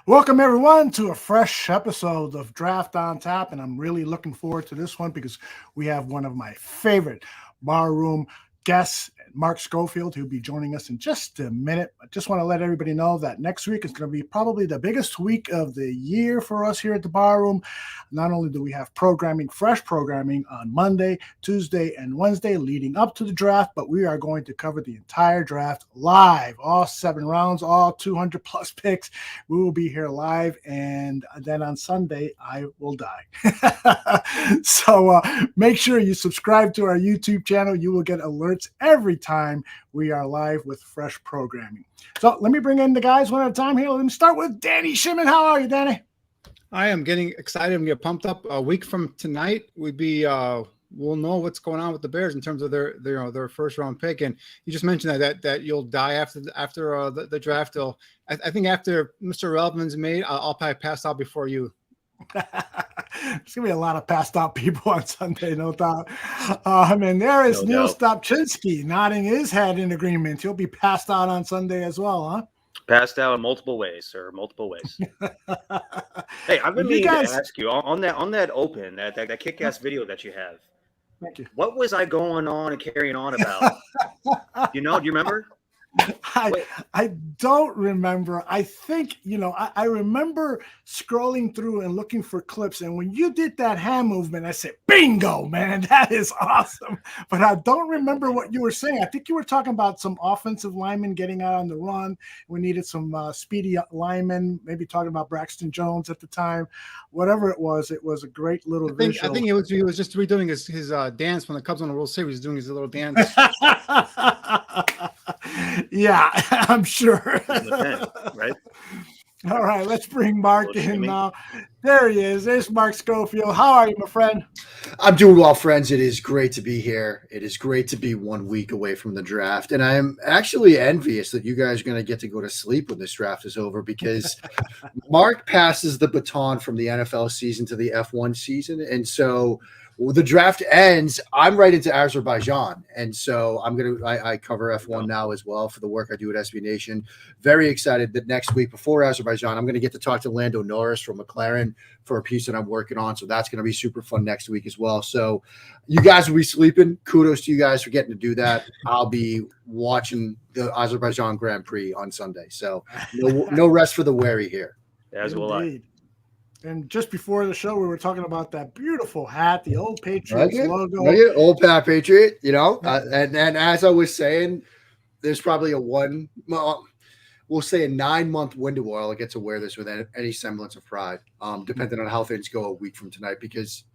Welcome, everyone, to a fresh episode of Draft on Tap, and I'm really looking forward to this one because we have one of my favorite barroom guests, Mark Schofield, who'll be joining us in just a minute. I just want to let everybody know that next week is going to be probably the biggest week of the year for us here at the barroom. Not only do we have fresh programming on Monday, Tuesday, and Wednesday leading up to the draft, but we are going to cover the entire draft live, all 7 rounds, all 200 plus picks. We will be here live, and then on Sunday, I will die. So make sure you subscribe to our YouTube channel. You will get alerts every time we are live with fresh programming. So let me bring in the guys one at a time here. Let me start with Danny Shimon. How are you, Danny? I am getting excited. I'm getting pumped up. A week from tonight, we'll know what's going on with the Bears in terms of their first round pick. And you just mentioned that you'll die after the draft. I think after Mr. Relevant's made, I'll probably pass out before you. There's gonna be a lot of passed out people on Sunday, no doubt. There is Neil Stopchinski nodding his head in agreement. He'll be passed out on Sunday as well, huh? Passed out in multiple ways, sir. Multiple ways. Hey, I've been meaning to ask you on that open, that kick-ass video that you have. Thank you. What was I going on and carrying on about? Do you remember? I don't remember. I think, I remember scrolling through and looking for clips. And when you did that hand movement, I said, bingo, man, that is awesome. But I don't remember what you were saying. I think you were talking about some offensive linemen getting out on the run. We needed some speedy linemen, maybe talking about Braxton Jones at the time. Whatever it was a great little visual. I think he was just redoing his dance when the Cubs won the World Series. He was doing his little dance. Yeah, I'm sure. Right? All right, let's bring Mark in now. There he is. There's Mark Schofield. How are you, my friend? I'm doing well, friends. It is great to be here. It is great to be 1 week away from the draft. And I'm actually envious that you guys are going to get to go to sleep when this draft is over because Mark passes the baton from the NFL season to the F1 season. And so the draft ends, I'm right into Azerbaijan. And so I cover F1 now as well for the work I do at SB Nation. Very excited that next week before Azerbaijan, I'm going to get to talk to Lando Norris from McLaren for a piece that I'm working on. So that's going to be super fun next week as well. So you guys will be sleeping. Kudos to you guys for getting to do that. I'll be watching the Azerbaijan Grand Prix on Sunday. So no rest for the weary here. As will I. And just before the show, we were talking about that beautiful hat, the old Patriots logo. Old Patriot, and as I was saying, there's probably we'll say a 9-month window where I'll get to wear this with any semblance of pride, depending on how things go a week from tonight, because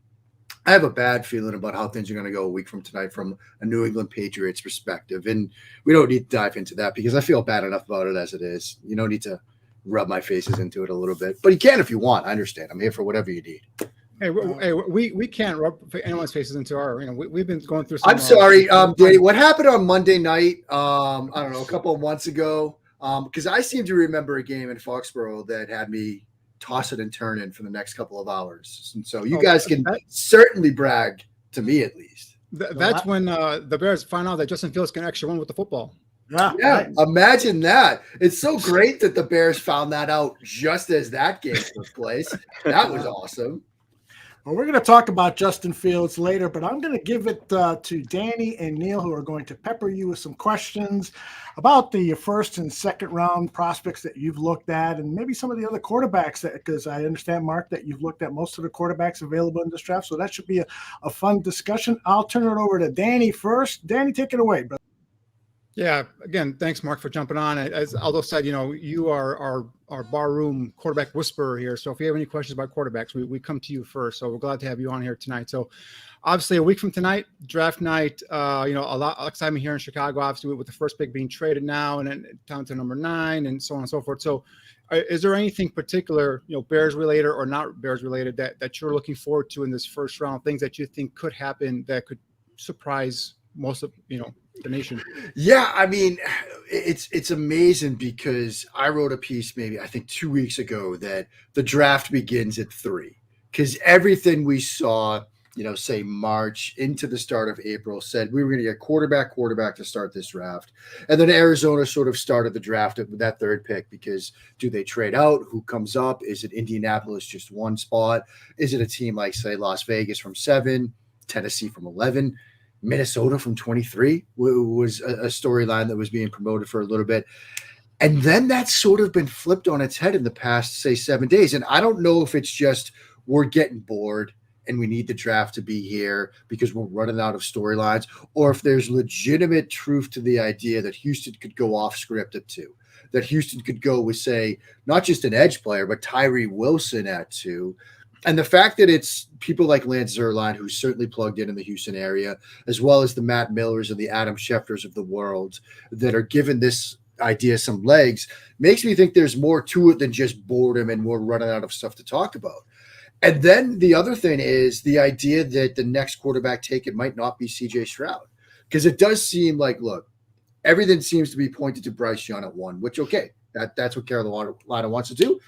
I have a bad feeling about how things are going to go a week from tonight from a New England Patriots perspective. And we don't need to dive into that because I feel bad enough about it as it is. You don't need to rub my faces into it a little bit, but you can if you want. I understand. I'm here for whatever you need. Hey, we can't rub anyone's faces into our arena. We've been going through. I'm sorry, Danny. What happened on Monday night? I don't know, a couple of months ago. Because I seem to remember a game in Foxborough that had me toss it and turn in for the next couple of hours. And so you guys can certainly brag to me at least. That's when the Bears find out that Justin Fields can actually run with the football. Yeah, right. Imagine that. It's so great that the Bears found that out just as that game took place. That was awesome. Well, we're going to talk about Justin Fields later, but I'm going to give it to Danny and Neil, who are going to pepper you with some questions about the first and second round prospects that you've looked at, and maybe some of the other quarterbacks, because I understand, Mark, that you've looked at most of the quarterbacks available in this draft. So that should be a fun discussion. I'll turn it over to Danny first. Danny, take it away, brother. Yeah, again, thanks, Mark, for jumping on. As Aldo said, you are our barroom quarterback whisperer here. So if you have any questions about quarterbacks, we come to you first. So we're glad to have you on here tonight. So obviously a week from tonight, draft night, a lot of excitement here in Chicago, obviously with the first pick being traded now and then down to number 9 and so on and so forth. So is there anything particular, Bears related or not Bears related that you're looking forward to in this first round, things that you think could happen that could surprise most of, the nation? Yeah, I mean, it's amazing because I wrote a piece maybe I think 2 weeks ago that the draft begins at 3 because everything we saw, say March into the start of April said we were going to get quarterback to start this draft. And then Arizona sort of started the draft with that third pick because do they trade out? Who comes up? Is it Indianapolis just one spot? Is it a team like, say, Las Vegas from 7, Tennessee from 11? Minnesota from 23 was a storyline that was being promoted for a little bit. And then that's sort of been flipped on its head in the past, say, 7 days. And I don't know if it's just we're getting bored and we need the draft to be here because we're running out of storylines, or if there's legitimate truth to the idea that Houston could go off script at 2, that Houston could go with, say, not just an edge player, but Tyree Wilson at 2. And the fact that it's people like Lance Zierlein, who's certainly plugged in the Houston area, as well as the Matt Millers and the Adam Schefters of the world that are giving this idea some legs, makes me think there's more to it than just boredom and we're running out of stuff to talk about. And then the other thing is the idea that the next quarterback taken might not be C.J. Stroud, because it does seem like, look, everything seems to be pointed to Bryce Young at 1, which, okay, that's what Carolina wants to do.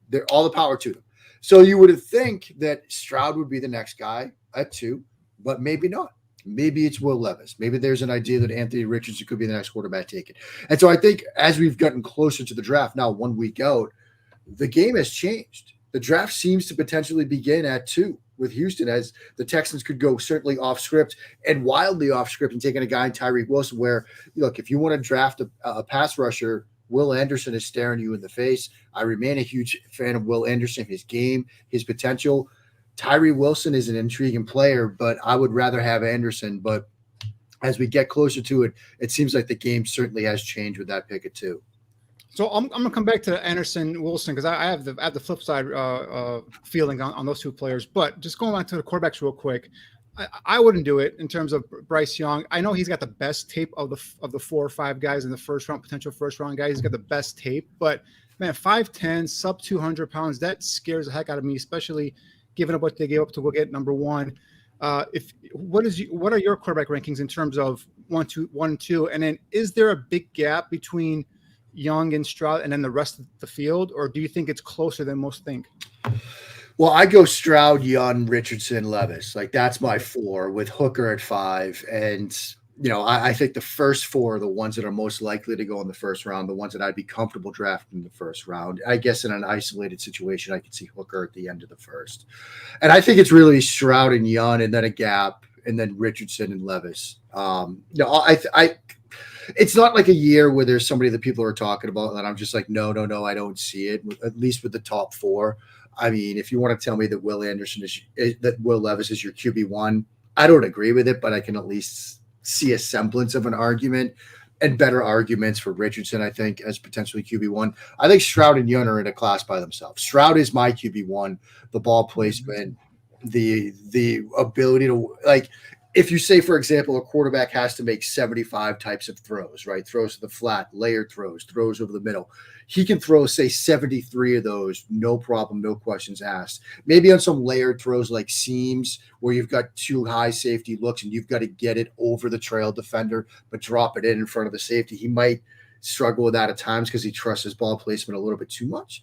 They're all the power to them. So you would think that Stroud would be the next guy at 2, but maybe not. Maybe it's Will Levis. Maybe there's an idea that Anthony Richardson could be the next quarterback taken. And so I think as we've gotten closer to the draft now, 1 week out, the game has changed. The draft seems to potentially begin at 2 with Houston, as the Texans could go certainly off script and wildly off script and taking a guy in Tyreek Wilson where, look, if you want to draft a pass rusher, Will Anderson is staring you in the face. I remain a huge fan of Will Anderson, his game, his potential. Tyree Wilson is an intriguing player, but I would rather have Anderson. But as we get closer to it, it seems like the game certainly has changed with that pick at 2. So I'm going to come back to Anderson Wilson because I have the flip side feeling on those 2 players. But just going back to the quarterbacks real quick, I wouldn't do it in terms of Bryce Young. I know he's got the best tape of the 4 or 5 guys in the first round, potential first round guys. He's got the best tape, but man, 5'10", sub 200 pounds, that scares the heck out of me, especially given what they gave up to go get number 1. What are your quarterback rankings in terms of 1, 2, and then is there a big gap between Young and Stroud and then the rest of the field, or do you think it's closer than most think? Well, I go Stroud, Young, Richardson, Levis. Like that's my 4 with Hooker at 5. And, I think the first 4 are the ones that are most likely to go in the first round, the ones that I'd be comfortable drafting in the first round. I guess in an isolated situation, I could see Hooker at the end of the first. And I think it's really Stroud and Young and then a gap and then Richardson and Levis. It's not like a year where there's somebody that people are talking about and I'm just like, no, I don't see it, at least with the top 4. I mean, if you want to tell me that Will Levis is your QB1, I don't agree with it, but I can at least see a semblance of an argument and better arguments for Richardson, I think, as potentially QB1. I think Stroud and Young are in a class by themselves. Stroud is my QB1, the ball placement, the ability to, like, if you say, for example, a quarterback has to make 75 types of throws, right? Throws to the flat, layered throws over the middle. He can throw, say, 73 of those, no problem, no questions asked. Maybe on some layered throws like seams where you've got 2 high safety looks and you've got to get it over the trail defender, but drop it in front of the safety. He might struggle with that at times because he trusts his ball placement a little bit too much.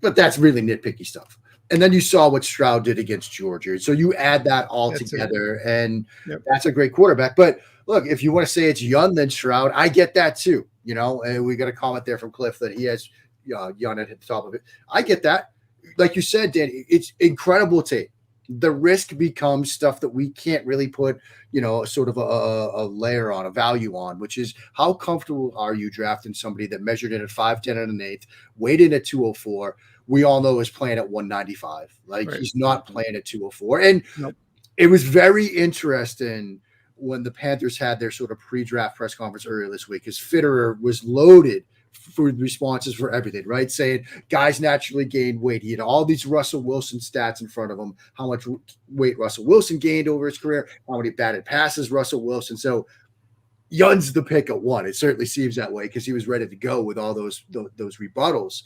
But that's really nitpicky stuff. And then you saw what Stroud did against Georgia. So you add that all together, and that's a great quarterback. But look, if you want to say it's Young than Stroud, I get that too. And we got a comment there from Cliff that he has Young at the top of it. I get that. Like you said, Danny, it's incredible tape. the risk becomes stuff that we can't really put, sort of a layer on, a value on, which is how comfortable are you drafting somebody that measured in at 5'10" and an eighth, weighed in at 204. We all know is playing at 195. Like Right. He's not playing at 204. And Nope. It was very interesting when the Panthers had their sort of pre-draft press conference earlier this week, because Fitterer was loaded for responses for everything, right? Saying guys naturally gain weight. He had all these Russell Wilson stats in front of him, how much weight Russell Wilson gained over his career, how many batted passes Russell Wilson. So Young's the pick at 1. It certainly seems that way because he was ready to go with all those rebuttals.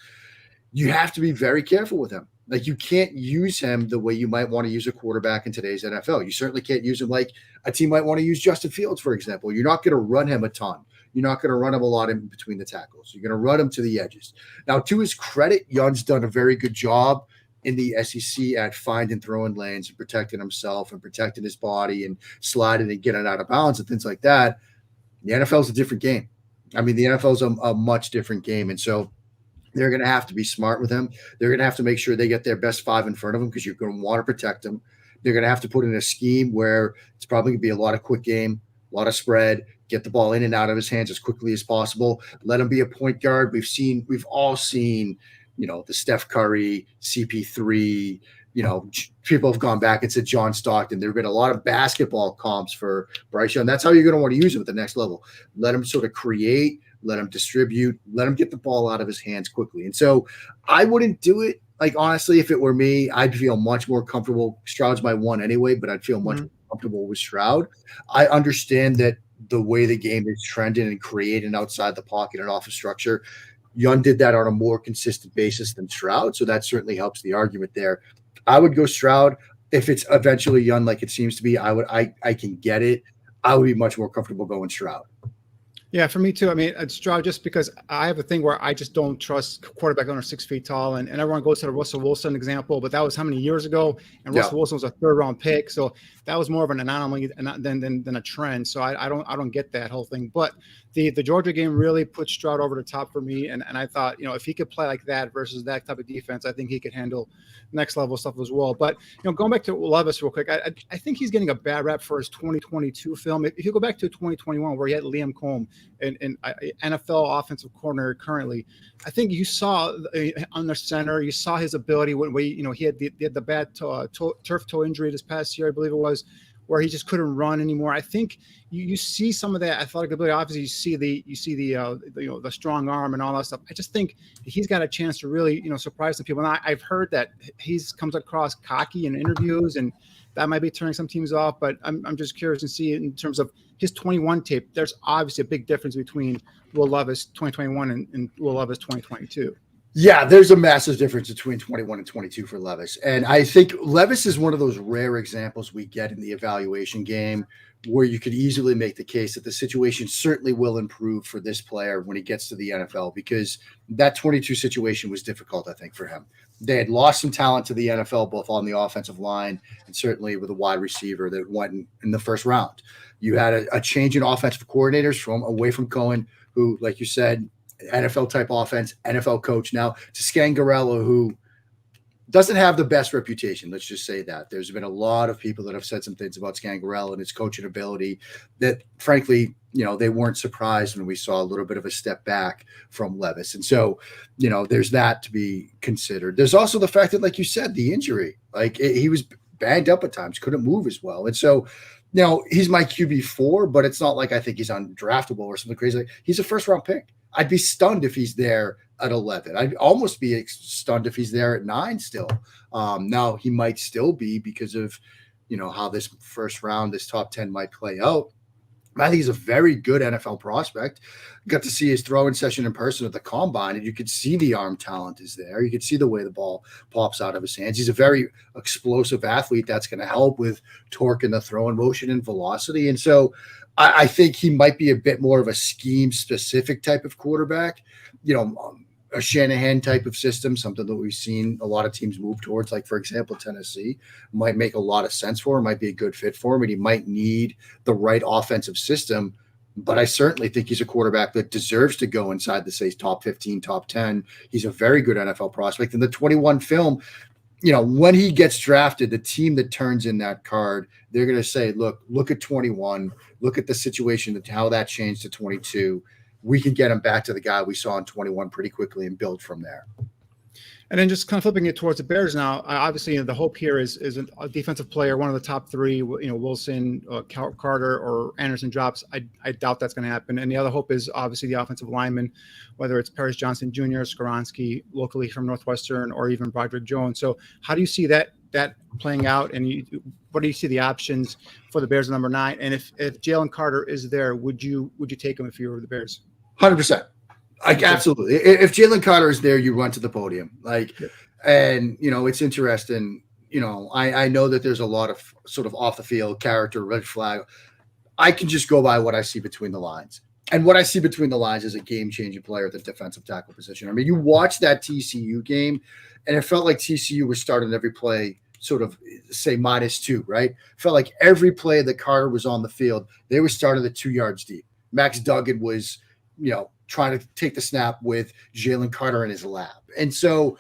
You have to be very careful with him. Like, you can't use him the way you might want to use a quarterback in today's NFL. You certainly can't use him like a team might want to use Justin Fields, for example. You're not going to run him a ton. You're not going to run him a lot in between the tackles. You're going to run him to the edges. Now, to his credit, Young's done a very good job in the SEC at finding throwing lanes and protecting himself and protecting his body and sliding and getting out of bounds and things like that. The NFL is a different game. I mean, the NFL is a much different game. And so they're going to have to be smart with him. They're going to have to make sure they get their best 5 in front of him because you're going to want to protect him. They're going to have to put in a scheme where it's probably going to be a lot of quick game, a lot of spread, get the ball in and out of his hands as quickly as possible. Let him be a point guard. We've all seen, the Steph Curry, CP3, people have gone back and said John Stockton. There have been a lot of basketball comps for Bryce Young. That's how you're going to want to use him at the next level. Let him sort of create, let him distribute, let him get the ball out of his hands quickly. And so I wouldn't do it. Like, honestly, if it were me, I'd feel much more comfortable. Stroud's my 1 anyway, but I'd feel much more comfortable with Stroud. I understand that the way the game is trending and creating outside the pocket and off of structure, Young did that on a more consistent basis than Stroud. So that certainly helps the argument there. I would go Stroud. If it's eventually Young, like it seems to be, I can get it. I would be much more comfortable going Stroud. Yeah, for me too. I mean, it's Stroud just because I have a thing where I just don't trust quarterback under 6 feet tall, and everyone goes to the Russell Wilson example, but that was how many years ago? And Russell Wilson was a 3rd-round pick, so that was more of an anomaly than a trend. So I don't get that whole thing. But the Georgia game really put Stroud over the top for me, and I thought, if he could play like that versus that type of defense, I think he could handle next level stuff as well. But going back to Levis real quick, I think he's getting a bad rap for his 2022 film. If you go back to 2021, where he had Liam Combs and NFL offensive coordinator currently, I think you saw under center, you saw his ability when he had the bad turf toe injury this past year, I believe it was, where he just couldn't run anymore. I think you see some of that athletic ability. Obviously, you see the strong arm and all that stuff. I just think he's got a chance to really surprise some people. And I've heard that he's comes across cocky in interviews, and that might be turning some teams off. But I'm just curious to see in terms of his 21 tape. There's obviously a big difference between Will Levis 2021 and Will Levis 2022. Yeah, there's a massive difference between 21 and 22 for Levis. And I think Levis is one of those rare examples we get in the evaluation game where you could easily make the case that the situation certainly will improve for this player when he gets to the NFL, because that 22 situation was difficult, I think, for him. They had lost some talent to the NFL, both on the offensive line and certainly with a wide receiver that went in the 1st round. You had a change in offensive coordinators away from Cohen, who, like you said, NFL type offense, NFL coach, now to Scangarello, who doesn't have the best reputation. Let's just say that. There's been a lot of people that have said some things about Scangarello and his coaching ability that, frankly, they weren't surprised when we saw a little bit of a step back from Levis. And so, there's that to be considered. There's also the fact that, like you said, the injury, he was banged up at times, couldn't move as well. And so, he's my QB4, but it's not like I think he's undraftable or something crazy. He's a 1st-round pick. I'd be stunned if he's there at 11. I'd almost be stunned if he's there at 9 still. Now, he might still be because of, how this 1st round, this top 10 might play out. I think he's a very good NFL prospect. Got to see his throwing session in person at the combine, and you could see the arm talent is there. You could see the way the ball pops out of his hands. He's a very explosive athlete that's going to help with torque in the throwing motion and velocity. And so I think he might be a bit more of a scheme-specific type of quarterback, a Shanahan type of system, something that we've seen a lot of teams move towards, like, for example, Tennessee might make a lot of sense for him, might be a good fit for him, and he might need the right offensive system. But I certainly think he's a quarterback that deserves to go inside the, say, top 15, top 10. He's a very good NFL prospect. In the 21 film, when he gets drafted, the team that turns in that card, they're going to say, look at 21, look at the situation, how that changed to 22. We can get him back to the guy we saw in 21 pretty quickly and build from there. And then just kind of flipping it towards the Bears now, obviously the hope here is a defensive player, one of the top three, Wilson, Carter, or Anderson drops. I doubt that's going to happen. And the other hope is obviously the offensive lineman, whether it's Paris Johnson Jr., Skoronski, locally from Northwestern, or even Broderick Jones. So how do you see that playing out? And what do you see the options for the Bears at number 9? And if Jalen Carter is there, would you take him if you were the Bears? 100%. Absolutely. If Jalen Carter is there, you run to the podium. And it's interesting. I know that there's a lot of sort of off the field character, red flag. I can just go by what I see between the lines. And what I see between the lines is a game-changing player at the defensive tackle position. I mean, you watch that TCU game, and it felt like TCU was starting every play sort of say -2, right? Felt like every play that Carter was on the field, they were starting at 2 yards deep. Max Duggan was, trying to take the snap with Jalen Carter in his lap. And so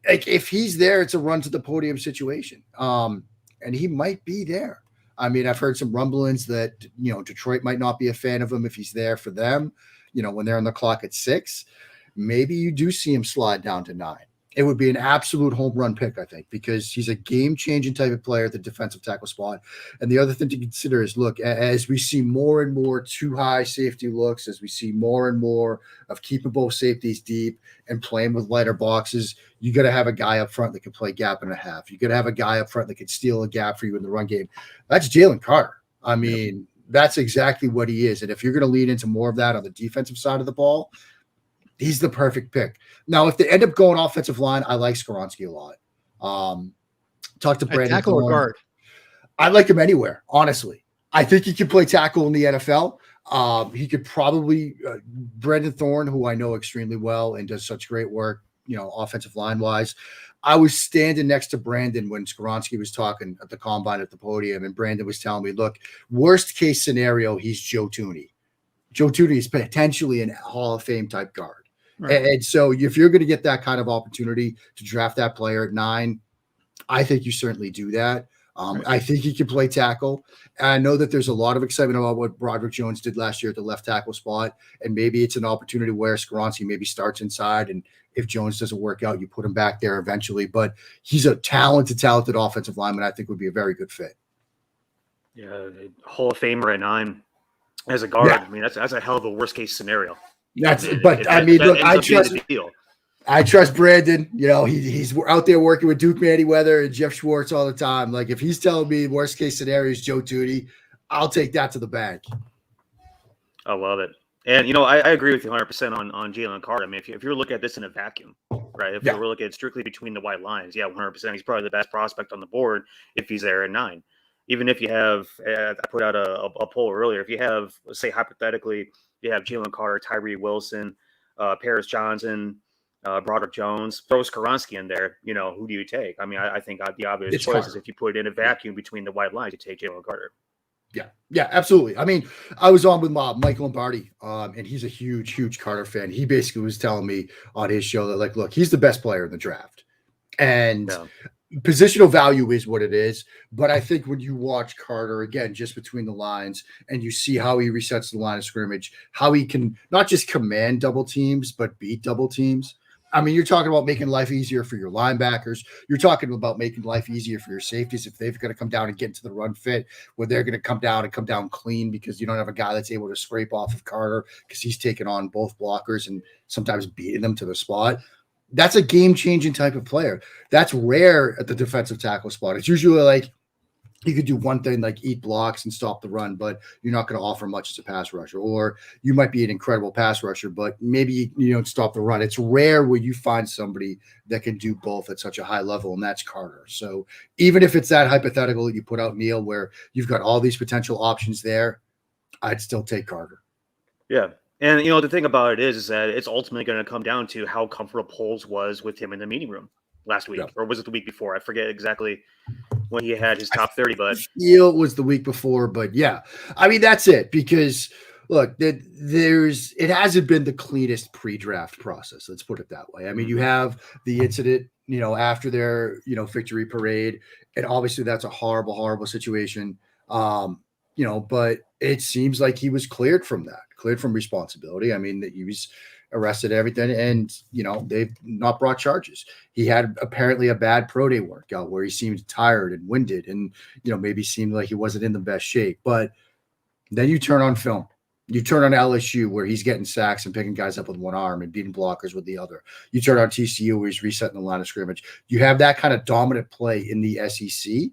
if he's there, it's a run to the podium situation. And he might be there. I mean, I've heard some rumblings that, Detroit might not be a fan of him if he's there for them, when they're on the clock at 6. Maybe you do see him slide down to 9. It would be an absolute home run pick, I think, because he's a game-changing type of player at the defensive tackle spot. And the other thing to consider is, look, as we see more and more too high safety looks, as we see more and more of keeping both safeties deep and playing with lighter boxes, you got to have a guy up front that can play gap and a half. You got to have a guy up front that can steal a gap for you in the run game. That's Jalen Carter. I mean, that's exactly what he is. And if you're going to lead into more of that on the defensive side of the ball, he's the perfect pick. Now, if they end up going offensive line, I like Skoronski a lot. Talk to Brandon. Tackle or guard? I like him anywhere, honestly. I think he can play tackle in the NFL. He could probably Brandon Thorne, who I know extremely well and does such great work, offensive line wise. I was standing next to Brandon when Skoronski was talking at the combine at the podium, and Brandon was telling me, look, worst case scenario, he's Joe Thuney. Joe Thuney is potentially a Hall of Fame type guard. Right. And so if you're going to get that kind of opportunity to draft that player at 9, I think you certainly do that. Right. I think he can play tackle. And I know that there's a lot of excitement about what Broderick Jones did last year at the left tackle spot. And maybe it's an opportunity where Skoronski maybe starts inside. And if Jones doesn't work out, you put him back there eventually. But he's a talented offensive lineman. I think would be a very good fit. Yeah, Hall of Famer at 9 as a guard. Yeah. I mean, that's a hell of a worst case scenario. I trust Brandon. He's out there working with Duke Manyweather and Jeff Schwartz all the time. Like, if he's telling me worst case scenario is Joe Thuney, I'll take that to the bank. I love it. And, I agree with you 100% on Jalen Carter. I mean, if you're looking at this in a vacuum, right? If we're looking at strictly between the white lines, 100%. He's probably the best prospect on the board if he's there at 9. Even if you have, I put out a poll earlier, if you have, let's say hypothetically, you have Jalen Carter, Tyree Wilson, Paris Johnson, Broderick Jones, throw Skoronski in there, who do you take? I mean, I think the obvious choice is if you put it in a vacuum between the white lines, you take Jalen Carter. Yeah, absolutely. I mean, I was on with Mike Lombardi, and he's a huge Carter fan. He basically was telling me on his show that, like, look, he's the best player in the draft. And positional value is what it is. But I think when you watch Carter, again, just between the lines, and you see how he resets the line of scrimmage, how he can not just command double teams, but beat double teams. I mean, you're talking about making life easier for your linebackers. You're talking about making life easier for your safeties if they've got to come down and get into the run fit, where they're going to come down clean because you don't have a guy that's able to scrape off of Carter because he's taking on both blockers and sometimes beating them to the spot. That's a game-changing type of player. That's rare at the defensive tackle spot. It's usually like you could do one thing like eat blocks and stop the run, but you're not going to offer much as a pass rusher. Or you might be an incredible pass rusher, but maybe you don't stop the run. It's rare where you find somebody that can do both at such a high level, and that's Carter. So even if it's that hypothetical that you put out, Neil, where you've got all these potential options there, I'd still take Carter. Yeah. And, the thing about it is that it's ultimately going to come down to how comfortable Poles was with him in the meeting room last week, or was it the week before? I forget exactly when he had his top 30, but it was the week before. But yeah, I mean, that's it, because look, it hasn't been the cleanest pre-draft process. Let's put it that way. I mean, you have the incident, after their, victory parade, and obviously that's a horrible, horrible situation. But it seems like he was cleared from responsibility. I mean, that he was arrested, everything, and they've not brought charges. He had apparently a bad pro day workout where he seemed tired and winded, and maybe seemed like he wasn't in the best shape. But then you turn on film. You turn on LSU where he's getting sacks and picking guys up with one arm and beating blockers with the other. You turn on TCU where he's resetting the line of scrimmage. You have that kind of dominant play in the SEC.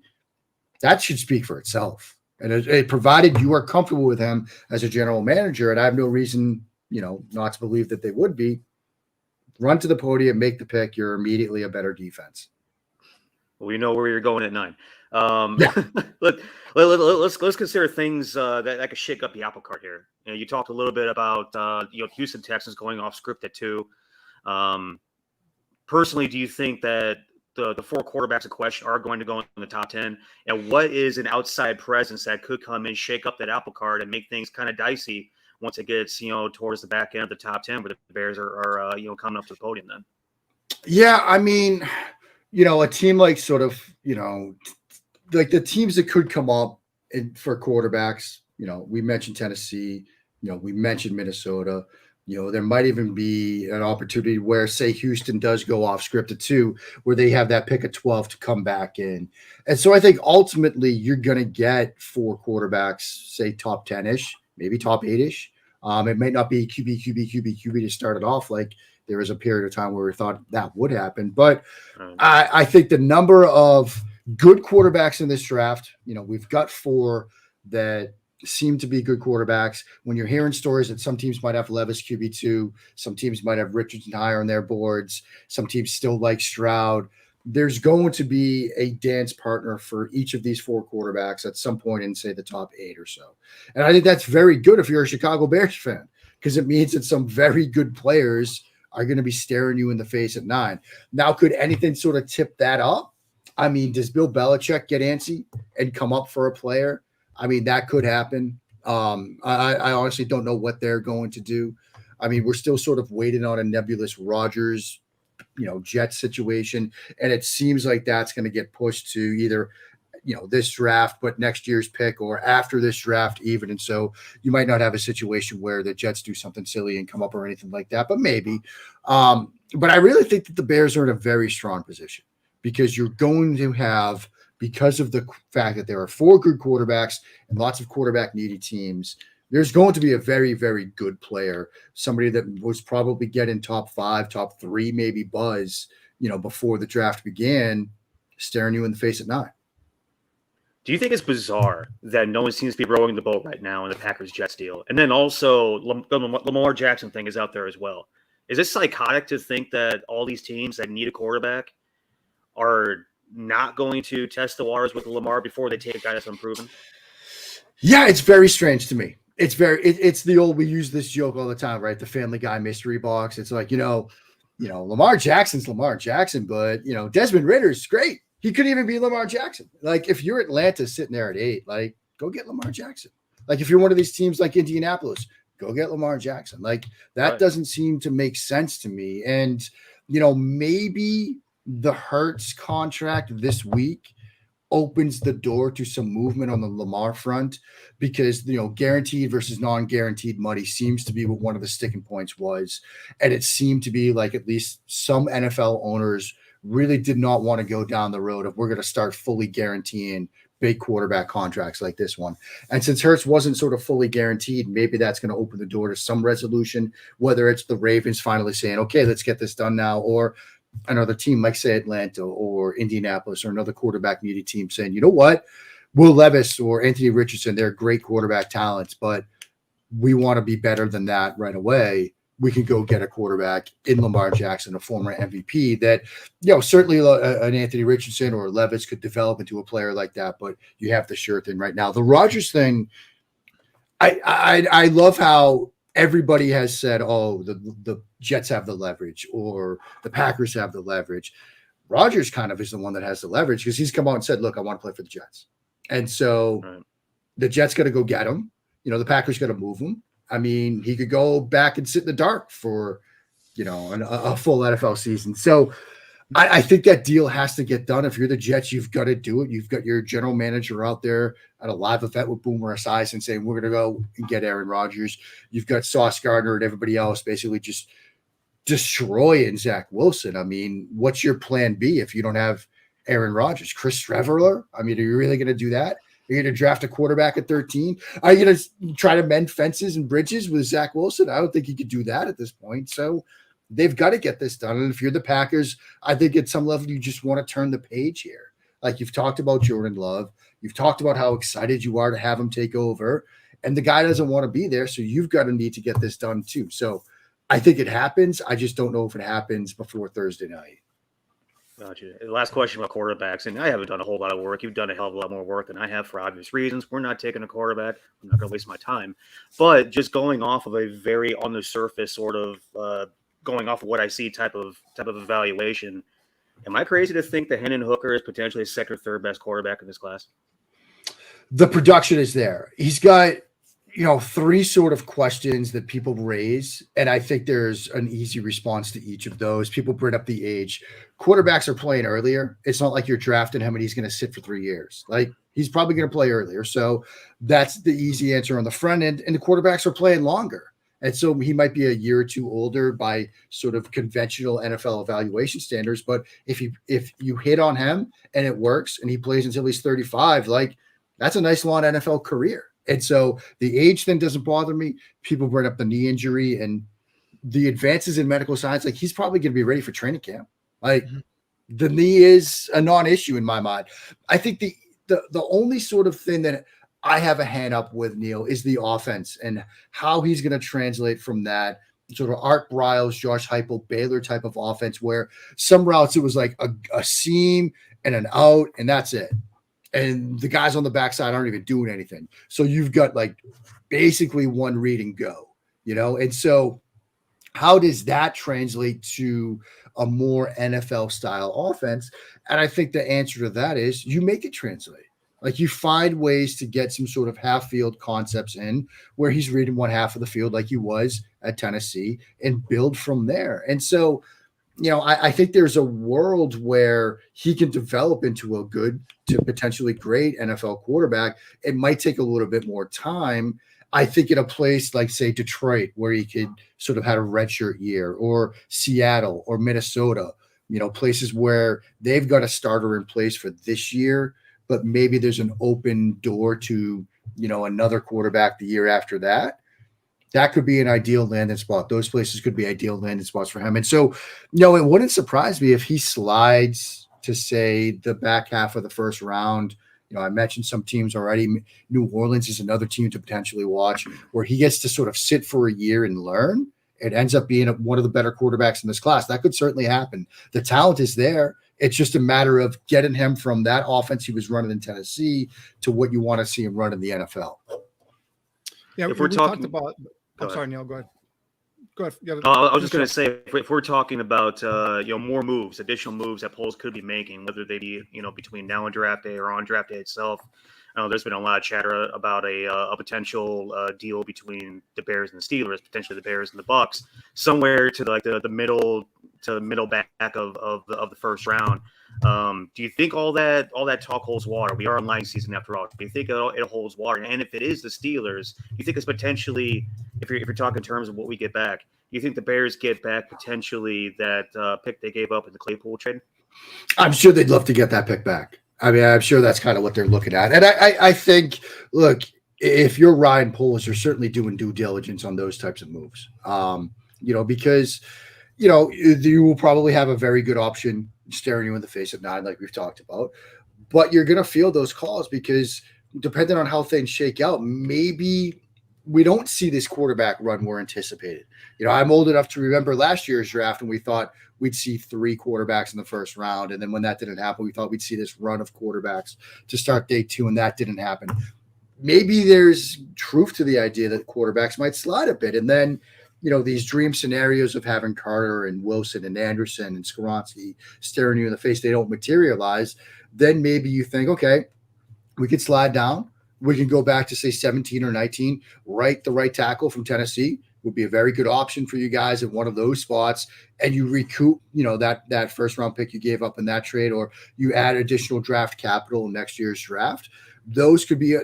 That should speak for itself. And it provided you are comfortable with him as a general manager, and I have no reason, not to believe that they would be, run to the podium, make the pick. You're immediately a better defense. Well, we know where you're going at 9. Yeah. Let's consider things that could shake up the apple cart here. You talked a little bit about Houston Texans going off script at 2. Personally, do you think that the 4 quarterbacks in question are going to go in the top 10? And what is an outside presence that could come in, shake up that apple cart, and make things kind of dicey once it gets towards the back end of the top 10, where the Bears are coming up to the podium then? Yeah, I mean, a team like sort of, like the teams that could come up for quarterbacks, we mentioned Tennessee, we mentioned Minnesota, there might even be an opportunity where, say, Houston does go off script at 2, where they have that pick at 12 to come back in. And so I think ultimately you're going to get 4 quarterbacks, say top 10-ish, maybe top 8-ish. It might not be QB to start it off. Like there was a period of time where we thought that would happen. But I think the number of good quarterbacks in this draft, we've got 4 that seem to be good quarterbacks. When you're hearing stories that some teams might have Levis QB2, some teams might have Richardson higher on their boards, some teams still like Stroud, there's going to be a dance partner for each of these 4 quarterbacks at some point in, say, the top 8 or so. And I think that's very good if you're a Chicago Bears fan, because it means that some very good players are going to be staring you in the face at 9. Now, could anything sort of tip that up? I mean, does Bill Belichick get antsy and come up for a player? I mean, that could happen. I honestly don't know what they're going to do. I mean, we're still sort of waiting on a nebulous Rodgers, Jets situation. And it seems like that's going to get pushed to either, this draft, but next year's pick, or after this draft even. And so you might not have a situation where the Jets do something silly and come up or anything like that, but maybe. But I really think that the Bears are in a very strong position, because you're going to have, because of the fact that there are 4 good quarterbacks and lots of quarterback needy teams, there's going to be a very, very good player, somebody that was probably getting top 5, top 3, maybe buzz, before the draft began, staring you in the face at 9. Do you think it's bizarre that no one seems to be rowing the boat right now in the Packers-Jets deal? And then also the Lamar Jackson thing is out there as well. Is it psychotic to think that all these teams that need a quarterback are not going to test the waters with Lamar before they take a guy that's unproven? Yeah, it's very strange to me. It's the old, we use this joke all the time, right? The Family Guy mystery box. It's like, Lamar Jackson's Lamar Jackson, but Desmond Ritter's great. He could even be Lamar Jackson. Like if you're Atlanta sitting there at 8, like go get Lamar Jackson. Like if you're one of these teams like Indianapolis, go get Lamar Jackson. Like that doesn't seem to make sense to me. And, maybe the Hurts contract this week opens the door to some movement on the Lamar front, because, guaranteed versus non-guaranteed money seems to be what one of the sticking points was. And it seemed to be like at least some NFL owners really did not want to go down the road of, we're going to start fully guaranteeing big quarterback contracts like this one. And since Hurts wasn't sort of fully guaranteed, maybe that's going to open the door to some resolution, whether it's the Ravens finally saying, okay, let's get this done now, or another team like, say, Atlanta or Indianapolis or another quarterback needy team saying, you know what, Will Levis or Anthony Richardson, they're great quarterback talents, but we want to be better than that right away. We can go get a quarterback in Lamar Jackson, a former MVP that, certainly an Anthony Richardson or Levis could develop into a player like that, but you have the sure thing right now. The Rodgers thing, I love how everybody has said, oh, the Jets have the leverage or the Packers have the leverage. Rodgers kind of is the one that has the leverage, because he's come out and said, look, I want to play for the Jets. And so the Jets got to go get him. The Packers got to move him. I mean, he could go back and sit in the dark for, a full NFL season. So I think that deal has to get done. If you're the Jets, you've got to do it. You've got your general manager out there at a live event with Boomer Esiason saying, we're going to go and get Aaron Rodgers. You've got Sauce Gardner and everybody else basically just destroying Zach Wilson. I mean, what's your plan B if you don't have Aaron Rodgers? Chris Streveler? I mean, are you really going to do that? Are you going to draft a quarterback at 13? Are you going to try to mend fences and bridges with Zach Wilson? I don't think you could do that at this point. So they've got to get this done. And if you're the Packers, I think at some level you just want to turn the page here. Like you've talked about Jordan Love. You've talked about how excited you are to have him take over. And the guy doesn't want to be there. So you've got to need to get this done too. So I think it happens. I just don't know if it happens before Thursday night. Gotcha. The last question about quarterbacks, and I haven't done a whole lot of work. You've done a hell of a lot more work than I have for obvious reasons. We're not taking a quarterback. I'm not going to waste my time. But just going off of a very on the surface sort of going off of what I see type of evaluation, am I crazy to think that Hendon Hooker is potentially the second or third best quarterback in this class? The production is there. He's got, three sort of questions that people raise. And I think there's an easy response to each of those. People bring up the age. Quarterbacks are playing earlier. It's not like you're drafting him and he's going to sit for 3 years. Like he's probably going to play earlier. So that's the easy answer on the front end. And the quarterbacks are playing longer. And so he might be a year or two older by sort of conventional NFL evaluation standards. But if you hit on him and it works and he plays until he's 35, like that's a nice long NFL career. And so the age thing doesn't bother me. People bring up the knee injury and the advances in medical science. Like he's probably going to be ready for training camp. Like the knee is a non-issue in my mind. I think the only sort of thing that I have a hand up with, Neil, is the offense and how he's going to translate from that sort of Art Briles, Josh Heupel, Baylor type of offense where some routes it was like a seam and an out and that's it. And the guys on the backside aren't even doing anything. So you've got like basically one read and go, And so how does that translate to a more NFL style offense? And I think the answer to that is you make it translate. Like you find ways to get some sort of half field concepts in where he's reading one half of the field like he was at Tennessee and build from there. And so, I think there's a world where he can develop into a good to potentially great NFL quarterback. It might take a little bit more time. I think in a place like, say, Detroit, where he could sort of have a redshirt year, or Seattle or Minnesota, places where they've got a starter in place for this year, but maybe there's an open door to, another quarterback the year after that. That could be an ideal landing spot. Those places could be ideal landing spots for him. And so, it wouldn't surprise me if he slides to, say, the back half of the first round. I mentioned some teams already. New Orleans is another team to potentially watch where he gets to sort of sit for a year and learn. It ends up being one of the better quarterbacks in this class. That could certainly happen. The talent is there. It's just a matter of getting him from that offense he was running in Tennessee to what you want to see him run in the NFL. Yeah, if we're talking about, I'm sorry, Neil, go ahead. Go ahead. Yeah, I was just going to say, if we're talking about more moves, additional moves that polls could be making, whether they be between now and draft day or on draft day itself. There's been a lot of chatter about a potential deal between the Bears and the Steelers, potentially the Bears and the Bucks, somewhere to like the middle back of the first round. Do you think all that talk holds water? We are in line season after all. Do you think it holds water? And if it is the Steelers, do you think it's potentially, if you're talking in terms of what we get back, do you think the Bears get back potentially that pick they gave up in the Claypool trade? I'm sure they'd love to get that pick back. I mean, I'm sure that's kind of what they're looking at. And I think, look, if you're Ryan Poles, you're certainly doing due diligence on those types of moves, because, you will probably have a very good option staring you in the face at 9, like we've talked about. But you're going to feel those calls because depending on how things shake out, maybe we don't see this quarterback run we're anticipated. I'm old enough to remember last year's draft when we thought we'd see 3 quarterbacks in the first round. And then when that didn't happen, we thought we'd see this run of quarterbacks to start day 2, and that didn't happen. Maybe there's truth to the idea that quarterbacks might slide a bit. And then, these dream scenarios of having Carter and Wilson and Anderson and Skoronski staring you in the face, they don't materialize. Then maybe you think, okay, we could slide down. We can go back to say 17 or 19, the right tackle from Tennessee would be a very good option for you guys at one of those spots. And you recoup, that first round pick you gave up in that trade, or you add additional draft capital in next year's draft. Those could be a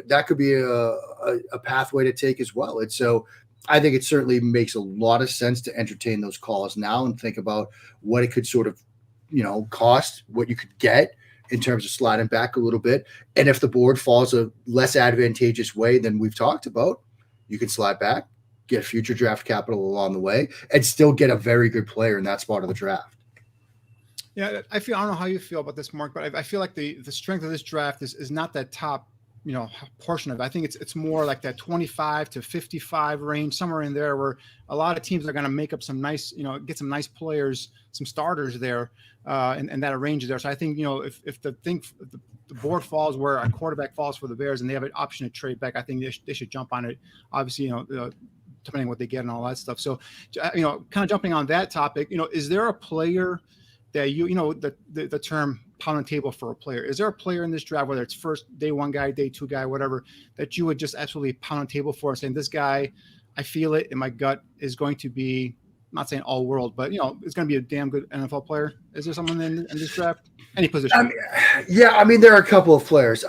pathway to take as well. And so I think it certainly makes a lot of sense to entertain those calls now and think about what it could sort of, cost, what you could get in terms of sliding back a little bit. And if the board falls a less advantageous way than we've talked about, you can slide back, get future draft capital along the way, and still get a very good player in that spot of the draft. Yeah, I don't know how you feel about this, Mark, but I feel like the strength of this draft is not that top, portion of it. I think it's more like that 25 to 55 range, somewhere in there, where a lot of teams are going to make up some nice, get some nice players, some starters there, and that range there. So I think, if the board falls where a quarterback falls for the Bears and they have an option to trade back, I think they should jump on it. Obviously, depending on what they get and all that stuff. So, kind of jumping on that topic, is there a player that the term pound the table for a player? Is there a player in this draft, whether it's first day one guy, day two guy, whatever, that you would just absolutely pound the table for, saying this guy, I feel it in my gut, is going to be, I'm not saying all world, but it's going to be a damn good NFL player? Is there someone in this draft? Any position? There are a couple of players.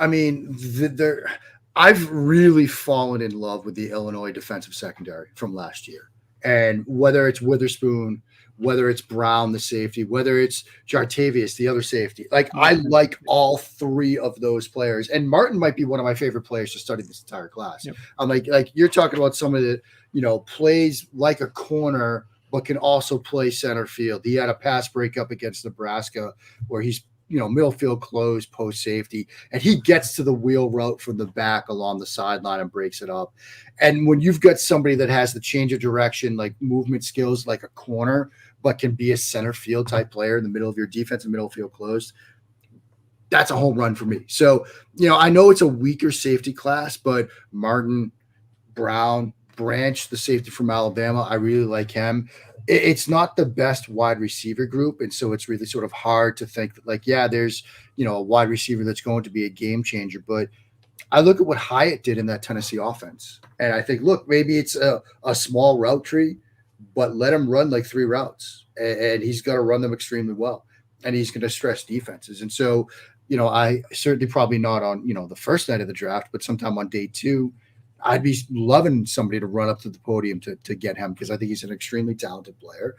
I've really fallen in love with the Illinois defensive secondary from last year. And whether it's Witherspoon, whether it's Brown, the safety, whether it's Jartavius, the other safety, I like all three of those players. And Martin might be one of my favorite players to study this entire class. Yep. I'm like you're talking about somebody that, plays like a corner, but can also play center field. He had a pass breakup against Nebraska where he's, middle field closed, post safety, and he gets to the wheel route from the back along the sideline and breaks it up. And when you've got somebody that has the change of direction, like movement skills, like a corner, but can be a center field type player in the middle of your defense and middle field closed, that's a home run for me. So, I know it's a weaker safety class, but Martin, Brown, Branch, the safety from Alabama, I really like him. It's not the best wide receiver group, and so it's really sort of hard to think that, there's, a wide receiver that's going to be a game changer. But I look at what Hyatt did in that Tennessee offense, and I think, look, maybe it's a small route tree, but let him run like three routes, and he's got to run them extremely well, and he's going to stress defenses. And so, I certainly probably not on, the first night of the draft, but sometime on day two, I'd be loving somebody to run up to the podium to get him, because I think he's an extremely talented player.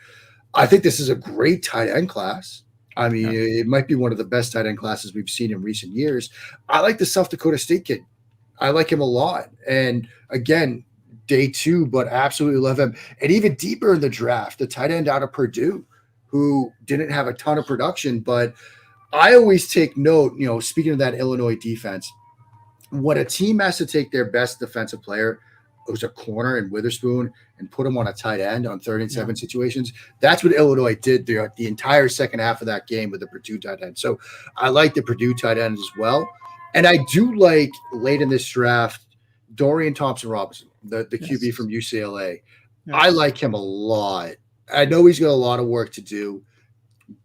I think this is a great tight end class. It might be one of the best tight end classes we've seen in recent years. I like the South Dakota State kid. I like him a lot. And again, day two, but absolutely love him. And even deeper in the draft, the tight end out of Purdue, who didn't have a ton of production, but I always take note, speaking of that Illinois defense, when a team has to take their best defensive player, who's a corner in Witherspoon, and put him on a tight end on 3rd and 7 situations, that's what Illinois did the entire second half of that game with the Purdue tight end. So I like the Purdue tight end as well. And I do like, late in this draft, Dorian Thompson-Robinson, the QB from UCLA. Yes. I like him a lot. I know he's got a lot of work to do,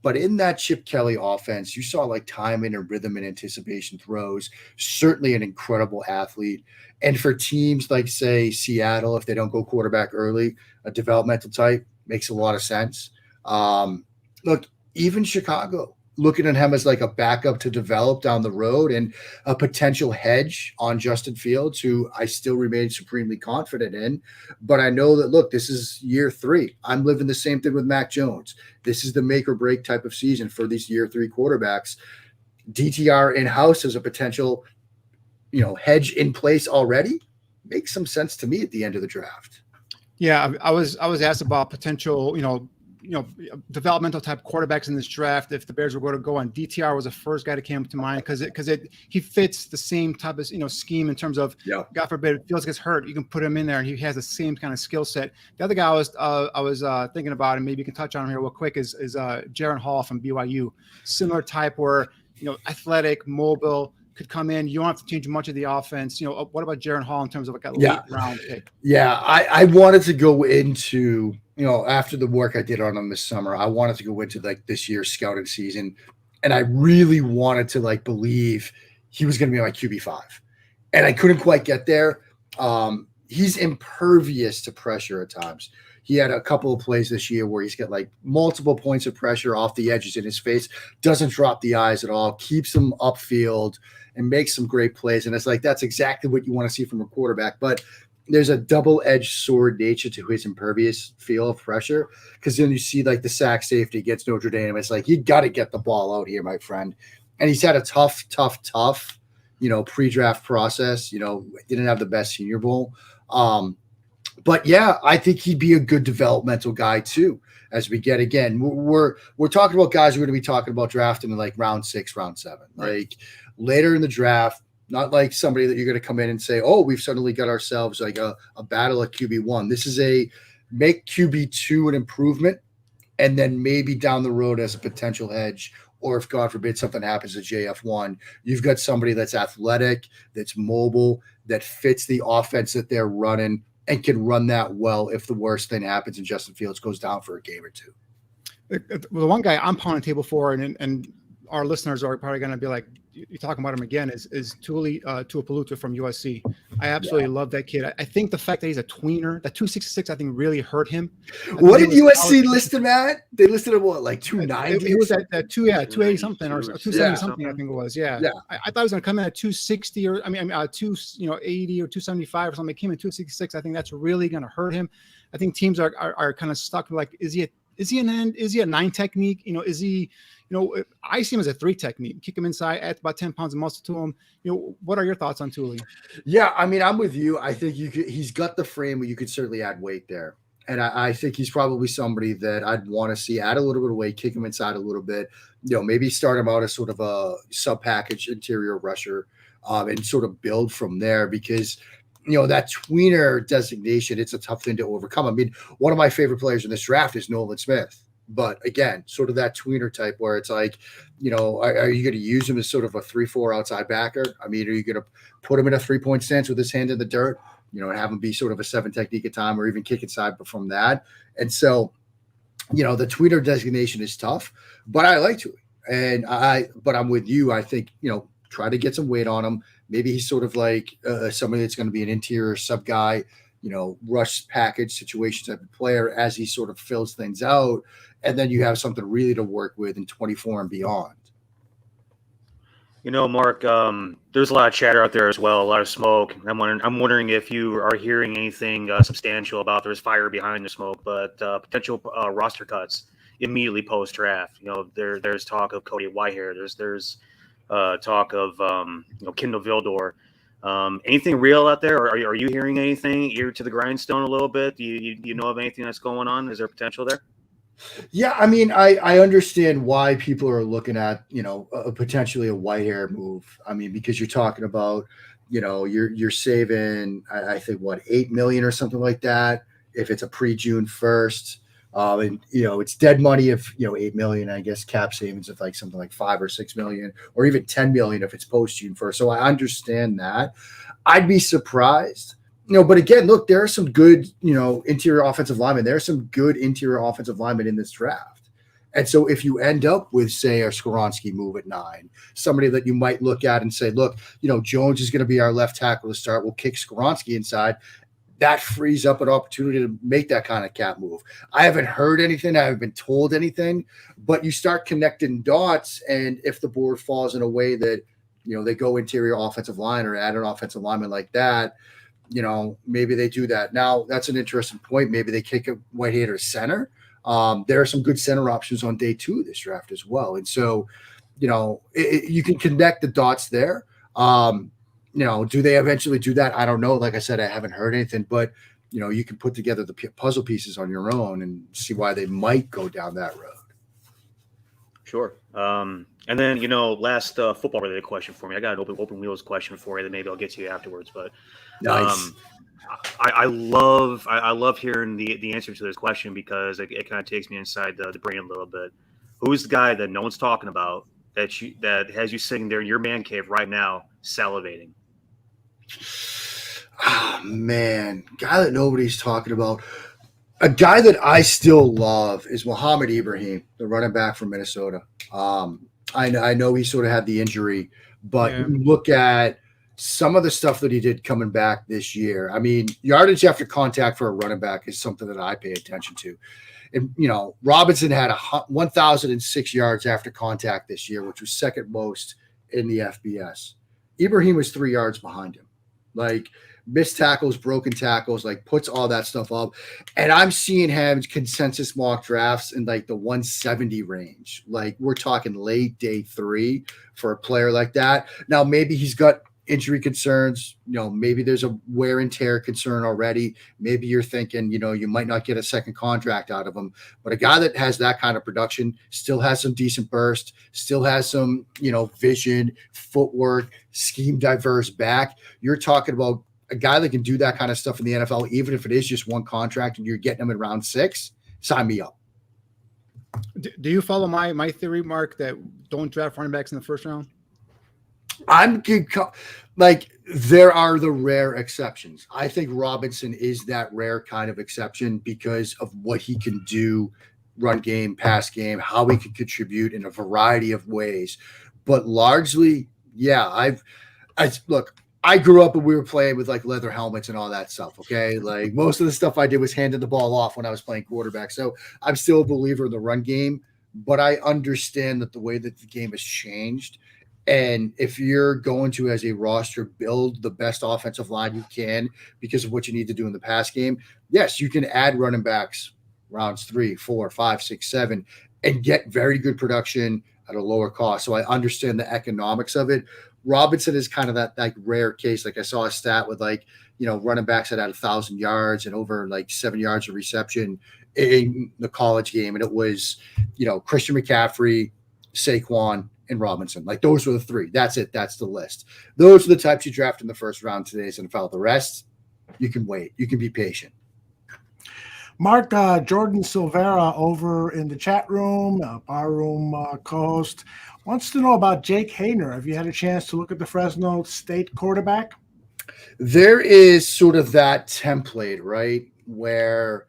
but in that Chip Kelly offense, you saw timing and rhythm and anticipation throws, certainly an incredible athlete. And for teams like, say, Seattle, if they don't go quarterback early, a developmental type makes a lot of sense. Look, even Chicago, looking at him as a backup to develop down the road and a potential hedge on Justin Fields, who I still remain supremely confident in. But I know that, look, this is year 3. I'm living the same thing with Mac Jones. This is the make or break type of season for these year 3 quarterbacks. DTR in-house as a potential, hedge in place already makes some sense to me at the end of the draft. Yeah, I was asked about potential, developmental type quarterbacks in this draft. If the Bears were going to go on, DTR was the first guy that came to mind because he fits the same type of scheme in terms of, God forbid, if Fields gets hurt, you can put him in there and he has the same kind of skill set. The other guy I was thinking about, and maybe you can touch on him here real quick, is Jaron Hall from BYU. Similar type where athletic, mobile, could come in. You don't have to change much of the offense. What about Jaron Hall in terms of a late round pick? Yeah, I wanted to go into, after the work I did on him this summer, I wanted to go into this year's scouting season, and I really wanted to believe he was going to be my QB5. and I couldn't quite get there. He's impervious to pressure at times. He had a couple of plays this year where he's got like multiple points of pressure off the edges in his face, doesn't drop the eyes at all, keeps them upfield, and makes some great plays. And it's like, that's exactly what you want to see from a quarterback. But there's a double-edged sword nature to his impervious feel of pressure, because then you see like the sack safety against Notre Dame. It's like, you got to get the ball out here, my friend. And he's had a tough, pre-draft process. Didn't have the best Senior Bowl. But yeah, I think he'd be a good developmental guy too. As we get, again, we're talking about guys we're going to be talking about drafting in like round 6, round 7, like later in the draft. Not like somebody that you're going to come in and say, oh, we've suddenly got ourselves like a battle at QB1. This is a make QB2 an improvement, and then maybe down the road as a potential edge, or if God forbid something happens to JF1, you've got somebody that's athletic, that's mobile, that fits the offense that they're running, and can run that well if the worst thing happens and Justin Fields goes down for a game or two. Well, the one guy I'm pounding the table for, and our listeners are probably going to be like, you're talking about him again, is Tuipulotu from USC. I absolutely love that kid. I think the fact that he's a tweener, that 266, I think really hurt him. What did USC list him at? They listed him like 290? He was at 280 something or 270 something, I think it was. Yeah. I thought he was going to come in at 260 or 80 or 275 or something. He came in 266. I think that's really going to hurt him. I think teams are kind of stuck like, is he an end? Is he a 9 technique? Is he, I see him as a 3 technique. Kick him inside, add about 10 pounds of muscle to him. What are your thoughts on Tuli? Yeah, I mean, I'm with you. I think he's got the frame where you could certainly add weight there. And I think he's probably somebody that I'd want to see add a little bit of weight, kick him inside a little bit, maybe start him out as sort of a sub-package interior rusher, and sort of build from there, because that tweener designation, it's a tough thing to overcome. I mean, one of my favorite players in this draft is Nolan Smith. But again, sort of that tweener type where it's like, are you going to use him as sort of a 3-4 outside backer? I mean, are you going to put him in a 3-point stance with his hand in the dirt, and have him be sort of a 7 technique at time, or even kick inside from that? And so, the tweener designation is tough, but I like to. But I'm with you. I think, try to get some weight on him. Maybe he's sort of like somebody that's going to be an interior sub guy, rush package situation type of player as he sort of fills things out. And then you have something really to work with in 24 and beyond. Mark, there's a lot of chatter out there as well, a lot of smoke. I'm wondering if you are hearing anything substantial about there's fire behind the smoke, but potential roster cuts immediately post draft. There's talk of Cody Whitehair. There's talk of Kendall Vildor. Anything real out there, or are you hearing anything ear to the grindstone a little bit? Do you know of anything that's going on? Is there potential there? Yeah, I mean, I understand why people are looking at, potentially a Whitehair move. I mean, because you're talking about, you're saving, I think, $8 million or something like that if it's a pre-June 1st. And it's dead money if $8 million, I guess cap savings of like something like $5 or $6 million, or even $10 million if it's post June 1st. So I understand that. I'd be surprised. But again, look, there are some good, interior offensive linemen. There are some good interior offensive linemen in this draft. And so if you end up with, say, a Skoronski move at 9, somebody that you might look at and say, look, Jones is going to be our left tackle to start. We'll kick Skoronski inside. That frees up an opportunity to make that kind of cap move. I haven't heard anything. I haven't been told anything. But you start connecting dots, and if the board falls in a way that, they go interior offensive line or add an offensive lineman like that, maybe they do that. Now, that's an interesting point. Maybe they kick a Whitehair to center. There are some good center options on day 2 of this draft as well. And so, you can connect the dots there. Do they eventually do that? I don't know. Like I said, I haven't heard anything, but, you can put together the puzzle pieces on your own and see why they might go down that road. Sure. And then, last football related question for me. I got an open wheels question for you that maybe I'll get to you afterwards, but nice. I love hearing the answer to this question, because it kind of takes me inside the brain a little bit. Who's the guy that no one's talking about that has you sitting there in your man cave right now salivating? Oh, man, guy that nobody's talking about. A guy that I still love is Muhammad Ibrahim, the running back from Minnesota. I know he sort of had the injury, but you look at, some of the stuff that he did coming back this year. I mean, yardage after contact for a running back is something that I pay attention to. And, Robinson had 1,006 yards after contact this year, which was second most in the FBS. Ibrahim was 3 yards behind him. Like, missed tackles, broken tackles, like puts all that stuff up. And I'm seeing him consensus mock drafts in like the 170 range. Like, we're talking late day 3 for a player like that. Now, maybe he's got injury concerns, maybe there's a wear and tear concern already. Maybe you're thinking, you might not get a second contract out of him, but a guy that has that kind of production still has some decent burst, still has some, vision, footwork, scheme diverse back. You're talking about a guy that can do that kind of stuff in the NFL, even if it is just one contract and you're getting him in round 6, sign me up. Do you follow my theory, Mark, that don't draft running backs in the first round? There are the rare exceptions. I think Robinson is that rare kind of exception because of what he can do, run game, pass game, how he can contribute in a variety of ways. But largely, yeah, I grew up and we were playing with like leather helmets and all that stuff. Okay. Like, most of the stuff I did was handing the ball off when I was playing quarterback. So I'm still a believer in the run game, but I understand that the way that the game has changed. And if you're going to, as a roster, build the best offensive line you can because of what you need to do in the pass game, yes, you can add running backs rounds 3, 4, 5, 6, 7 and get very good production at a lower cost. So I understand the economics of it. Robinson is kind of that like rare case. Like, I saw a stat with running backs that had 1,000 yards and over like 7 yards of reception in the college game. And it was, Christian McCaffrey, Saquon, and Robinson. Like, those were the 3. That's it. That's the list. Those are the types you draft in the first round today's NFL. The rest, you can wait. You can be patient. Mark, Jordan Silvera over in the chat room, bar room co-host, wants to know about Jake Haener. Have you had a chance to look at the Fresno State quarterback? There is sort of that template, right, where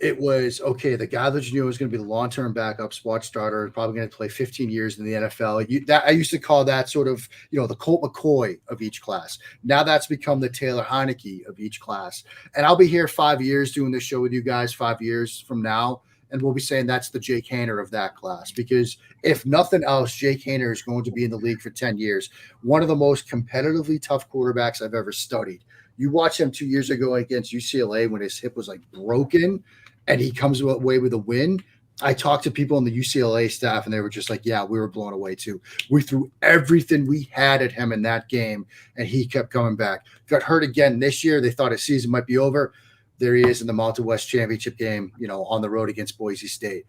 it was, okay, the guy that you knew was going to be the long-term backup spot starter, probably going to play 15 years in the NFL. I used to call that sort of, the Colt McCoy of each class. Now that's become the Taylor Heineke of each class. And I'll be here 5 years doing this show with you guys 5 years from now, and we'll be saying that's the Jake Haener of that class. Because if nothing else, Jake Haener is going to be in the league for 10 years. One of the most competitively tough quarterbacks I've ever studied. You watch him 2 years ago against UCLA when his hip was like broken, and he comes away with a win. I talked to people on the UCLA staff, and they were just like, yeah, we were blown away too. We threw everything we had at him in that game, and he kept coming back. Got hurt again this year. They thought his season might be over. There he is in the Mountain West Championship game, on the road against Boise State.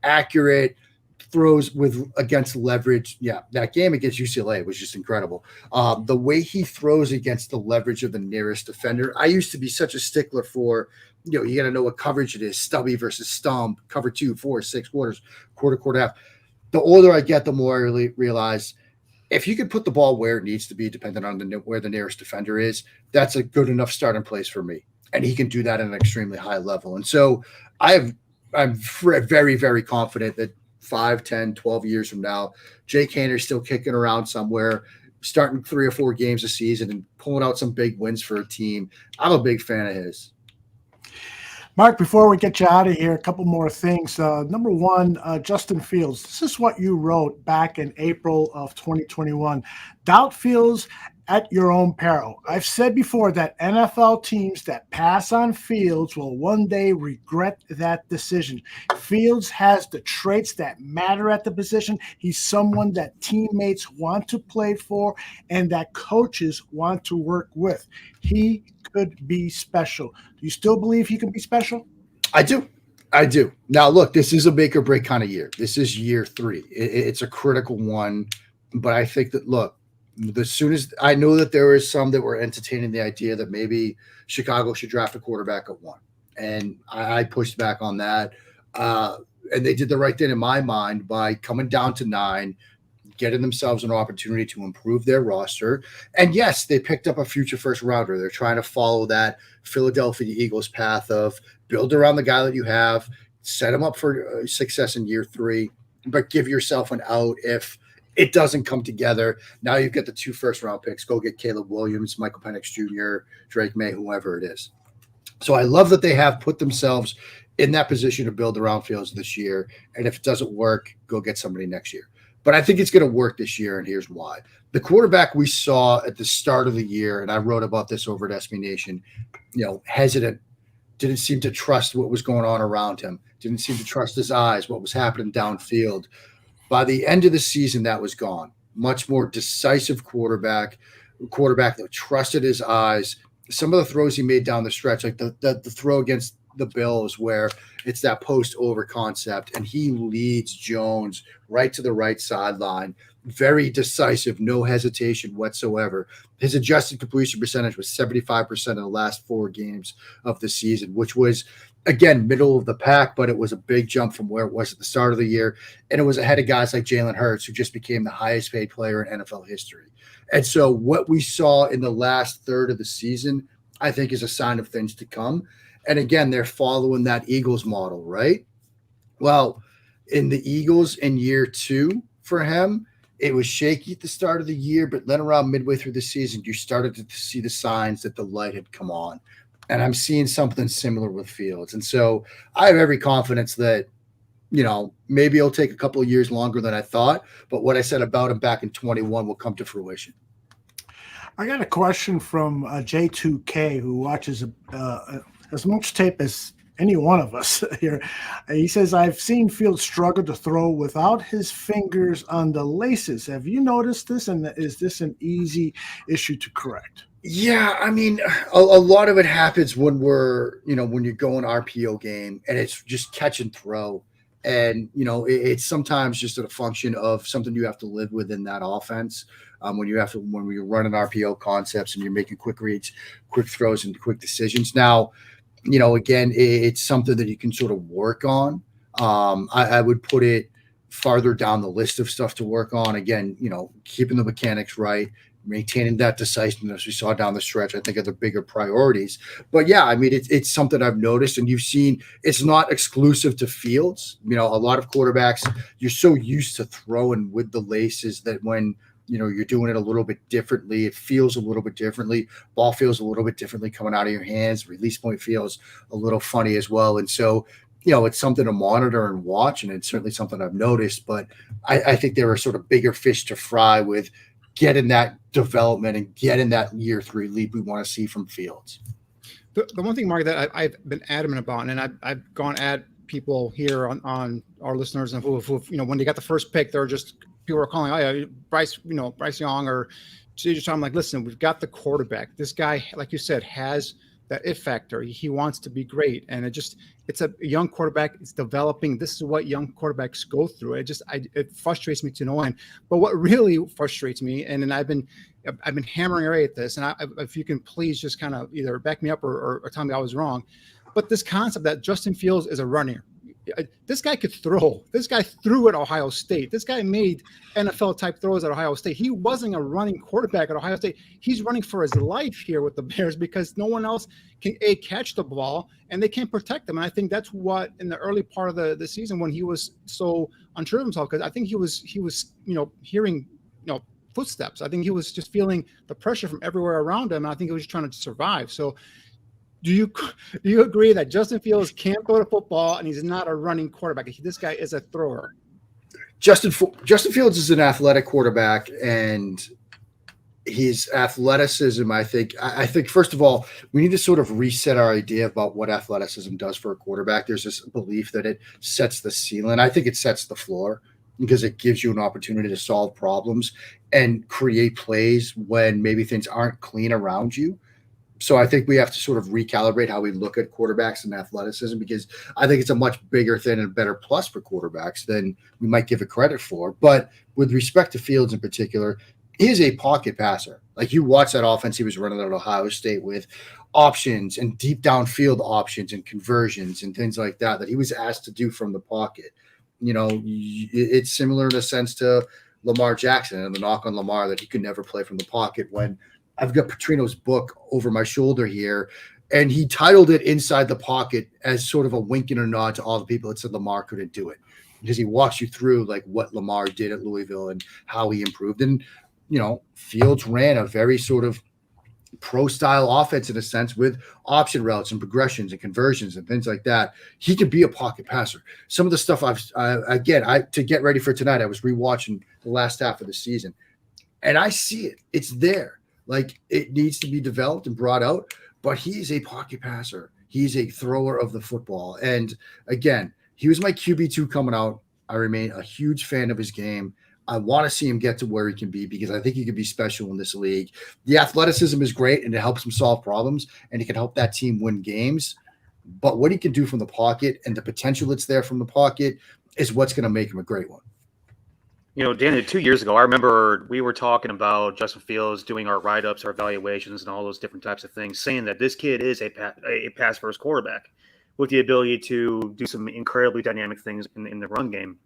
Accurate throws against leverage. Yeah, that game against UCLA was just incredible. The way he throws against the leverage of the nearest defender. I used to be such a stickler for, you got to know what coverage it is, stubby versus stump, cover 2, 4, 6 quarters, quarter, half. The older I get, the more I realize if you could put the ball where it needs to be, depending on where the nearest defender is, that's a good enough starting place for me. And he can do that at an extremely high level. And so I'm very, very confident that 5, 10, 12 years from now, Jake Haener's still kicking around somewhere, starting 3 or 4 games a season and pulling out some big wins for a team. I'm a big fan of his. Mark, before we get you out of here, a couple more things. Number one, Justin Fields. This is what you wrote back in April of 2021. Doubt Fields at your own peril. I've said before that NFL teams that pass on Fields will one day regret that decision. Fields has the traits that matter at the position. He's someone that teammates want to play for and that coaches want to work with. He could be special. Do you still believe he can be special? I do. Now, look, this is a make or break kind of year. This is year 3. It's a critical one, but I think that, look, as soon as I know that there is some that were entertaining the idea that maybe Chicago should draft a quarterback at 1. And I pushed back on that. And they did the right thing in my mind by coming down to 9, getting themselves an opportunity to improve their roster. And yes, they picked up a future first rounder. They're trying to follow that Philadelphia Eagles path of build around the guy that you have, set him up for success in year 3, but give yourself an out if It doesn't come together. Now you've got the 2 first-round picks. Go get Caleb Williams, Michael Penix Jr., Drake May, whoever it is. So I love that they have put themselves in that position to build around Fields this year. And if it doesn't work, go get somebody next year. But I think it's going to work this year, and here's why. The quarterback we saw at the start of the year, and I wrote about this over at SB Nation, hesitant, didn't seem to trust what was going on around him, didn't seem to trust his eyes, what was happening downfield. By the end of the season, that was gone. Much more decisive quarterback that trusted his eyes. Some of the throws he made down the stretch, like the throw against the Bills where it's that post over concept and he leads Jones right to the right sideline. Very decisive, no hesitation whatsoever. His adjusted completion percentage was 75% in the last 4 games of the season, which was, again, middle of the pack, but it was a big jump from where it was at the start of the year. And it was ahead of guys like Jalen Hurts, who just became the highest paid player in NFL history. And so what we saw in the last third of the season, I think, is a sign of things to come. And again, they're following that Eagles model, right? Well, in the Eagles in year 2 for him, it was shaky at the start of the year, but then around midway through the season, you started to see the signs that the light had come on. And I'm seeing something similar with Fields. And so I have every confidence that, maybe it'll take a couple of years longer than I thought, but what I said about him back in 21 will come to fruition. I got a question from J2K, who watches as much tape as any one of us here. He says, I've seen Fields struggle to throw without his fingers on the laces. Have you noticed this? And is this an easy issue to correct? Yeah, I mean, a lot of it happens when when you go an RPO game and it's just catch and throw. And, it's sometimes just a function of something you have to live with in that offense. When you're running RPO concepts and you're making quick reads, quick throws, and quick decisions. Now, again, it's something that you can sort of work on. I would put it farther down the list of stuff to work on. Again, keeping the mechanics right, maintaining that decisiveness we saw down the stretch, I think, are the bigger priorities. But yeah, I mean, it's something I've noticed, and you've seen it's not exclusive to Fields. A lot of quarterbacks, you're so used to throwing with the laces that when you're doing it a little bit differently, it feels a little bit differently. Ball feels a little bit differently coming out of your hands. Release point feels a little funny as well. And so, it's something to monitor and watch, and it's certainly something I've noticed. But I think there are sort of bigger fish to fry with getting that development and getting that year 3 leap we want to see from Fields. The one thing, Mark, that I've been adamant about, and I've gone at people here on our listeners, and who when they got the first pick, they're just people are calling, oh yeah, Bryce Young or CJ. I'm like, listen, we've got the quarterback. This guy, like you said, has that it factor. He wants to be great, and it's a young quarterback. It's developing. This is what young quarterbacks go through. It frustrates me to no end. But what really frustrates me, and I've been hammering away at this, and if you can please just kind of either back me up or tell me I was wrong, but this concept that Justin Fields is a runner. This guy could throw. This guy threw at Ohio State. This guy made NFL type throws at Ohio State. He wasn't a running quarterback at Ohio State. He's running for his life here with the Bears because no one else can catch the ball and they can't protect him. And I think that's what in the early part of the season when he was so unsure of himself, because I think he was hearing footsteps. I think he was just feeling the pressure from everywhere around him, and I think he was just trying to survive. So. Do you agree that Justin Fields can't throw the football and he's not a running quarterback? This guy is a thrower. Justin Fields is an athletic quarterback, and his athleticism, I think first of all, we need to sort of reset our idea about what athleticism does for a quarterback. There's this belief that it sets the ceiling. I think it sets the floor because it gives you an opportunity to solve problems and create plays when maybe things aren't clean around you. So I think we have to sort of recalibrate how we look at quarterbacks and athleticism, because I think it's a much bigger thing and a better plus for quarterbacks than we might give it credit for. But with respect to Fields in particular, he is a pocket passer. Like, you watch that offense he was running at Ohio State with options and deep downfield options and conversions and things like that he was asked to do from the pocket. It's similar in a sense to Lamar Jackson and the knock on Lamar that he could never play from the pocket, when I've got Petrino's book over my shoulder here, and he titled it Inside the Pocket as sort of a wink and a nod to all the people that said Lamar couldn't do it. because he walks you through like what Lamar did at Louisville and how he improved. And, Fields ran a very sort of pro style offense in a sense with option routes and progressions and conversions and things like that. He could be a pocket passer. Some of the stuff to get ready for tonight, I was rewatching the last half of the season and I see it. It's there. Like it needs to be developed and brought out, but he's a pocket passer. He's a thrower of the football. And again, he was my QB2 coming out. I remain a huge fan of his game. I want to see him get to where he can be because I think he could be special in this league. The athleticism is great and it helps him solve problems and it can help that team win games. But what he can do from the pocket and the potential that's there from the pocket is what's going to make him a great one. Dan, 2 years ago, I remember we were talking about Justin Fields doing our write-ups, our evaluations, and all those different types of things, saying that this kid is a pass-first quarterback with the ability to do some incredibly dynamic things in the run game.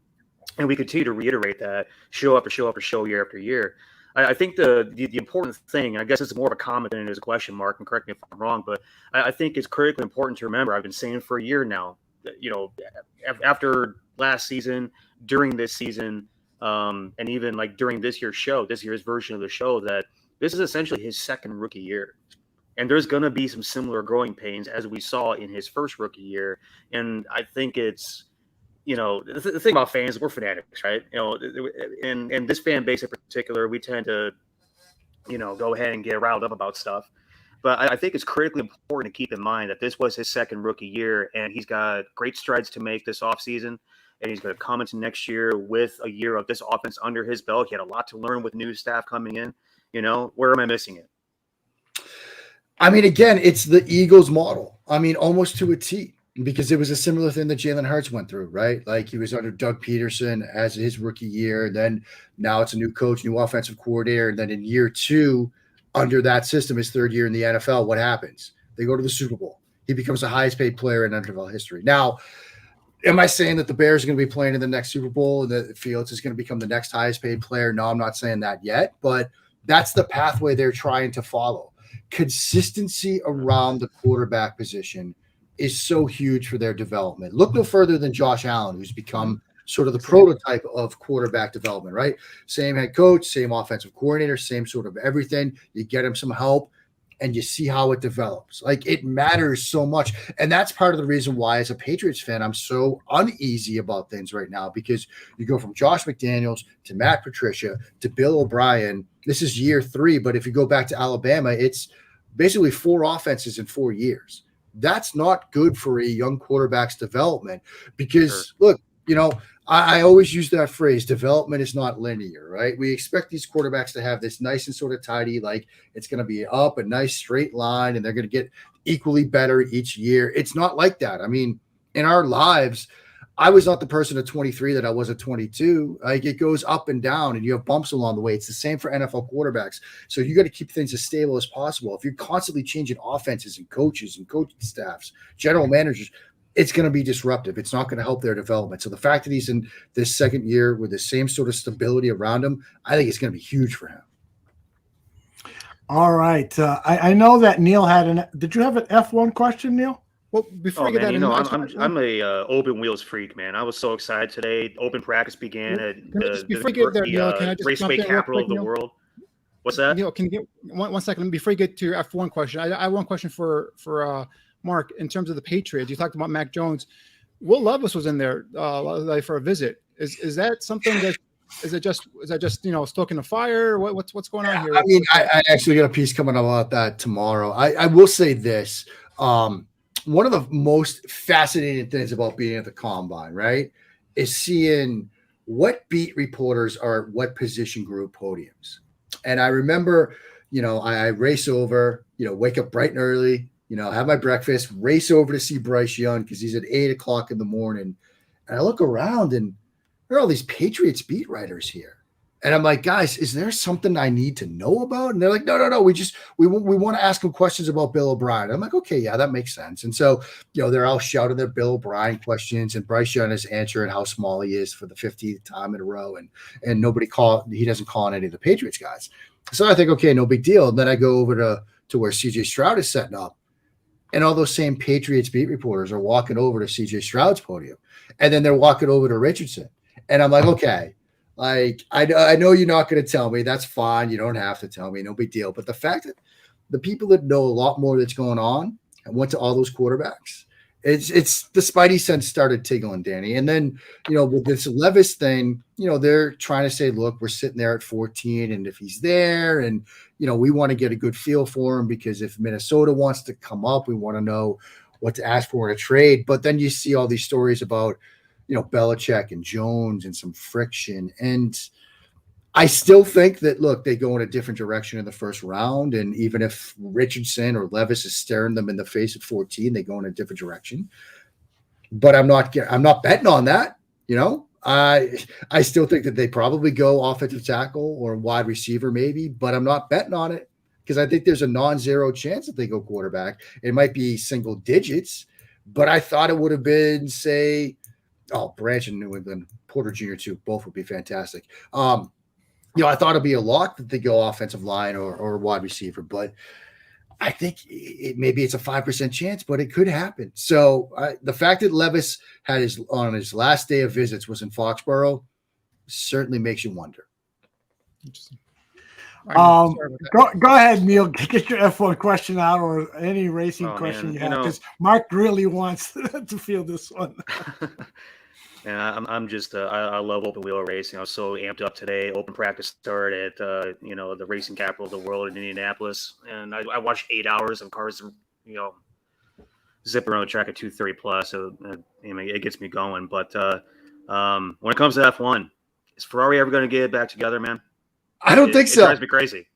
And we continue to reiterate that show after show, year after year. I think the important thing, and I guess it's more of a comment than it is a question, Mark, and correct me if I'm wrong, but I think it's critically important to remember, I've been saying for a year now, that, after last season, during this season, and even like during this year's version of the show, that this is essentially his second rookie year. And there's going to be some similar growing pains as we saw in his first rookie year. And I think it's, the thing about fans, we're fanatics, right? And this fan base in particular, we tend to, go ahead and get riled up about stuff. But I think it's critically important to keep in mind that this was his second rookie year, and he's got great strides to make this offseason. And he's going to come into next year with a year of this offense under his belt. He had a lot to learn with new staff coming in. Where am I missing it? I mean, again, it's the Eagles model. I mean, almost to a T. Because it was a similar thing that Jalen Hurts went through, right? Like he was under Doug Peterson as his rookie year. Then now it's a new coach, new offensive coordinator. And then in year 2, under that system, his third year in the NFL, what happens? They go to the Super Bowl. He becomes the highest paid player in NFL history. Now, am I saying that the Bears are going to be playing in the next Super Bowl and that Fields is going to become the next highest paid player? No, I'm not saying that yet, but that's the pathway they're trying to follow. Consistency around the quarterback position is so huge for their development. Look no further than Josh Allen, who's become sort of the prototype of quarterback development, right? Same head coach, same offensive coordinator, same sort of everything. You get him some help and you see how it develops. Like it matters so much. And that's part of the reason why as a Patriots fan, I'm so uneasy about things right now, because you go from Josh McDaniels to Matt Patricia to Bill O'Brien. This is year 3, but if you go back to Alabama, it's basically 4 offenses in 4 years. That's not good for a young quarterback's development because, look, I always use that phrase, development is not linear, right? We expect these quarterbacks to have this nice and sort of tidy, like it's going to be up a nice straight line and they're going to get equally better each year. It's not like that. I mean, in our lives, I was not the person at 23 that I was at 22. Like it goes up and down and you have bumps along the way. It's the same for NFL quarterbacks. So you got to keep things as stable as possible. If you're constantly changing offenses and coaches and coaching staffs, general managers, it's going to be disruptive. It's not going to help their development. So the fact that he's in this second year with the same sort of stability around him, I think it's going to be huge for him. All right. I know that Neil had did you have an F1 question, Neil? Well, before we get that, I'm a open wheels freak, man. I was so excited today. Open practice began at the raceway capital of the world. What's that? Neil, can you get one second before you get to your F1 question? I have one question for Mark in terms of the Patriots. You talked about Mac Jones. Will Levis was in there for a visit. Is that something that is that just stoking the fire? What's going on here? I mean, I actually got a piece coming about that tomorrow. I will say this. One of the most fascinating things about being at the Combine, right, is seeing what beat reporters are at what position group podiums. And I remember, I race over, wake up bright and early, have my breakfast, race over to see Bryce Young because he's at 8:00 in the morning. And I look around and there are all these Patriots beat writers here. And I'm like, guys, is there something I need to know about? And they're like, no. We want to ask them questions about Bill O'Brien. I'm like, okay, yeah, that makes sense. And so, they're all shouting their Bill O'Brien questions, and Bryce Young is answering how small he is for the 50th time in a row. And he doesn't call on any of the Patriots guys. So I think, okay, no big deal. And then I go over to where CJ Stroud is setting up. And all those same Patriots beat reporters are walking over to CJ Stroud's podium, and then they're walking over to Richardson. And I'm like, okay, like I know you're not going to tell me. That's fine. You don't have to tell me. No big deal. But the fact that the people that know a lot more that's going on and went to all those quarterbacks, it's the spidey sense started tingling, Danny. And then, with this Levis thing, they're trying to say, look, we're sitting there at 14, and if he's there, and we want to get a good feel for him, because if Minnesota wants to come up, we want to know what to ask for in a trade. But then you see all these stories about, Belichick and Jones and some friction. And I still think that, look, they go in a different direction in the first round. And even if Richardson or Levis is staring them in the face at 14, they go in a different direction. But I'm not betting on that. I still think that they probably go offensive tackle or wide receiver maybe, but I'm not betting on it, because I think there's a non-zero chance that they go quarterback. It might be single digits, but I thought it would have been, say, Branch in New England, Porter Jr. too. Both would be fantastic. I thought it'd be a lock that they go offensive line or wide receiver, but I think maybe it's a 5% chance, but it could happen. So the fact that Levis had on his last day of visits was in Foxborough certainly makes you wonder. Interesting. Go ahead, Neil. Get your F1 question out, or any racing question you have, because Mark really wants to field this one. And I'm just I love open wheel racing. I was so amped up today. Open practice started at the racing capital of the world in Indianapolis, and I watched 8 hours of cars zipping around the track at 230 plus. So it gets me going. But when it comes to F1, is Ferrari ever going to get it back together, man? I don't think so. It drives me crazy.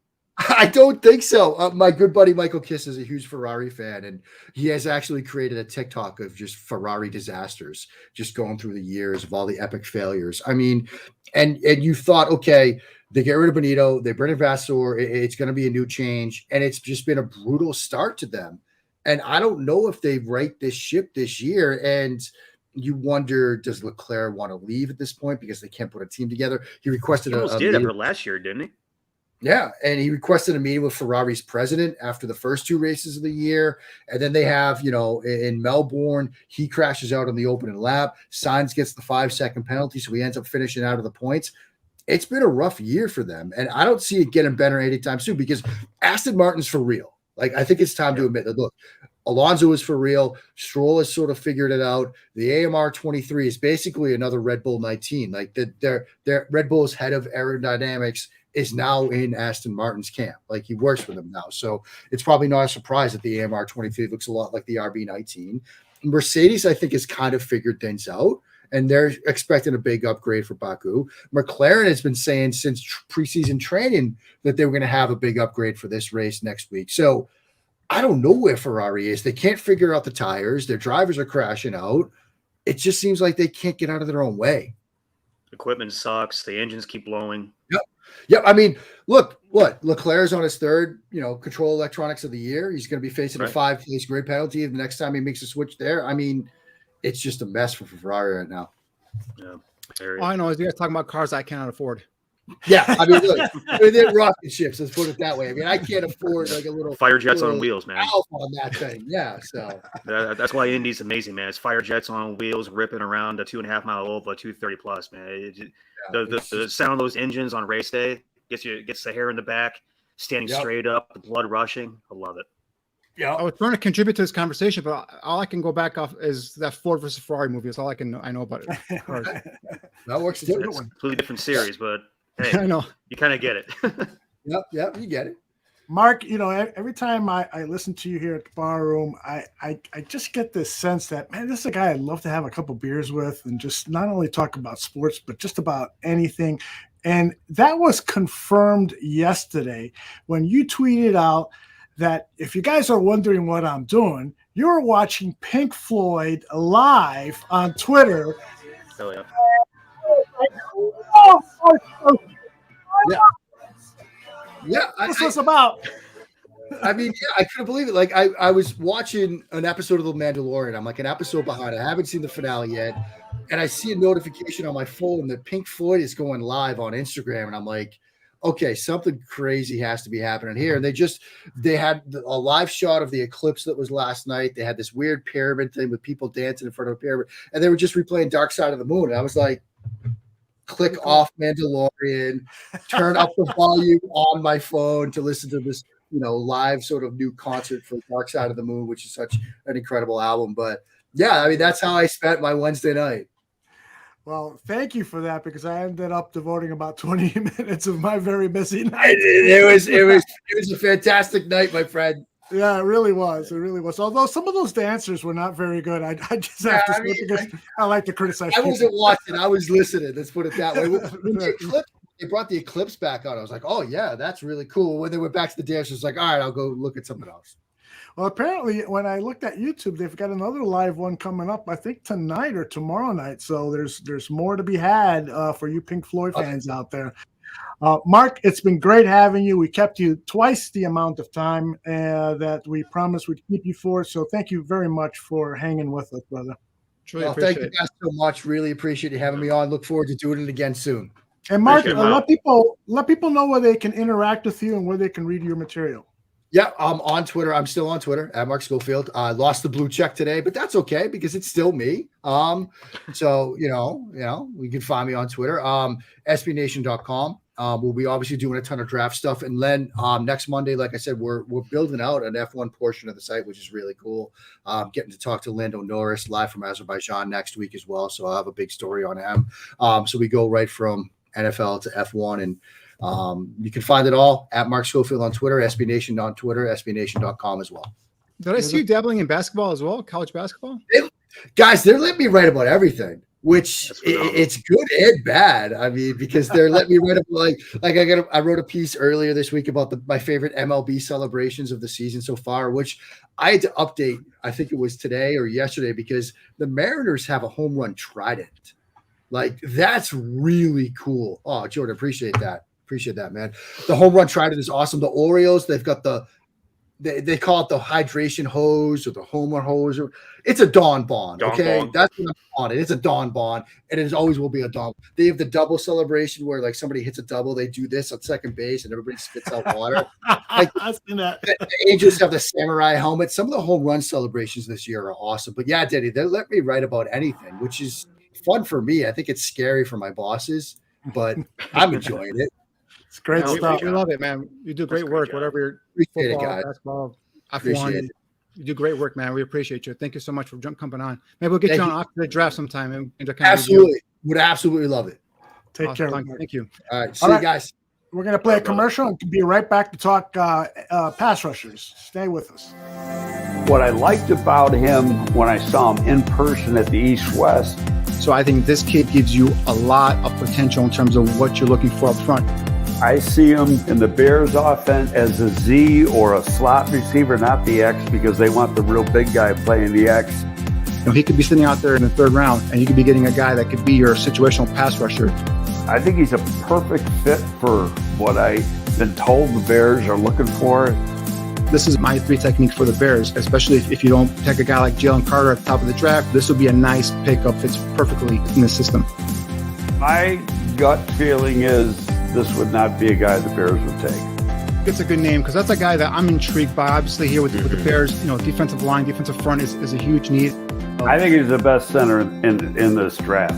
I don't think so. My good buddy Michael Kiss is a huge Ferrari fan, and he has actually created a TikTok of just Ferrari disasters, just going through the years of all the epic failures. I mean, and you thought, okay, they get rid of Benito, they bring in Vasseur, it's going to be a new change, and it's just been a brutal start to them. And I don't know if they right this ship this year. And you wonder, does Leclerc want to leave at this point because they can't put a team together? He requested almost did after last year, didn't he? Yeah, and he requested a meeting with Ferrari's president after the first two races of the year. And then they have, in Melbourne, he crashes out on the opening lap. Sainz gets the 5-second penalty, so he ends up finishing out of the points. It's been a rough year for them, and I don't see it getting better anytime soon, because Aston Martin's for real. Like, I think it's time to admit that, look, Alonso is for real. Stroll has sort of figured it out. The AMR 23 is basically another Red Bull 19. Like, their Red Bull's head of aerodynamics is now in Aston Martin's camp. Like, he works for them now. So it's probably not a surprise that the AMR 23 looks a lot like the RB19. Mercedes, I think, has kind of figured things out, and they're expecting a big upgrade for Baku. McLaren has been saying since preseason training that they were going to have a big upgrade for this race next week. So I don't know where Ferrari is. They can't figure out the tires. Their drivers are crashing out. It just seems like they can't get out of their own way. Equipment sucks. The engines keep blowing. Yep. I mean, look, what? Leclerc's on his third, control electronics of the year. He's going to be facing a 5-place grid penalty the next time he makes a switch there. I mean, it's just a mess for Ferrari right now. Yeah. All I know is you guys talking about cars I cannot afford. Yeah, I mean, look, they're rocket ships. Let's put it that way. I mean, I can't afford like a little fire jets on wheels, man. On that thing, yeah. So that's why Indy's amazing, man. It's fire jets on wheels ripping around a 2.5 mile oval, 230 plus, man. The sound of those engines on race day gets the hair in the back, standing straight up, the blood rushing. I love it. Yeah, I was trying to contribute to this conversation, but all I can go back off is that Ford versus Ferrari movie. That's all I know about it. That works. It's a completely different series, but hey, I know you kind of get it. Yep, you get it. Mark, every time I listen to you here at the bar room, I just get this sense that, man, this is a guy I'd love to have a couple beers with and just not only talk about sports, but just about anything. And that was confirmed yesterday when you tweeted out that if you guys are wondering what I'm doing, you're watching Pink Floyd live on Twitter. Oh, yeah. Yeah, this was about. I mean, yeah, I couldn't believe it. Like, I was watching an episode of The Mandalorian. I'm like an episode behind. I haven't seen the finale yet. And I see a notification on my phone that Pink Floyd is going live on Instagram. And I'm like, okay, something crazy has to be happening here. And they had a live shot of the eclipse that was last night. They had this weird pyramid thing with people dancing in front of a pyramid, and they were just replaying Dark Side of the Moon. And I was like, click off Mandalorian, turn up the volume on my phone to listen to this, live sort of new concert for Dark Side of the Moon, which is such an incredible album. But yeah, I mean, that's how I spent my Wednesday night. Well, thank you for that, because I ended up devoting about 20 minutes of my very busy night. It was a fantastic night, my friend. Yeah, it really was. It really was. Although some of those dancers were not very good. I just have to say, because I like to criticize. I wasn't watching. I was listening. Let's put it that way. When they brought the eclipse back on, I was like, oh, yeah, that's really cool. When they went back to the dance, I was like, all right, I'll go look at something else. Well, apparently, when I looked at YouTube, they've got another live one coming up, I think tonight or tomorrow night. So there's more to be had for you Pink Floyd fans out there. Mark, it's been great having you. We kept you twice the amount of time that we promised we'd keep you for. So thank you very much for hanging with us, brother. Well, thank you guys so much. Really appreciate you having me on. Look forward to doing it again soon. And Mark, let people know where they can interact with you and where they can read your material. Yeah, I'm on Twitter. I'm still on Twitter at Mark Schofield. I lost the blue check today, but that's okay because it's still me. So you can find me on Twitter. SBNation.com. We'll be obviously doing a ton of draft stuff, and then next Monday, like I said, we're building out an F1 portion of the site, which is really cool. Getting to talk to Lando Norris live from Azerbaijan next week as well. So I'll have a big story on him. So we go right from NFL to F1, and you can find it all at Mark Schofield on Twitter, SB Nation on Twitter, SBNation.com as well. Did I see you dabbling in basketball as well, college basketball? Guys, they're letting me write about everything, which it's good and bad. I mean, because they're letting me write about I wrote a piece earlier this week about my favorite MLB celebrations of the season so far, which I had to update. I think it was today or yesterday, because the Mariners have a home run trident. Like, that's really cool. Oh, Jordan, appreciate that. Appreciate that, man. The home run trident is awesome. The Orioles, they've got they call it the hydration hose or the home run hose. It's a Dawn Bond. Okay. That's what I'm on it. It's a Dawn Bond, and it always will be a Dawn. They have the double celebration where, like, somebody hits a double, they do this at second base and everybody spits out water. Like, I've seen that. The Angels have the samurai helmet. Some of the home run celebrations this year are awesome. But yeah, Daddy, they let me write about anything, which is fun for me. I think it's scary for my bosses, but I'm enjoying it. It's great stuff. We love it, man. You do great work, whatever you're football, basketball, F1. You do great work, man. We appreciate you. Thank you so much for coming on. Maybe we'll get you on after the draft sometime. And absolutely. Would absolutely love it. Take care. Thank you. All right. See you guys. We're going to play a commercial and be right back to talk pass rushers. Stay with us. What I liked about him when I saw him in person at the East-West. So I think this kid gives you a lot of potential in terms of what you're looking for up front. I see him in the Bears offense as a Z or a slot receiver, not the X, because they want the real big guy playing the X. He could be sitting out there in the third round, and you could be getting a guy that could be your situational pass rusher. I think he's a perfect fit for what I've been told the Bears are looking for. This is my 3 techniques for the Bears, especially if you don't take a guy like Jalen Carter at the top of the draft. This will be a nice pickup. Fits perfectly in the system. My gut feeling is this would not be a guy the Bears would take. It's a good name because that's a guy that I'm intrigued by. Obviously, here with the Bears, defensive line, defensive front is a huge need. I think he's the best center in this draft.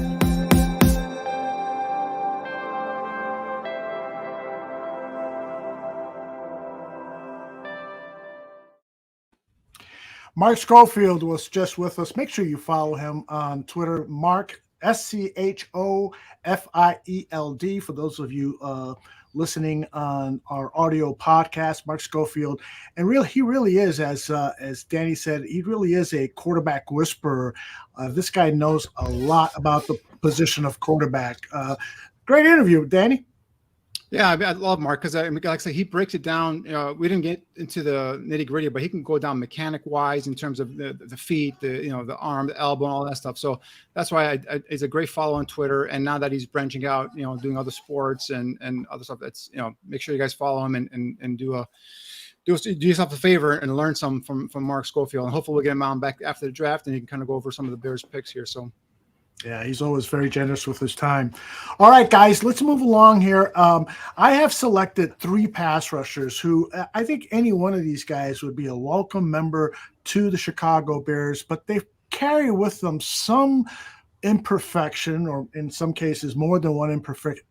Mark Schofield was just with us. Make sure you follow him on Twitter, Mark Schofield. For those of you listening on our audio podcast, Mark Schofield, and he really is, as Danny said, he really is a quarterback whisperer. This guy knows a lot about the position of quarterback. Great interview, Danny. Yeah, I love Mark because, like I said, he breaks it down. We didn't get into the nitty gritty, but he can go down mechanic wise in terms of the feet, the arm, the elbow, and all that stuff. So that's why he's a great follow on Twitter. And now that he's branching out, doing other sports and other stuff, that's make sure you guys follow him and do yourself a favor and learn some from Mark Schofield. And hopefully we'll get him on back after the draft and he can kind of go over some of the Bears picks here. So. Yeah, he's always very generous with his time. All right, guys, let's move along here. I have selected 3 pass rushers who I think any one of these guys would be a welcome member to the Chicago Bears, but they carry with them some imperfection, or in some cases more than one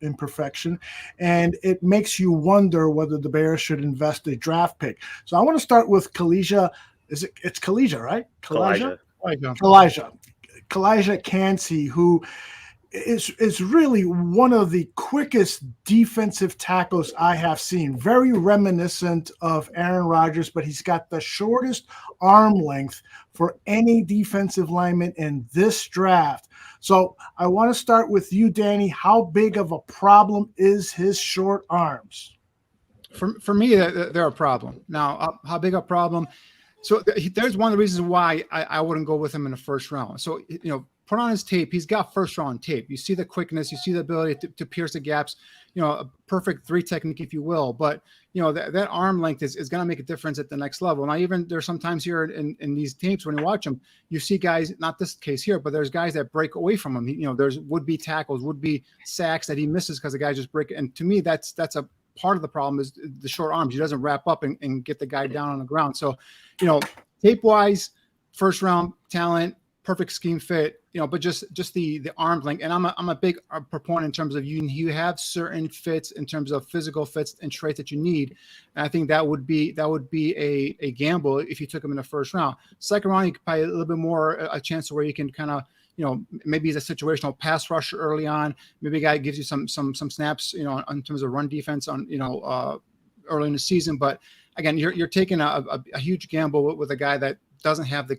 imperfection, and it makes you wonder whether the Bears should invest a draft pick. So I want to start with Kalijah. It's Kalijah, right? Kalijah. Kalijah Kancey, who is really one of the quickest defensive tackles I have seen. Very reminiscent of Aaron Rodgers, but he's got the shortest arm length for any defensive lineman in this draft. So I want to start with you, Danny. How big of a problem is his short arms? For me, they're a problem. Now, how big a problem? So there's one of the reasons why I wouldn't go with him in the first round. So, put on his tape. He's got first round tape. You see the quickness, you see the ability to pierce the gaps, a perfect 3 technique, if you will. But, that arm length is going to make a difference at the next level. Now, even there's sometimes here in these tapes, when you watch them, you see guys, not this case here, but there's guys that break away from him. There's would-be tackles, would-be sacks that he misses because the guys just break. And to me, that's a part of the problem is the short arms. He doesn't wrap up and get the guy down on the ground. So, tape wise, first round talent, perfect scheme fit, but just the arm length. And I'm a big proponent in terms of you have certain fits in terms of physical fits and traits that you need. And I think that would be a gamble if you took him in the first round. Second round, you could probably a little bit more a chance where you can kind of, maybe he's a situational pass rusher early on. Maybe a guy gives you some snaps, in terms of run defense on, early in the season. But again, you're taking a huge gamble with a guy that doesn't have the,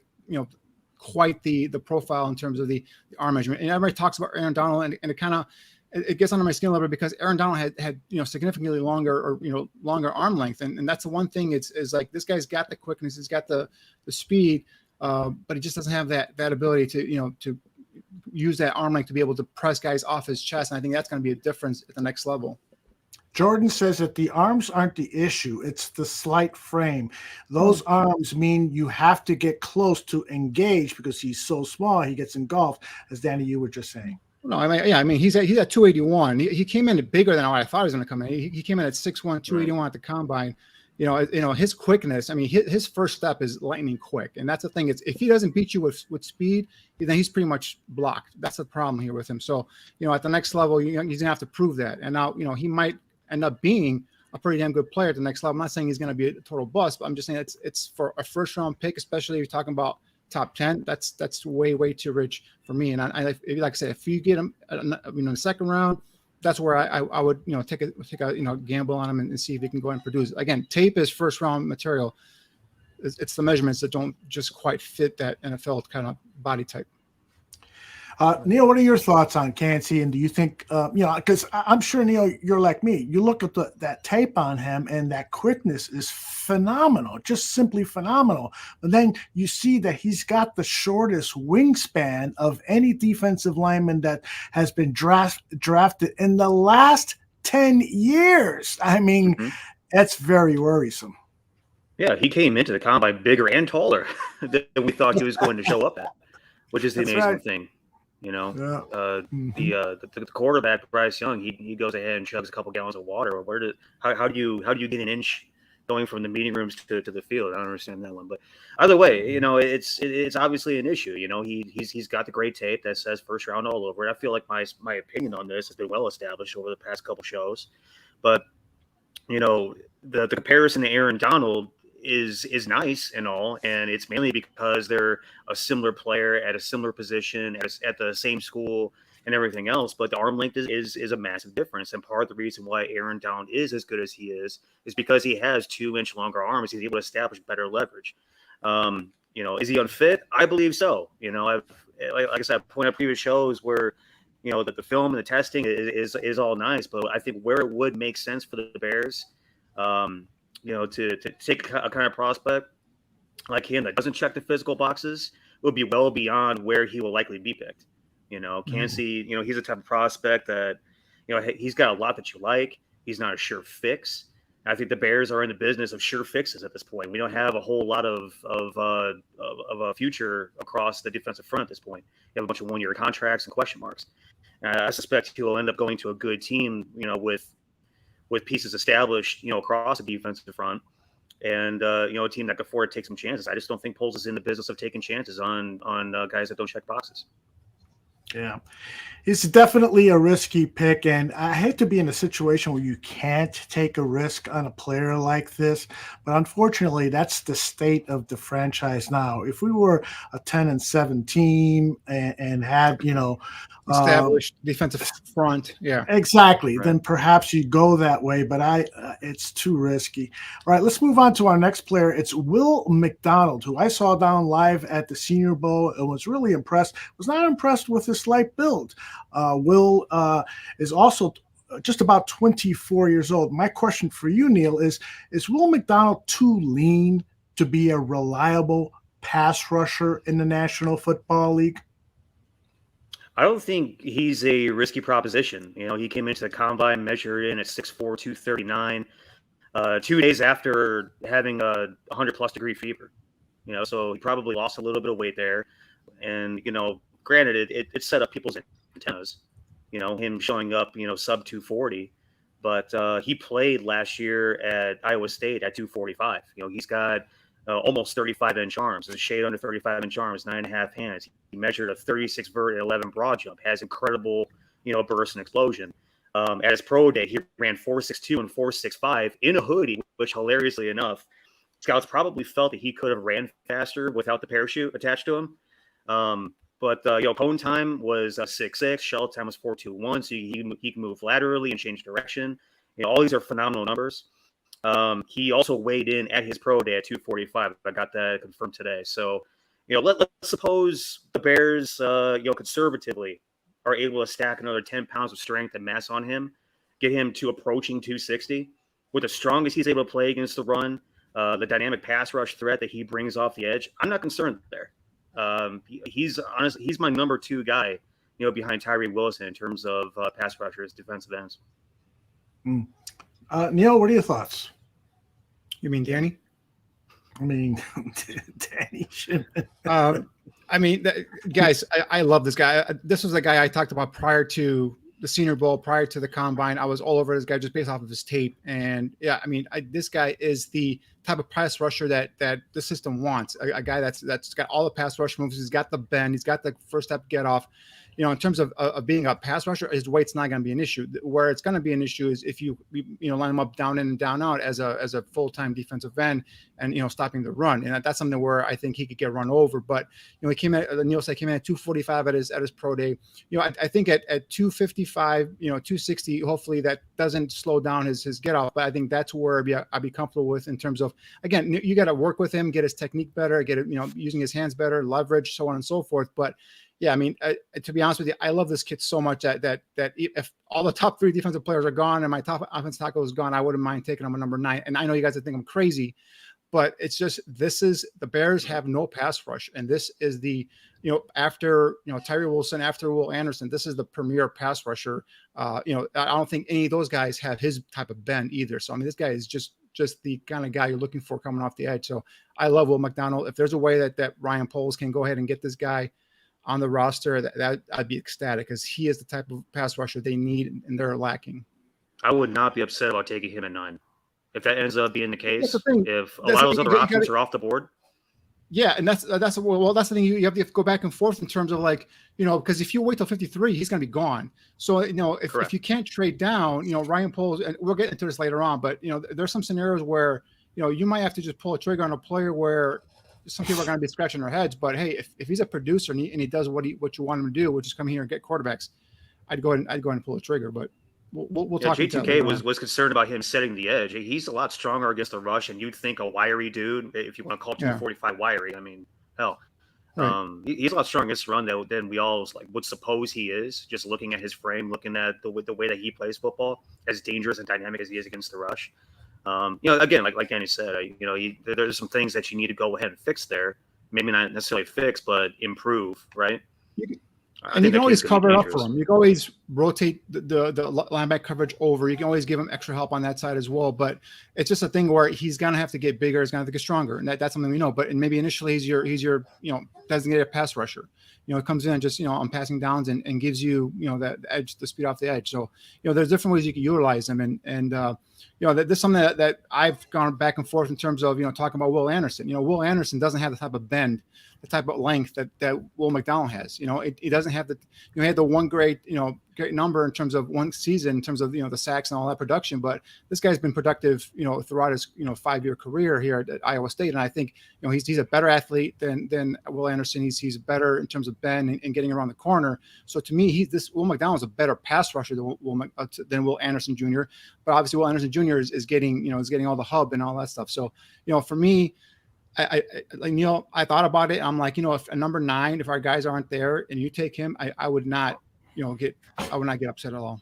quite the profile in terms of the arm measurement. And everybody talks about Aaron Donald, and it kind of, it gets under my skin a little bit because Aaron Donald had significantly longer or, longer arm length. And that's the one thing is like, this guy's got the quickness, he's got the speed, but he just doesn't have that ability to use that arm length to be able to press guys off his chest. And I think that's going to be a difference at the next level. Jordan says that the arms aren't the issue. It's the slight frame. Those arms mean you have to get close to engage because he's so small, he gets engulfed, as Danny, you were just saying. No, he's at 281. He came in bigger than what I thought he was going to come in. He came in at 6'1", 281 at the combine. His quickness, his first step is lightning quick. And that's the thing. It's if he doesn't beat you with speed, then he's pretty much blocked. That's the problem here with him. So, at the next level, he's going to have to prove that. And now, he might end up being a pretty damn good player at the next level. I'm not saying he's going to be a total bust, but I'm just saying it's for a first round pick, especially if you're talking about top 10. That's way too rich for me. And I like I said, if you get him, in the second round, that's where I would take a gamble on him and see if he can go ahead and produce. Again, tape is first round material. It's the measurements that don't just quite fit that NFL kind of body type. Neil, what are your thoughts on Kancey? And do you think, because I'm sure, Neil, you're like me. You look at that tape on him, and that quickness is phenomenal, just simply phenomenal. But then you see that he's got the shortest wingspan of any defensive lineman that has been drafted in the last 10 years. That's very worrisome. Yeah, he came into the combine bigger and taller than we thought he was going to show up at, which is the amazing thing. The quarterback, Bryce Young, he goes ahead and chugs a couple gallons of water. How do you get an inch going from the meeting rooms to the field? I don't understand that one. But either way, it's obviously an issue. He's got the great tape that says first round all over it. I feel like my opinion on this has been well established over the past couple shows. But the comparison to Aaron Donald is nice and all, and it's mainly because they're a similar player at a similar position at the same school and everything else. But the arm length is a massive difference, and part of the reason why Aaron Donald is as good as he is because he has 2-inch longer arms. He's able to establish better leverage. Is he unfit? I believe so. Like I said, I've pointed out previous shows where that the film and the testing is all nice, but I think where it would make sense for the Bears, to take a kind of prospect like him that doesn't check the physical boxes would be well beyond where he will likely be picked. Kancey, he's a type of prospect that, he's got a lot that you like. He's not a sure fix. I think the Bears are in the business of sure fixes at this point. We don't have a whole lot of a future across the defensive front at this point. You have a bunch of one-year contracts and question marks. And I suspect he will end up going to a good team, with pieces established, across the defensive front, and a team that can afford to take some chances. I just don't think Poles is in the business of taking chances on guys that don't check boxes. Yeah, it's definitely a risky pick, and I hate to be in a situation where you can't take a risk on a player like this, but unfortunately, that's the state of the franchise now. If we were a 10-7 team and had, established defensive front, yeah, exactly, Right. then perhaps you go that way, but it's too risky. All right, let's move on to our next player. It's Will McDonald, who I saw down live at the Senior Bowl and was really impressed. Was not impressed with his slight build. Will is also just about 24 years old. My question for you, Neil, is Will McDonald too lean to be a reliable pass rusher in the National Football League? I don't think he's a risky proposition. He came into the combine measured in at 6'4", 239, 2 days after having a 100+ degree fever. So he probably lost a little bit of weight there. And, granted, it set up people's antennas, him showing up, sub 240. But he played last year at Iowa State at 245. He's got almost 35-inch arms, a shade under 35-inch arms, 9.5 hands. He measured a 36 vert, 11 broad jump, has incredible, burst and explosion. At his pro day, he ran 4.62 and 4.65 in a hoodie, which hilariously enough, scouts probably felt that he could have ran faster without the parachute attached to him. But cone time was 6.6, shell time was 4.21, so he can move laterally and change direction. All these are phenomenal numbers. He also weighed in at his pro day at 245. I got that confirmed today. So, let's suppose the Bears, conservatively are able to stack another 10 pounds of strength and mass on him, get him to approaching 260. With as strong as he's able to play against the run, the dynamic pass rush threat that he brings off the edge, I'm not concerned there. He's my number 2 guy, behind Tyree Wilson in terms of pass rushers, defensive ends. Neil, what are your thoughts? You mean Danny? I mean, Danny Shimon. Guys, I love this guy. This was the guy I talked about prior to the Senior Bowl, prior to the Combine. I was all over this guy just based off of his tape. And yeah, this guy is the type of pass rusher that the system wants. A guy that's got all the pass rush moves. He's got the bend. He's got the first step get off. In terms of being a pass rusher, his weight's not going to be an issue. Where it's going to be an issue is if you line him up down in and down out as a full-time defensive end and stopping the run, and that's something where I think he could get run over. But he came at Neil said came in at 245 at his pro day. I think at 255, 260, hopefully that doesn't slow down his get off. But I think that's where I'd be comfortable with in terms of, again, you got to work with him, get his technique better, get it using his hands better, leverage, so on and so forth. But yeah, to be honest with you, I love this kid so much that if all the top 3 defensive players are gone and my top offensive tackle is gone, I wouldn't mind taking him a number 9. And I know you guys think I'm crazy, but it's just, the Bears have no pass rush. And this is after, Tyree Wilson, after Will Anderson, this is the premier pass rusher. I don't think any of those guys have his type of bend either. So, this guy is just the kind of guy you're looking for coming off the edge. So I love Will McDonald. If there's a way that Ryan Poles can go ahead and get this guy on the roster, that I'd be ecstatic, because he is the type of pass rusher they need and they're lacking. I would not be upset about taking him at 9 if that ends up being the case. That's the thing. If a lot of those other options are off the board. Yeah, and that's the thing. You have to go back and forth in terms of because if you wait till 53, he's going to be gone. So if you can't trade down, Ryan Poles, and we'll get into this later on, but there's some scenarios where you might have to just pull a trigger on a player where some people are going to be scratching their heads. But hey, if he's a producer and he does what you want him to do, which is come here and get quarterbacks, I'd go ahead and pull a trigger. But we'll talk. G2K was concerned about him setting the edge. He's a lot stronger against the rush, and you'd think a wiry dude, if you want to call 245 wiry. Hell, right. He's a lot stronger against the run than we all would suppose he is. Just looking at his frame, looking at the way that he plays football, as dangerous and dynamic as he is against the rush. Again, like Danny said, there's some things that you need to go ahead and fix there. Maybe not necessarily fix, but improve, right? And you can always cover it up for dangerous. him. You can always rotate the linebacker coverage over. You can always give him extra help on that side as well. But it's just a thing where he's gonna have to get bigger. He's gonna have to get stronger, and that's something we know. But maybe initially he's your designated pass rusher. It comes in just on passing downs and gives you that edge, the speed off the edge. So there's different ways you can utilize him, and this is something that I've gone back and forth in terms of talking about Will Anderson. Will Anderson doesn't have the type of bend, the type of length that Will McDonald has. He doesn't have the he had the one great number in terms of one season in terms of the sacks and all that production, but this guy's been productive throughout his 5-year career here at Iowa State, and I think he's a better athlete than Will Anderson. He's better in terms of bend and getting around the corner. So to me, Will McDonald is a better pass rusher than Will Anderson Jr. But obviously Will Anderson Jr. is getting all the hub and all that stuff. So for me, I thought about it. I'm like, if a number 9, if our guys aren't there and you take him, I would not get upset at all.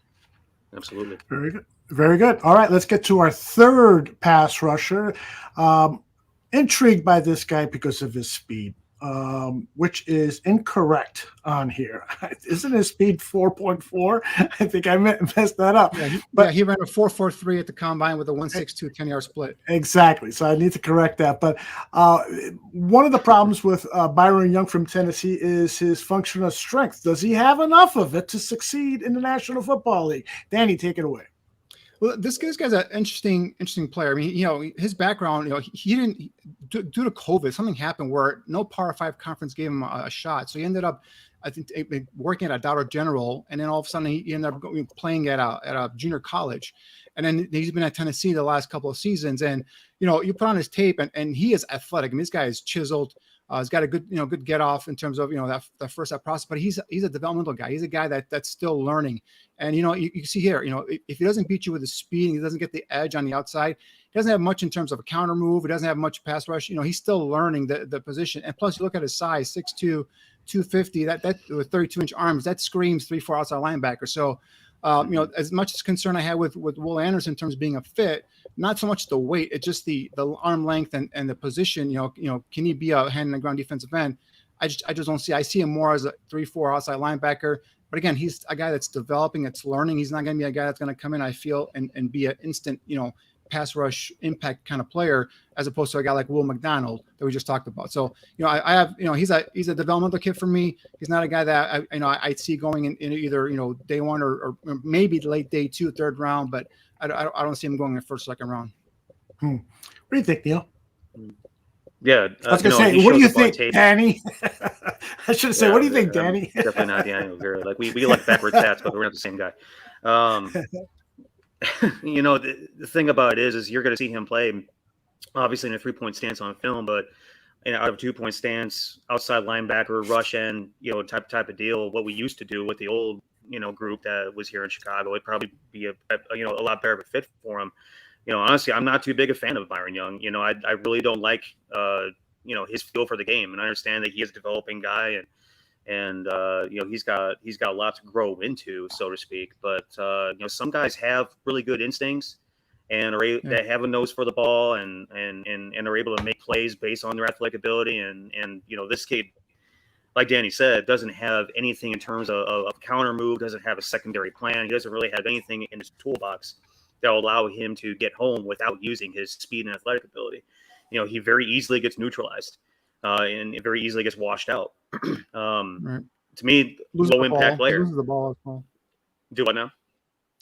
Absolutely. Very good. Very good. All right, let's get to our third pass rusher. Intrigued by this guy because of his speed, which is incorrect on here. Isn't his speed 4.4? I think I messed that up. But he ran a 4.43 at the combine with a 1.62 10-yard split. Exactly. So I need to correct that. But one of the problems with Byron Young from Tennessee is his functional strength. Does he have enough of it to succeed in the National Football League? Danny, take it away. Well, this guy's an interesting player. I mean, his background, he didn't, due to COVID, something happened where no Power 5 conference gave him a shot. So he ended up, I think, working at a Dollar General, and then all of a sudden he ended up playing at a junior college. And then he's been at Tennessee the last couple of seasons. And, you put on his tape and he is athletic. I mean, this guy is chiseled. He's got a good, good get off in terms of, that first step process, but he's a developmental guy. He's a guy that's still learning. And, you see here, if he doesn't beat you with his speed and he doesn't get the edge on the outside, he doesn't have much in terms of a counter move. He doesn't have much pass rush. He's still learning the position. And plus you look at his size, 6'2", 250, that with 32-inch arms, that screams 3-4 outside linebacker. So, as much as concern I had with Will Anderson in terms of being a fit, not so much the weight, it's just the arm length and the position. Can he be a hand in the ground defensive end? I just don't see. I see him more as a 3-4 outside linebacker. But again, he's a guy that's developing, that's learning. He's not going to be a guy that's going to come in, I feel, and be an instant, pass rush impact kind of player, as opposed to a guy like Will McDonald that we just talked about. So, I have, he's a developmental kid for me. He's not a guy that I see going in either, day 1 or maybe late day 2, 3rd round, but I don't see him going in the 1st, 2nd round. What do you think, Neil? Yeah. I was going to say, what do you think, Danny? I should have said, what do you think, Danny? Definitely not Danny. Like we like backwards stats, but we're not the same guy. The thing about it is you're going to see him play, obviously in a 3-point stance on film, but out of a 2-point stance, outside linebacker, rush end, type of deal. What we used to do with the old, group that was here in Chicago, it'd probably be a lot better of a fit for him. Honestly, I'm not too big a fan of Byron Young. I really don't like, his feel for the game, and I understand that he is a developing guy, and he's got a lot to grow into, so to speak. But some guys have really good instincts and they have a nose for the ball and are able to make plays based on their athletic ability. And this kid, like Danny said, doesn't have anything in terms of counter move, doesn't have a secondary plan. He doesn't really have anything in his toolbox that will allow him to get home without using his speed and athletic ability. He very easily gets neutralized and it very easily gets washed out. Right. To me, low impact player. He loses the ball as well. Do what now?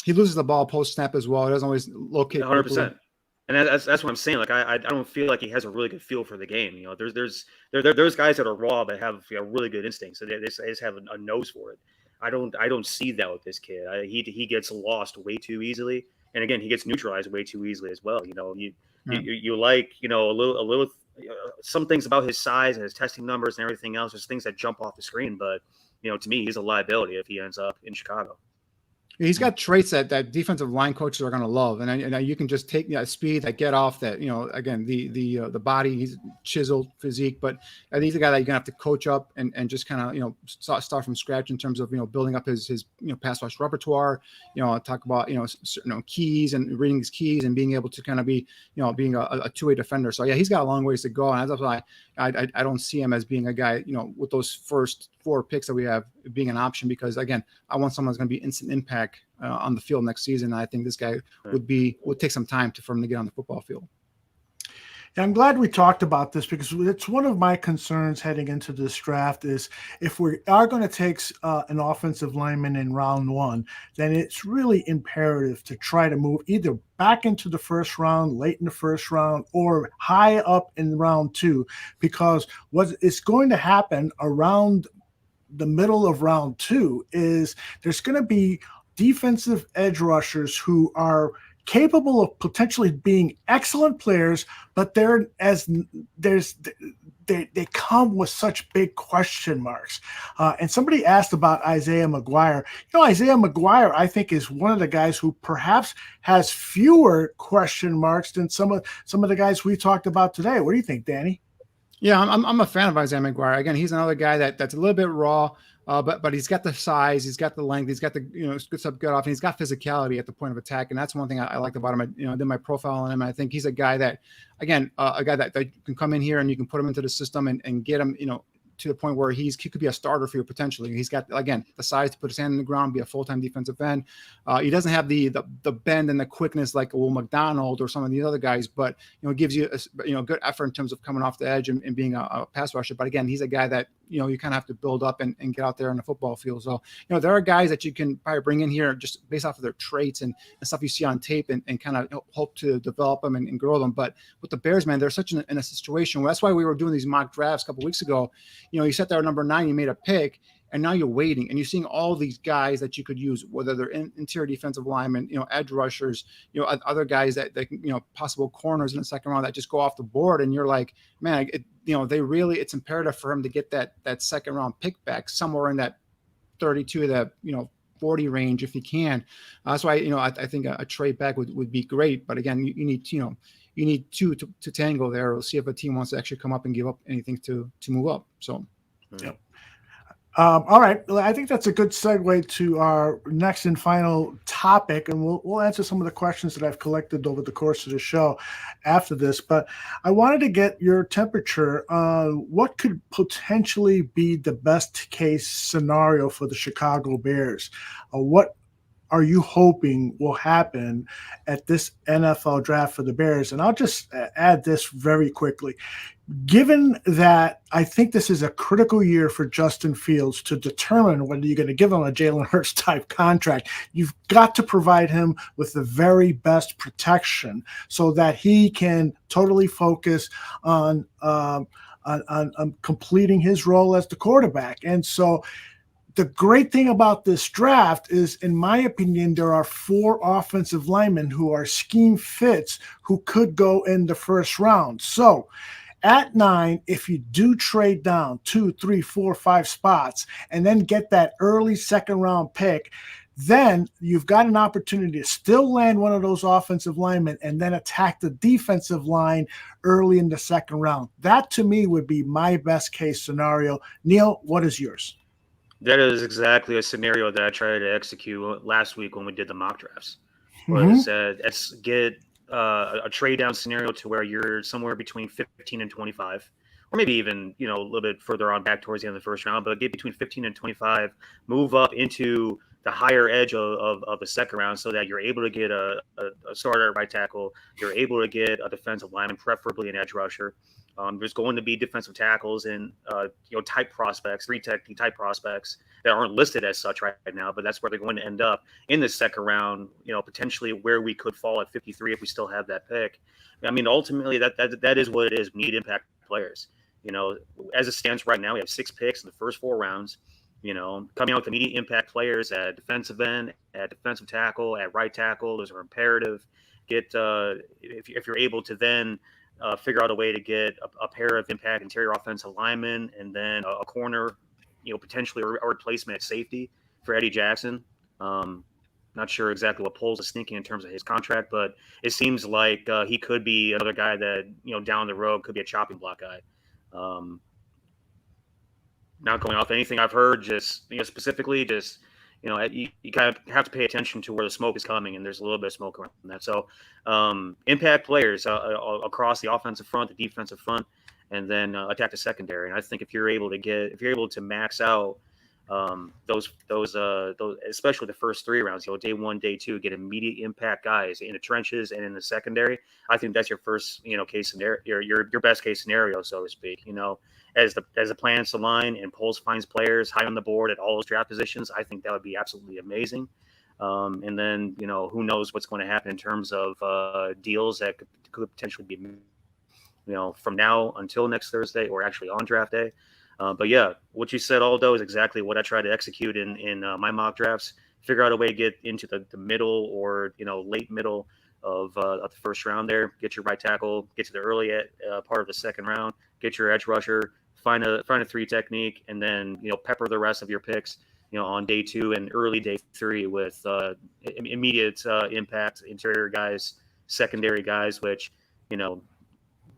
He loses the ball post snap as well. He doesn't always locate. 100%. And that's what I'm saying. Like I don't feel like he has a really good feel for the game. There's guys that are raw that have really good instincts. So they just have a nose for it. I don't see that with this kid. He gets lost way too easily, and again he gets neutralized way too easily as well. You like a little some things about his size and his testing numbers and everything else. There's things that jump off the screen, but to me he's a liability if he ends up in Chicago. He's got traits that defensive line coaches are going to love, and you can just take that speed, that get off, that again the body, he's chiseled physique, but he's a guy that you're gonna have to coach up and just kind of start from scratch in terms of building up his pass rush repertoire. Talk about keys and reading his keys and being able to kind of be being a two-way defender. So yeah, he's got a long ways to go, and that's why I don't see him as being a guy with those first 4 picks that we have being an option because again, I want someone that's going to be instant impact on the field next season. And I think this guy would take some time for him to get on the football field. Yeah, I'm glad we talked about this because it's one of my concerns heading into this draft is if we are going to take an offensive lineman in round 1, then it's really imperative to try to move either back into the first round, late in the first round, or high up in round 2, because what is going to happen around the middle of round 2 is there's going to be defensive edge rushers who are capable of potentially being excellent players, but they come with such big question marks. And somebody asked about Isaiah McGuire. Isaiah McGuire, I think, is one of the guys who perhaps has fewer question marks than some of the guys we talked about today. What do you think, Danny? Yeah, I'm a fan of Isaiah McGuire. Again, he's another guy that's a little bit raw. But he's got the size, he's got the length, he's got the good stuff good off, and he's got physicality at the point of attack, and that's one thing I liked about him. I did my profile on him. And I think he's a guy that, again, that can come in here and you can put him into the system and get him, to the point where he could be a starter for you potentially. He's got, again, the size to put his hand in the ground, be a full-time defensive end. He doesn't have the bend and the quickness like McDonald or some of these other guys, but it gives you a good effort in terms of coming off the edge and being a pass rusher. But again, he's a guy that you kind of have to build up and get out there in the football field. So there are guys that you can probably bring in here just based off of their traits and stuff you see on tape and kind of hope to develop them and grow them. But with the Bears, man, they're such in a situation where that's why we were doing these mock drafts a couple weeks ago. You sat there at number 9, you made a pick, and now you're waiting, and you're seeing all these guys that you could use, whether they're interior defensive linemen, edge rushers, other guys that possible corners in the second round that just go off the board, and you're like, man, it's imperative for him to get that second round pick back somewhere in that 32 to 40 range if he can. That's why I think a trade back would be great, but again, you need two to tango there. We'll see if a team wants to actually come up and give up anything to move up. So, yeah. All right. Well, I think that's a good segue to our next and final topic, and we'll answer some of the questions that I've collected over the course of the show after this. But I wanted to get your temperature on what could potentially be the best case scenario for the Chicago Bears. What are you hoping will happen at this NFL draft for the Bears? And I'll just add this very quickly. Given that I think this is a critical year for Justin Fields to determine whether you're going to give him a Jalen Hurts type contract, you've got to provide him with the very best protection so that he can totally focus on completing his role as the quarterback. And so the great thing about this draft is, in my opinion, there are 4 offensive linemen who are scheme fits who could go in the first round. So at 9, if you do trade down 2, 3, 4, 5 spots and then get that early second round pick, then you've got an opportunity to still land one of those offensive linemen and then attack the defensive line early in the second round. That, to me, would be my best case scenario. Neil, what is yours? That is exactly a scenario that I tried to execute last week when we did the mock drafts. Let's get a trade down scenario to where you're somewhere between 15 and 25, or maybe even a little bit further on back towards the end of the first round, but get between 15 and 25, move up into the higher edge of the second round so that you're able to get a starter at right tackle, you're able to get a defensive lineman, preferably an edge rusher. There's going to be defensive tackles and type prospects, 3-technique type prospects that aren't listed as such right now, but that's where they're going to end up in the second round. Potentially where we could fall at 53 if we still have that pick. I mean, ultimately that is what it is. We need impact players. As it stands right now, we have 6 picks in the first 4 rounds. Coming out with immediate impact players at defensive end, at defensive tackle, at right tackle. Those are imperative. If you're able to then figure out a way to get a pair of impact interior offensive linemen and then a corner, potentially a replacement at safety for Eddie Jackson. Not sure exactly what Poles is thinking in terms of his contract, but it seems like he could be another guy that, down the road could be a chopping block guy. Not going off anything I've heard, just, specifically just, you kind of have to pay attention to where the smoke is coming, and there's a little bit of smoke around that. So impact players across the offensive front, the defensive front, and then attack the secondary. And I think if you're able to max out those especially the first 3 rounds, day 1, day 2, get immediate impact guys in the trenches and in the secondary. I think that's your first, case scenario, your best case scenario, so to speak. As the planets align and Poles finds players high on the board at all those draft positions, I think that would be absolutely amazing. And then, who knows what's going to happen in terms of deals that could potentially be, from now until next Thursday or actually on draft day. But yeah, what you said, Aldo, is exactly what I try to execute in my mock drafts. Figure out a way to get into the middle or, late middle of the first round there. Get your right tackle, get to the early part of the second round, get your edge rusher, find a 3 technique, and then, pepper the rest of your picks, on day 2 and early day 3 with immediate impact interior guys, secondary guys, which,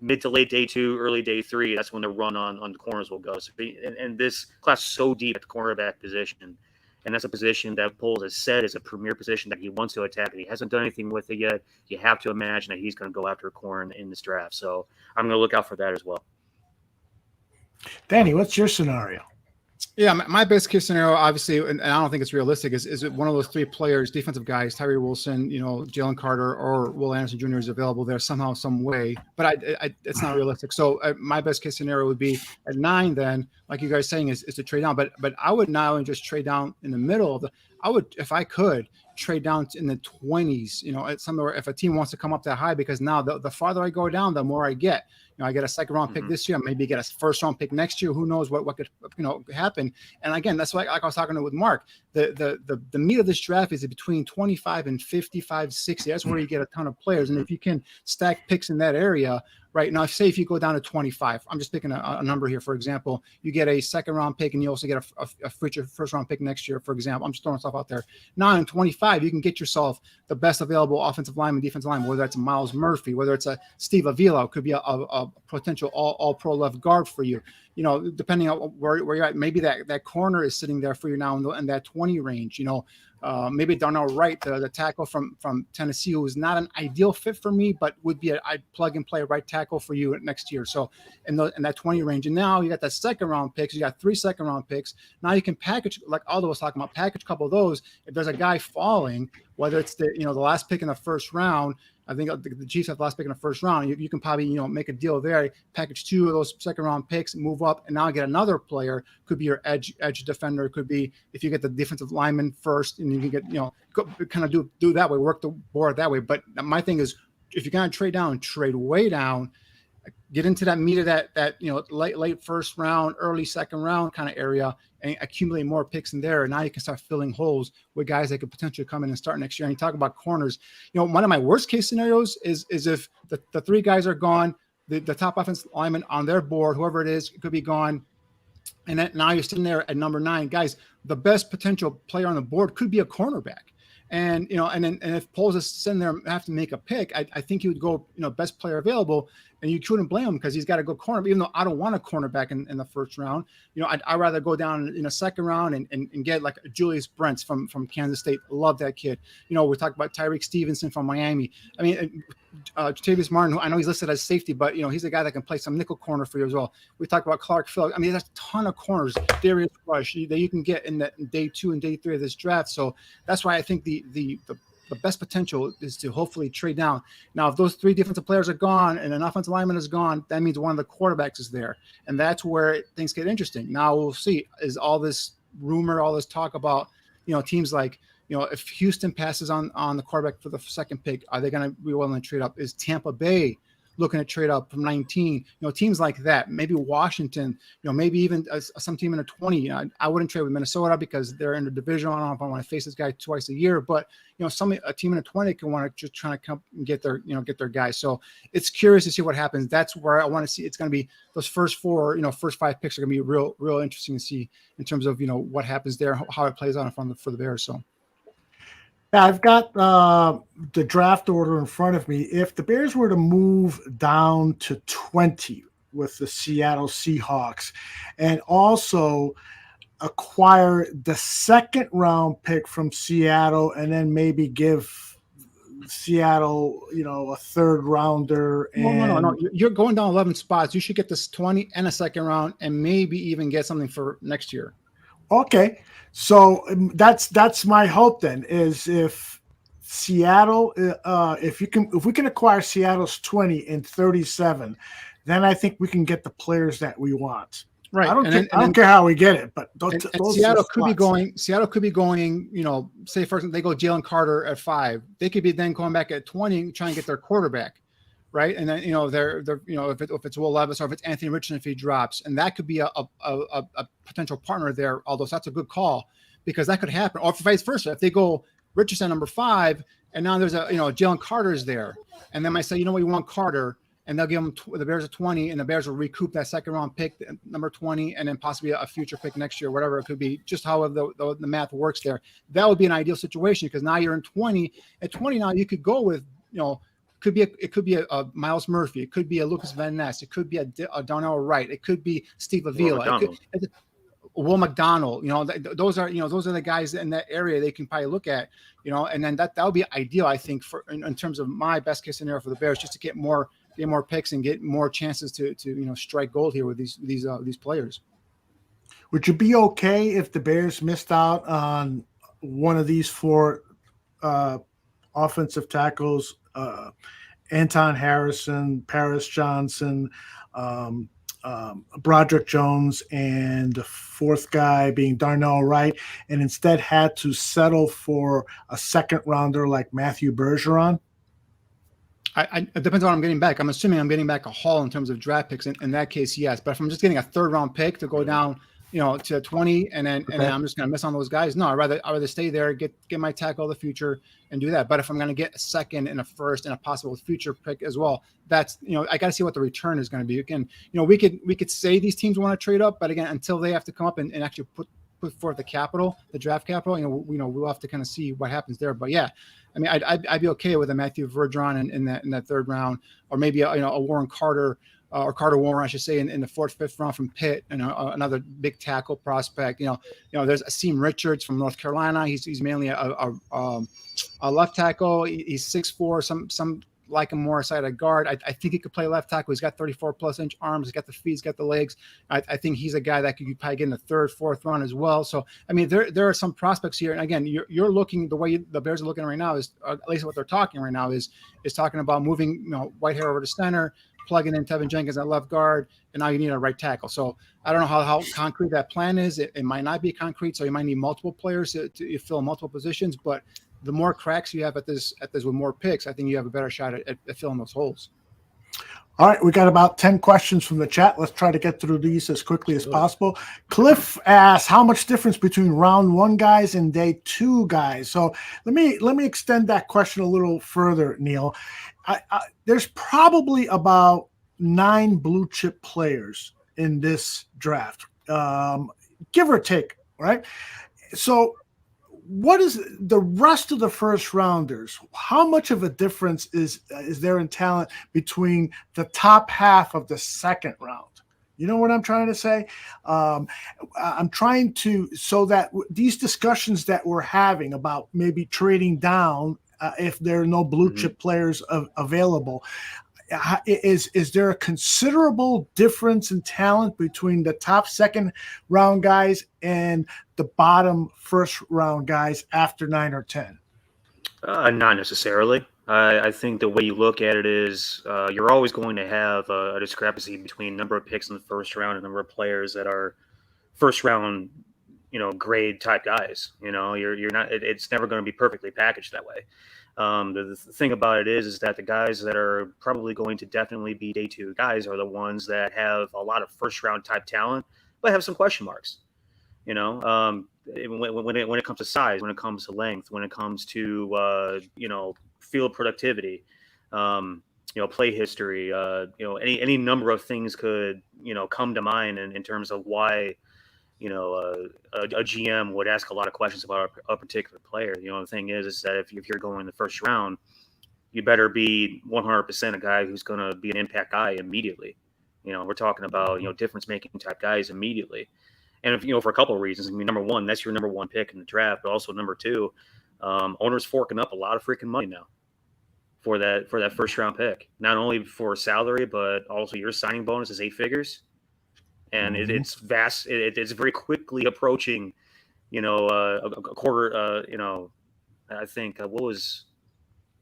mid to late day 2, early day 3, that's when the run on the corners will go. So, and this class is so deep at the cornerback position, and that's a position that Poles has said is a premier position that he wants to attack, and he hasn't done anything with it yet. You have to imagine that he's going to go after a corner in this draft. So I'm going to look out for that as well. Danny, what's your scenario? Yeah, my best case scenario, obviously, and I don't think it's realistic, is one of those 3 players, defensive guys, Tyree Wilson, Jalen Carter, or Will Anderson Jr. is available there somehow, some way. But it's not realistic. So my best case scenario would be at 9. Then, like you guys saying, is to trade down. But I would not only just trade down in the middle of I would, if I could, trade down in the 20s. At somewhere if a team wants to come up that high, because now the farther I go down, the more I get. I get a second round pick this year, maybe get a first round pick next year. Who knows what could happen? And again, that's like I was talking with Mark. The meat of this draft is between 25 and 55, 60. That's where you get a ton of players. And if you can stack picks in that area, right now, if you go down to 25, I'm just picking a number here. For example, you get a second round pick, and you also get a future first round pick next year. For example, I'm just throwing stuff out there. Now in 25, you can get yourself the best available offensive lineman, defensive lineman, whether it's a Miles Murphy, whether it's a Steve Avila, could be a potential all pro left guard for you. Depending on where you're at, maybe that corner is sitting there for you now in that 20 range. Maybe Darnell Wright, the tackle from Tennessee, who is not an ideal fit for me, but would be I'd plug and play right tackle for you next year. So in that 20 range, and now you got that second round picks. You got 3 second round picks. Now you can package, like Aldo was talking about, package a couple of those. If there's a guy falling, whether it's the last pick in the first round. I think the Chiefs have the last pick in the first round. You can probably, make a deal there, package 2 of those second round picks, move up, and now get another player. Could be your edge defender. Could be if you get the defensive lineman first, and you can get, kind of do that way, work the board that way. But my thing is, if you're going to trade down, trade way down, get into that meat of that late first round, early second round kind of area, and accumulate more picks in there. And now you can start filling holes with guys that could potentially come in and start next year. And you talk about corners. One of my worst case scenarios is if the 3 guys are gone, the top offensive lineman on their board, whoever it is, could be gone. And then now you're sitting there at number 9. Guys, the best potential player on the board could be a cornerback. And and if Poles is sitting there and have to make a pick, I think he would go best player available, and you couldn't blame him because he's got to go corner. Even though I don't want a cornerback in the first round, I'd rather go down in a second round and get like Julius Brents from Kansas State. Love that kid. We talk about Tyreek Stevenson from Miami. I mean, Jatavius Martin, who I know he's listed as safety, but he's a guy that can play some nickel corner for you as well. We talk about Clark Phillips. I mean, there's a ton of corners, Darius Rush, that you can get in day 2 and day 3 of this draft. So that's why I think the best potential is to hopefully trade down. Now, if those 3 defensive players are gone and an offensive lineman is gone, that means one of the quarterbacks is there. And that's where things get interesting. Now we'll see, is all this rumor, all this talk about, teams like, if Houston passes on the quarterback for the second pick, are they going to be willing to trade up? Is Tampa Bay looking to trade up from 19? Teams like that, maybe Washington, maybe even some team in a 20. I wouldn't trade with Minnesota because they're in the division. I don't know if I want to face this guy twice a year, but a team in a 20 can want to just try to come and get their guys. So it's curious to see what happens. That's where I want to see. It's going to be those first 4, first 5 picks are going to be real interesting to see in terms of what happens there, how it plays out for the Bears. So. Yeah, I've got the draft order in front of me. If the Bears were to move down to 20 with the Seattle Seahawks and also acquire the second round pick from Seattle and then maybe give Seattle, a third rounder. No. You're going down 11 spots. You should get this 20 and a second round and maybe even get something for next year. Okay, so that's my hope then. Is if Seattle, if we can acquire Seattle's 20 and 37, then I think we can get the players that we want. Right. I don't care how we get it, but and those Seattle could be going. Seattle could be going. Say for example, they go Jalen Carter at 5. They could be then going back at 20 and trying to get their quarterback, right? And then they're if it's Will Levis or if it's Anthony Richardson if he drops, and that could be a potential partner there. Although that's a good call because that could happen, or vice versa. If they go Richardson number 5, and now there's Jalen Carter's there, and then I say we want Carter. And they'll give them the Bears a 20, and the Bears will recoup that second round pick, number 20, and then possibly a future pick next year, whatever it could be, just how the math works there. That would be an ideal situation because now you're in 20. At 20 now, you could go with, it could be a Miles Murphy, it could be a Lucas Van Ness, it could be a Darnell Wright, it could be Steve Avila, Will McDonald. Those are the guys in that area they can probably look at, and then that would be ideal, I think, for in terms of my best case scenario for the Bears, just to get more picks and get more chances to strike gold here with these players. Would you be okay if the Bears missed out on one of these 4 offensive tackles, Anton Harrison, Paris Johnson, Broderick Jones, and the 4th guy being Darnell Wright, and instead had to settle for a second rounder like Matthew Bergeron? It depends on what I'm getting back. I'm assuming I'm getting back a haul in terms of draft picks. In that case, yes. But if I'm just getting a 3rd round pick to go down, to 20, and then I'm just going to miss on those guys. No, I'd rather stay there, get my tackle of the future, and do that. But if I'm going to get a 2nd and a 1st and a possible future pick as well, that's I got to see what the return is going to be. Again, we could say these teams want to trade up, but again, until they have to come up and actually put forth the capital, the draft capital, we'll have to kind of see what happens there. But yeah. I mean, I'd be okay with a Matthew Bergeron in that 3rd round, or maybe a Warren Carter or Carter Warren, I should say, in the 4th, 5th round from Pitt, and another big tackle prospect. There's Asim Richards from North Carolina. He's mainly a left tackle. He's 6'4", some like him more side of guard. I think he could play left tackle. He's got 34+ inch arms. He's got the feet. He's got the legs. I think he's a guy that could probably get in the 3rd, 4th round as well. So, I mean, there are some prospects here. And again, you're looking the way the Bears are looking right now is, at least what they're talking right now is talking about moving, Whitehair over to center, plugging in Tevin Jenkins at left guard, and now you need a right tackle. So I don't know how concrete that plan is. It might not be concrete. So you might need multiple players to fill multiple positions, but the more cracks you have at this with more picks, I think you have a better shot at filling those holes. All right, we got about 10 questions from the chat. Let's try to get through these as quickly as possible. Cliff asks, how much difference between round 1 guys and day 2 guys? So let me extend that question a little further, Neil. There's probably about 9 blue chip players in this draft, give or take, right? So what is the rest of the first rounders? How much of a difference is there in talent between the top half of the 2nd round? You know what I'm trying to say? I'm trying to, so that these discussions that we're having about maybe trading down if there are no blue chip players available, is there a considerable difference in talent between the top 2nd round guys and the bottom 1st round guys after 9 or 10? Not necessarily. I think the way you look at it is you're always going to have a discrepancy between number of picks in the 1st round and number of players that are 1st round, grade type guys. You're not. It's never going to be perfectly packaged that way. The thing about it is that the guys that are probably going to definitely be day 2 guys are the ones that have a lot of 1st round type talent, but have some question marks. When it comes to size, when it comes to length, when it comes to field productivity, play history, any number of things could come to mind in terms of why a GM would ask a lot of questions about a particular player. The thing is that if you're going in the 1st round, you better be 100% a guy who's going to be an impact guy immediately. We're talking about, difference making type guys immediately. And if, for a couple of reasons. I mean, number one, that's your number 1 pick in the draft, but also number 2, owners forking up a lot of freaking money now for that 1st round pick, not only for salary, but also your signing bonus is 8 figures. and it's vast. It's very quickly approaching, a quarter. I think what was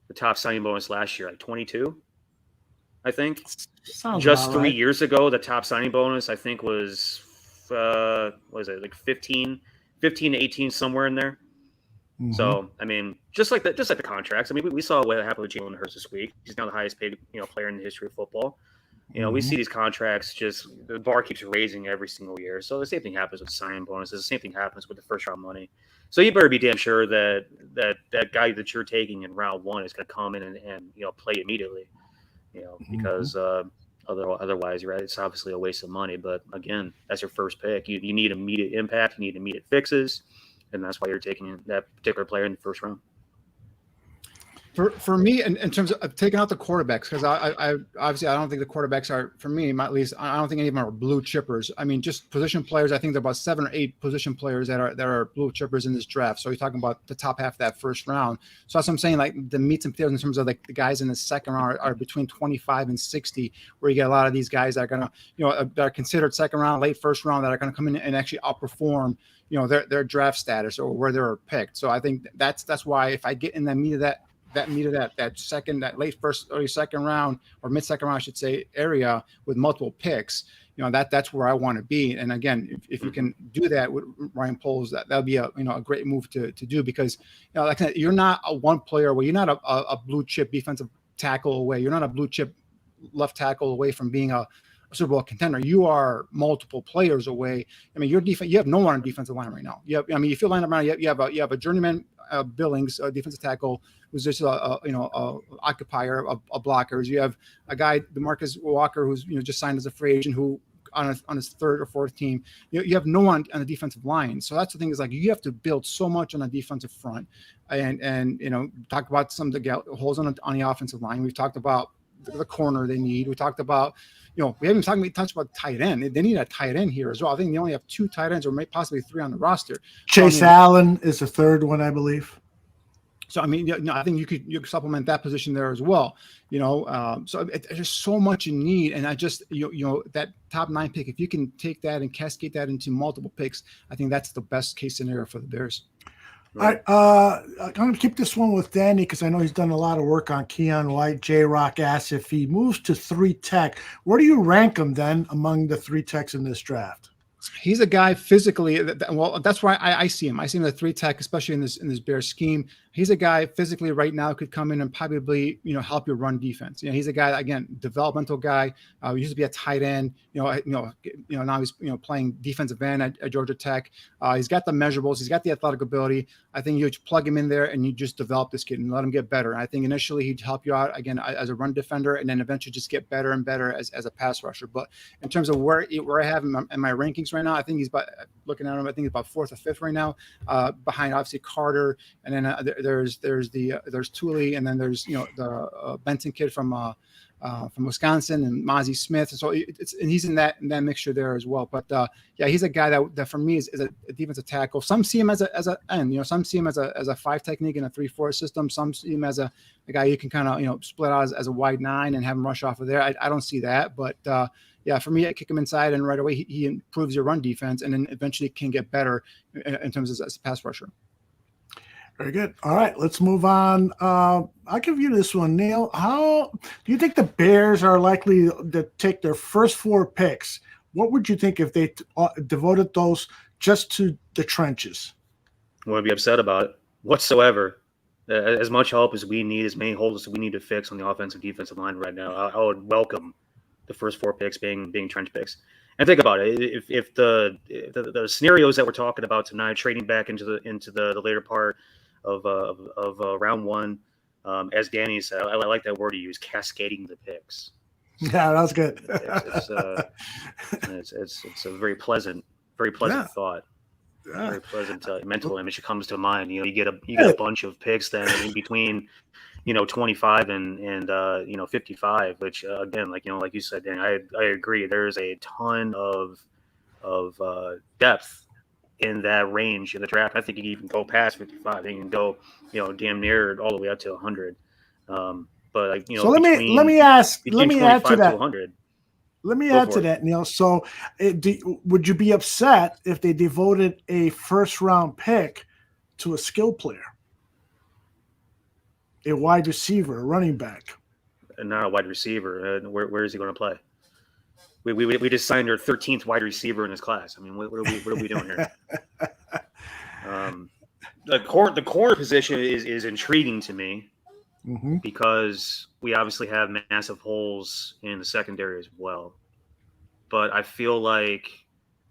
the top signing bonus last year? Like 22, I think. Sounds Just about 3 right. years ago, the top signing bonus I think was what was it, like 15 to 18, somewhere in there. So I mean, just like the contracts. I mean, we saw what happened with Jalen Hurts this week. He's now the highest paid player in the history of football. We see these contracts, just the bar keeps raising every single year. So the same thing happens with signing bonuses. The same thing happens with the first round money. So you better be damn sure that guy that you're taking in round one is going to come in and play immediately. Because otherwise, you're right, it's obviously a waste of money. But again, that's your first pick. You need immediate impact. You need immediate fixes, and that's why you're taking that particular player in the first round. For me, in terms of taking out the quarterbacks, because I obviously I don't think the quarterbacks are, for me at least, I don't think any of them are blue chippers. I mean, just position players. I think there are about 7 or 8 position players that are blue chippers in this draft. So you're talking about the top half of that first round. So that's what I'm saying. Like the meats and potatoes in terms of like the guys in the second round are between 25 and 60, where you get a lot of these guys that are gonna that are considered second round, late first round, that are gonna come in and actually outperform their draft status or where they were picked. So I think that's why if I get in the meat of that late first, early second round, or mid second round, I should say, area with multiple picks, that's where I want to be. And again, if you can do that with Ryan Poles, that'll be a great move to do, because like I said, you're not a one player away. You're not a blue chip defensive tackle away. You're not a blue chip left tackle away from being a Super Bowl contender. You are multiple players away. I mean, your defense, you have no one on defensive line right now. If you line up around, you have a journeyman Billings, a defensive tackle, who's just a occupier of blockers. You have a guy, DeMarcus Walker, who's just signed as a free agent, who on his third or fourth team. You have no one on the defensive line. So that's the thing, is like you have to build so much on the defensive front, and talk about some of the holes on the offensive line. We've talked about the corner they need. We talked about, we haven't touched about tight end. They need a tight end here as well. I think they only have 2 tight ends, or maybe possibly 3 on the roster. Chase Allen is the third one, I believe. So I mean, I think you could supplement that position there as well. So there's so much you need, and I just that top 9 pick, if you can take that and cascade that into multiple picks, I think that's the best case scenario for the Bears. Right. I'm going to keep this one with Danny, because I know he's done a lot of work on Keon White. J-Rock asks, if he moves to 3 tech, where do you rank him then among the 3 techs in this draft? He's a guy physically. Well, that's why I see him. I see him at 3 tech, especially in this Bears scheme. He's a guy physically right now could come in and probably help your run defense. He's a guy, again, developmental guy. He used to be a tight end. Now he's playing defensive end at Georgia Tech. He's got the measurables. He's got the athletic ability. I think you plug him in there and you just develop this kid and let him get better. And I think initially he'd help you out again as a run defender, and then eventually just get better and better as a pass rusher. But in terms of where I have him in my rankings right now, I think he's looking at him. I think he's about 4th or 5th right now, behind obviously Carter, and then there's Tooley, and then there's the Benson kid from Wisconsin, and Mozzie Smith. So and he's in that mixture there as well. But he's a guy that for me is a defensive tackle. Some see him as a end. Some see him as a 5 technique in a 3-4 system. Some see him as a guy you can kind of split out as a wide 9 and have him rush off of there. I don't see that, but for me, I kick him inside, and right away he improves your run defense, and then eventually can get better in terms of as a pass rusher. Very good. All right, let's move on. I'll give you this one, Neil. How do you think the Bears are likely to take their first 4 picks? What would you think if they devoted those just to the trenches? I wouldn't be upset about it whatsoever. As much help as we need, as many holes as we need to fix on the offensive defensive line right now, I would welcome the first 4 picks being trench picks. And think about it: if the scenarios that we're talking about tonight, trading back into the later part of round 1, as Danny said, I like that word you use, cascading the picks. Yeah, that was good. It's a very pleasant thought. Yeah. Very pleasant mental image that comes to mind. You get a bunch of picks then in between 25 and 55, which again, like you said, Dan, I agree. There's a ton of depth in that range in the draft. I think you can even go past 55. You can go, damn near all the way up to 100. But so let me add to that. 100. let me Go add for to it. that, Neil. So, would you be upset if they devoted a first-round pick to a skill player, a wide receiver, a running back? And not a wide receiver. Where is he going to play? We just signed our 13th wide receiver in his class. I mean, what are we doing here? The corner position is intriguing to me Mm-hmm. because we obviously have massive holes in the secondary as well. But I feel like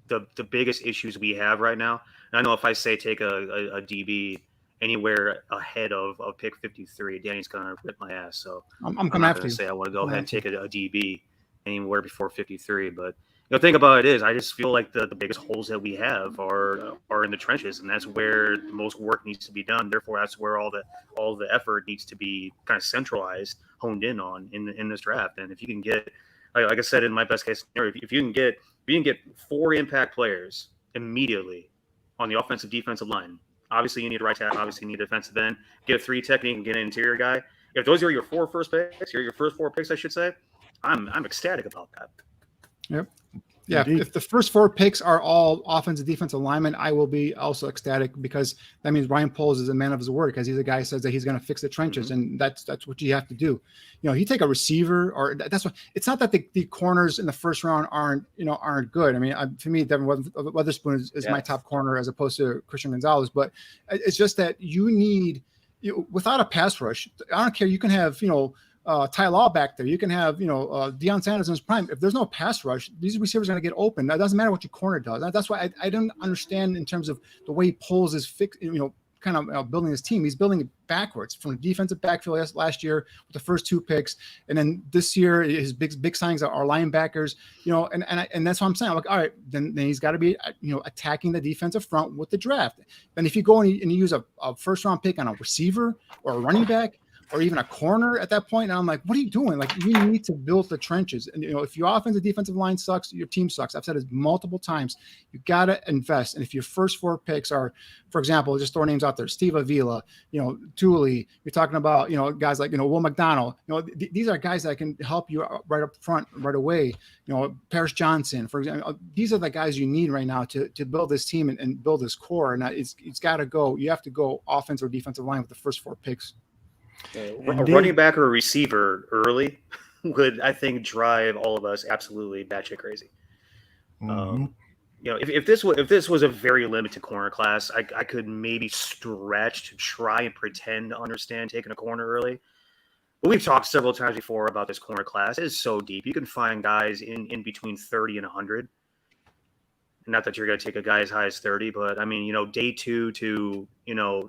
the biggest issues we have right now, and I know if I say take a DB anywhere ahead of pick 53, Danny's gonna rip my ass. So I'm I'm coming not after gonna you. say I want to go Coming ahead and after you. take a DB anywhere before 53. But the thing about it is, I just feel like the biggest holes that we have are in the trenches, and that's where the most work needs to be done. Therefore, that's where all the effort needs to be kind of centralized, honed in on in this draft. And if you can get, like I said in my best case scenario, if you can get 4 impact players immediately on the offensive defensive line. Obviously, you need a right tackle. Obviously, you need a defensive end. Get a 3 technique and get an interior guy. If those are your 4 first picks, your first 4 picks, I should say, I'm ecstatic about that. Yep. Yeah, Indeed. if the first 4 picks are all offensive defensive linemen, I will be also ecstatic because that means Ryan Poles is a man of his word because he's a guy who says that he's going to fix the trenches, and that's what you have to do. You take a receiver, or that's what. It's not that the corners in the first round aren't good. I mean, to me, Devin Witherspoon is my top corner as opposed to Christian Gonzalez, but it's just that you need without a pass rush. I don't care. You can have Ty Law back there. You can have, Deion Sanders in his prime. If there's no pass rush, these receivers are going to get open. That doesn't matter what your corner does. That's why I don't understand in terms of the way he pulls his building his team. He's building it backwards from the defensive backfield last year with the first 2 picks. And then this year, his big signs are linebackers, and that's what I'm saying. I'm like, all right, then he's got to be, attacking the defensive front with the draft. And if you go and you use a first round pick on a receiver or a running back, or even a corner at that point. And I'm like, what are you doing? Like, you need to build the trenches. And, if your offensive defensive line sucks, your team sucks. I've said it multiple times. You got to invest. And if your first 4 picks are, for example, just throw names out there, Steve Avila, Dooley, you're talking about, guys like, Will McDonald, these are guys that can help you right up front right away. Paris Johnson, for example, these are the guys you need right now to build this team and build this core. And it's got to go. You have to go offensive or defensive line with the first 4 picks. A running back or a receiver early would, I think, drive all of us absolutely batshit crazy. Mm-hmm. If this was a very limited corner class, I could maybe stretch to try and pretend to understand taking a corner early. But we've talked several times before about this corner class. It is so deep. You can find guys in between 30 and 100. Not that you're going to take a guy as high as 30, but I mean, day 2 to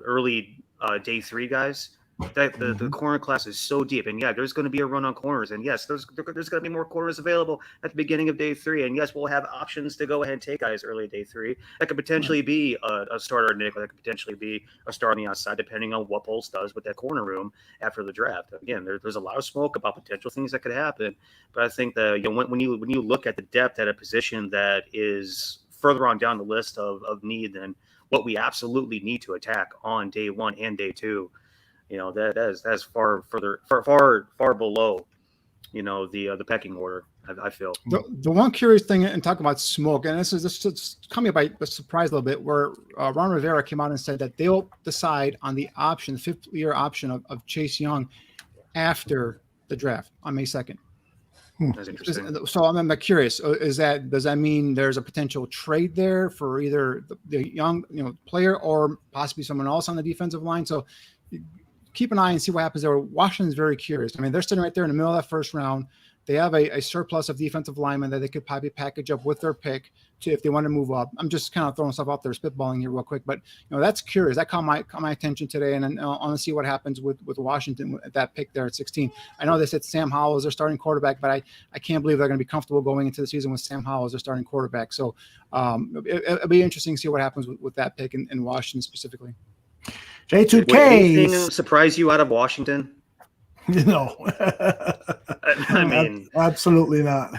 early day 3 guys. The corner class is so deep, and there's going to be a run on corners, and yes, there's going to be more corners available at the beginning of day 3, and yes, we'll have options to go ahead and take guys early day 3. That could potentially be a starter nickel, that could potentially be a star on the outside, depending on what Pulse does with that corner room after the draft. Again, there's a lot of smoke about potential things that could happen, but I think that when you look at the depth at a position that is further on down the list of need than what we absolutely need to attack on day 1 and day 2. That's far below, the pecking order. I feel the one curious thing, and talking about smoke, and this is coming by surprise a little bit, where Ron Rivera came out and said that they'll decide on the 5th-year option of Chase Young after the draft on May 2nd. That's interesting. So I'm curious. Does that mean there's a potential trade there for either the young player or possibly someone else on the defensive line? So keep an eye and see what happens there. Washington's very curious. I mean, they're sitting right there in the middle of that first round. They have a surplus of defensive linemen that they could probably package up with their pick if they want to move up. I'm just kind of throwing stuff out there, spitballing here real quick, but that's curious. That caught my attention today, and I want to see what happens with Washington at that pick there at 16. I know they said Sam Howell is their starting quarterback, but I can't believe they're going to be comfortable going into the season with Sam Howell as their starting quarterback. So it'll be interesting to see what happens with that pick in Washington specifically. J2K. Would anything surprise you out of Washington? No. I mean, absolutely not.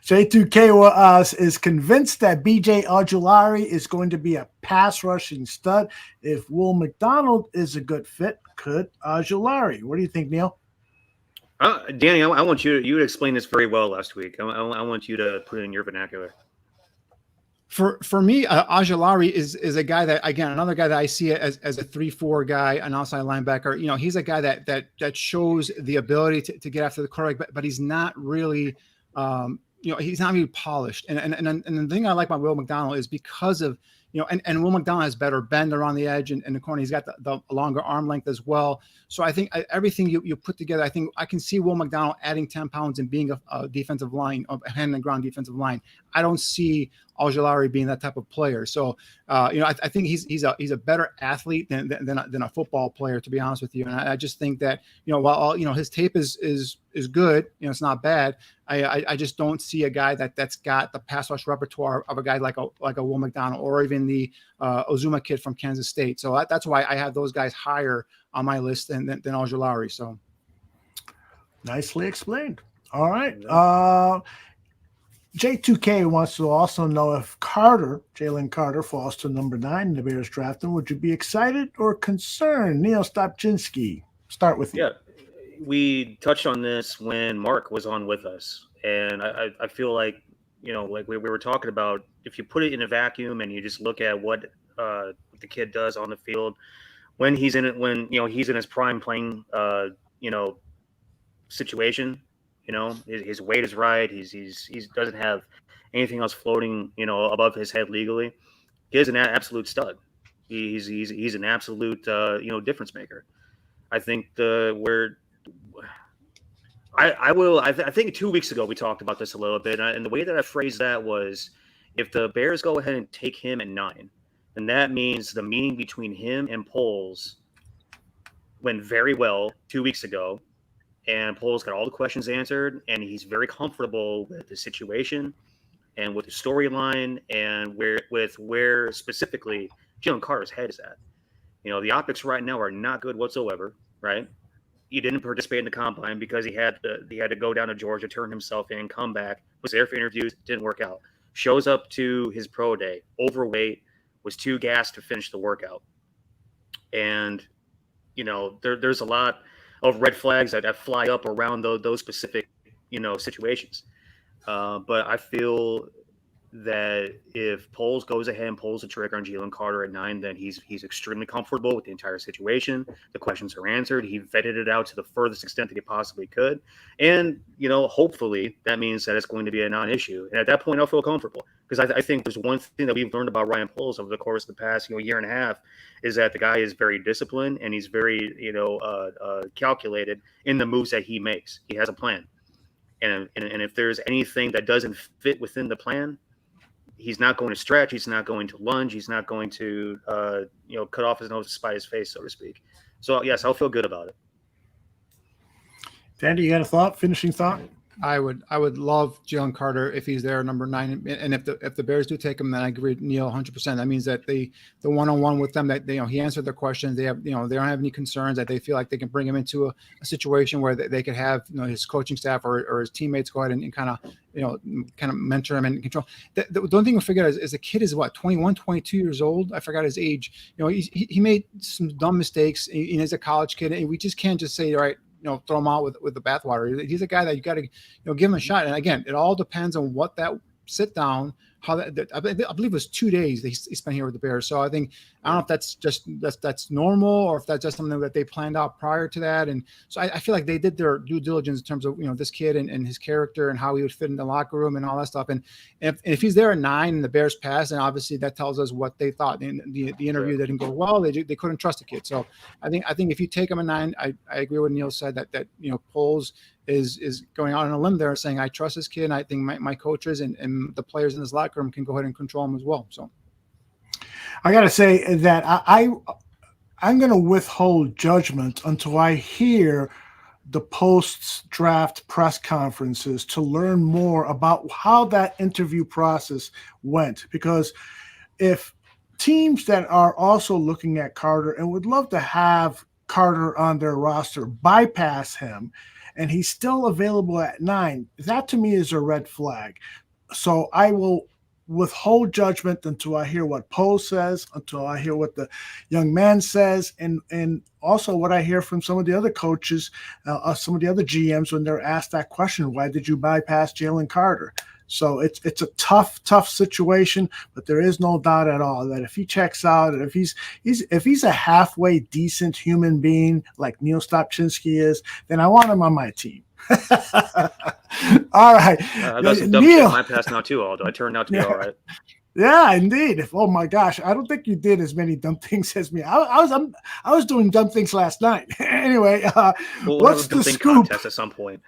J2K is convinced that BJ Ojulari is going to be a pass rushing stud. If Will McDonald is a good fit, could Ojulari? What do you think, Neil? Danny, I want you to explain this very well last week. I want you to put it in your vernacular. For me, Ajalari is a guy that, again, another guy that I see as a 3-4 guy, an outside linebacker. He's a guy that shows the ability to get after the quarterback, but he's not really, he's not really polished. And the thing I like about Will McDonald is because of, and Will McDonald has better bend around the edge and the corner. He's got the longer arm length as well. So I think everything you put together, I think I can see Will McDonald adding 10 pounds and being a defensive line, a hand and ground defensive line. I don't see Ajalari being that type of player. So, I think he's a better athlete than a football player, to be honest with you. And I just think that, while his tape is good, it's not bad. I just don't see a guy that's got the pass rush repertoire of a guy like a Will McDonald or even the Ozuma kid from Kansas State. So that's why I have those guys higher on my list than Ajalari. So nicely explained. All right. J2K wants to also know if Jalen Carter, falls to number 9 in the Bears draft, and would you be excited or concerned? Neil Stopczynski, start with you. Yeah, we touched on this when Mark was on with us, and I feel like, like we were talking about, if you put it in a vacuum and you just look at what the kid does on the field when he's in it, when he's in his prime playing situation. His weight is right. He doesn't have anything else floating, above his head legally. He is an absolute stud. He's an absolute, difference maker. I think I think 2 weeks ago we talked about this a little bit, and the way that I phrased that was, if the Bears go ahead and take him at 9, then that means the meeting between him and Poles went very well 2 weeks ago. And Poles got all the questions answered, and he's very comfortable with the situation and with the storyline and where specifically Jalen Carter's head is at. The optics right now are not good whatsoever, right? He didn't participate in the combine because he had to go down to Georgia, turn himself in, come back, was there for interviews, didn't work out. Shows up to his pro day, overweight, was too gassed to finish the workout. And, there's a lot of red flags that fly up around those specific, situations. But I feel that if Poles goes ahead and pulls the trigger on Jalen Carter at 9, then he's extremely comfortable with the entire situation. The questions are answered. He vetted it out to the furthest extent that he possibly could. And, hopefully that means that it's going to be a non-issue. And at that point, I'll feel comfortable, because I think there's one thing that we've learned about Ryan Poles over the course of the past, year and a half, is that the guy is very disciplined and he's very, calculated in the moves that he makes. He has a plan. And if there's anything that doesn't fit within the plan, he's not going to stretch. He's not going to lunge. He's not going to, cut off his nose to spite his face, so to speak. So, yes, I'll feel good about it. Danny, you got a finishing thought? I would love Jalen Carter if he's there, number 9, and if the Bears do take him, then I agree with Neil 100%. That means that the one-on-one with them, that he answered their questions. They have they don't have any concerns, that they feel like they can bring him into a situation where they could have his coaching staff or his teammates go ahead and kind of mentor him and control. The only thing we figured out is the kid is 21, 22 years old. I forgot his age. He made some dumb mistakes. He's a college kid, and we just can't just say, all right, throw him out with the bathwater. He's a guy that you got to, give him a shot. And again, it all depends on what that sit down, how that I believe it was 2 days he spent here with the Bears. So I don't know if that's normal or if that's just something that they planned out prior to that. And so I feel like they did their due diligence in terms of, this kid and his character and how he would fit in the locker room and all that stuff. And if he's there at 9 and the Bears pass, then obviously that tells us what they thought. And the interview didn't go well. They couldn't trust the kid. So I think if you take him at 9, I agree with Neil said that Poles is going out on a limb there, saying I trust this kid. And I think my coaches and the players in this locker room can go ahead and control him as well. So I got to say that I'm going to withhold judgment until I hear the post-draft press conferences to learn more about how that interview process went. Because if teams that are also looking at Carter and would love to have Carter on their roster bypass him, and he's still available at 9, that to me is a red flag. So I will withhold judgment until I hear what Poe says, until I hear what the young man says, and also what I hear from some of the other coaches, some of the other GMs when they're asked that question, why did you bypass Jalen Carter? So it's a tough situation, but there is no doubt at all that if he checks out and if he's a halfway decent human being like Neil Stopchinski is, then I want him on my team. All right. I've got some dumb shit in my past now too, Aldo. I turned out to be all right. Yeah, indeed. Oh my gosh, I don't think you did as many dumb things as me. I was doing dumb things last night. Anyway, what's the scoop? Contest at some point.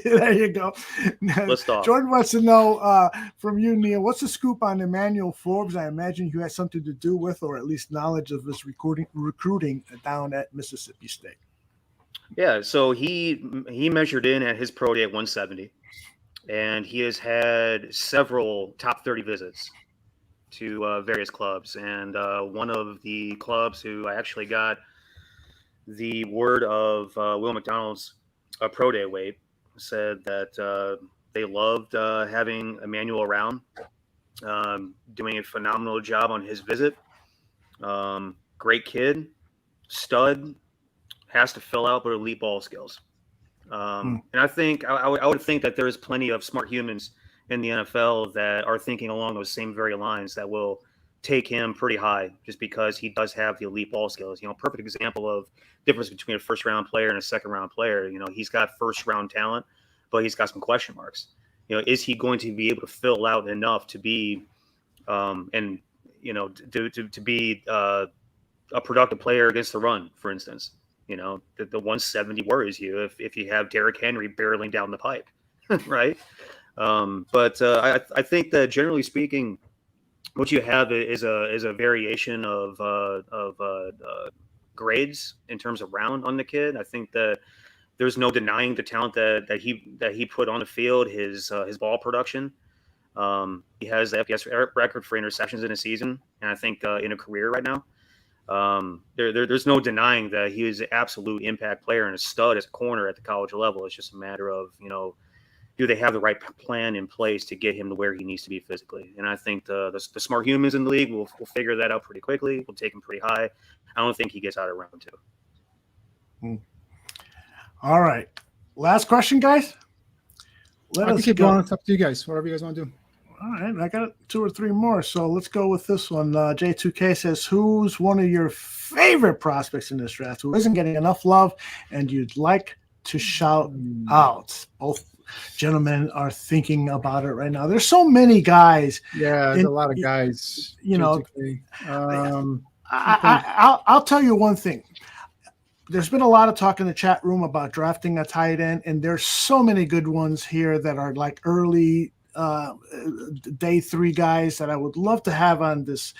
There you go. Let's talk. Jordan wants to know from you, Neil, what's the scoop on Emmanuel Forbes? I imagine you had something to do with, or at least knowledge of his recruiting down at Mississippi State. Yeah, so he measured in at his pro day at 170, and he has had several top 30 visits to various clubs. And one of the clubs who I actually got the word of Will McDonald's pro day weight said that they loved having Emmanuel around, doing a phenomenal job on his visit. Great kid, stud, has to fill out, but elite ball skills. And I think I would think that there is plenty of smart humans in the NFL that are thinking along those same very lines that will take him pretty high just because he does have the elite ball skills. Perfect example of difference between a first round player and a second round player. He's got first round talent, but he's got some question marks. Is he going to be able to fill out enough to be, to be a productive player against the run, for instance? The 170 worries you if you have Derrick Henry barreling down the pipe, right? But I think that generally speaking, what you have is a variation of grades in terms of round on the kid. I think that there's no denying the talent that he put on the field, his ball production. He has the FBS record for interceptions in a season, and I think in a career right now. There's no denying that he is an absolute impact player and a stud as a corner at the college level. It's just a matter of, do they have the right plan in place to get him to where he needs to be physically? And I think the smart humans in the league will figure that out pretty quickly. We'll take him pretty high. I don't think he gets out of round 2. All right. Last question, guys. I can keep going. It's up to you guys. Whatever you guys want to do. All right, I got 2 or 3 more, so let's go with this one. J2K says, who's one of your favorite prospects in this draft who isn't getting enough love and you'd like to shout out? Both gentlemen are thinking about it right now. There's so many guys. Yeah, there's a lot of guys. I'll tell you one thing. There's been a lot of talk in the chat room about drafting a tight end, and there's so many good ones here that are like early day 3 guys that I would love to have on this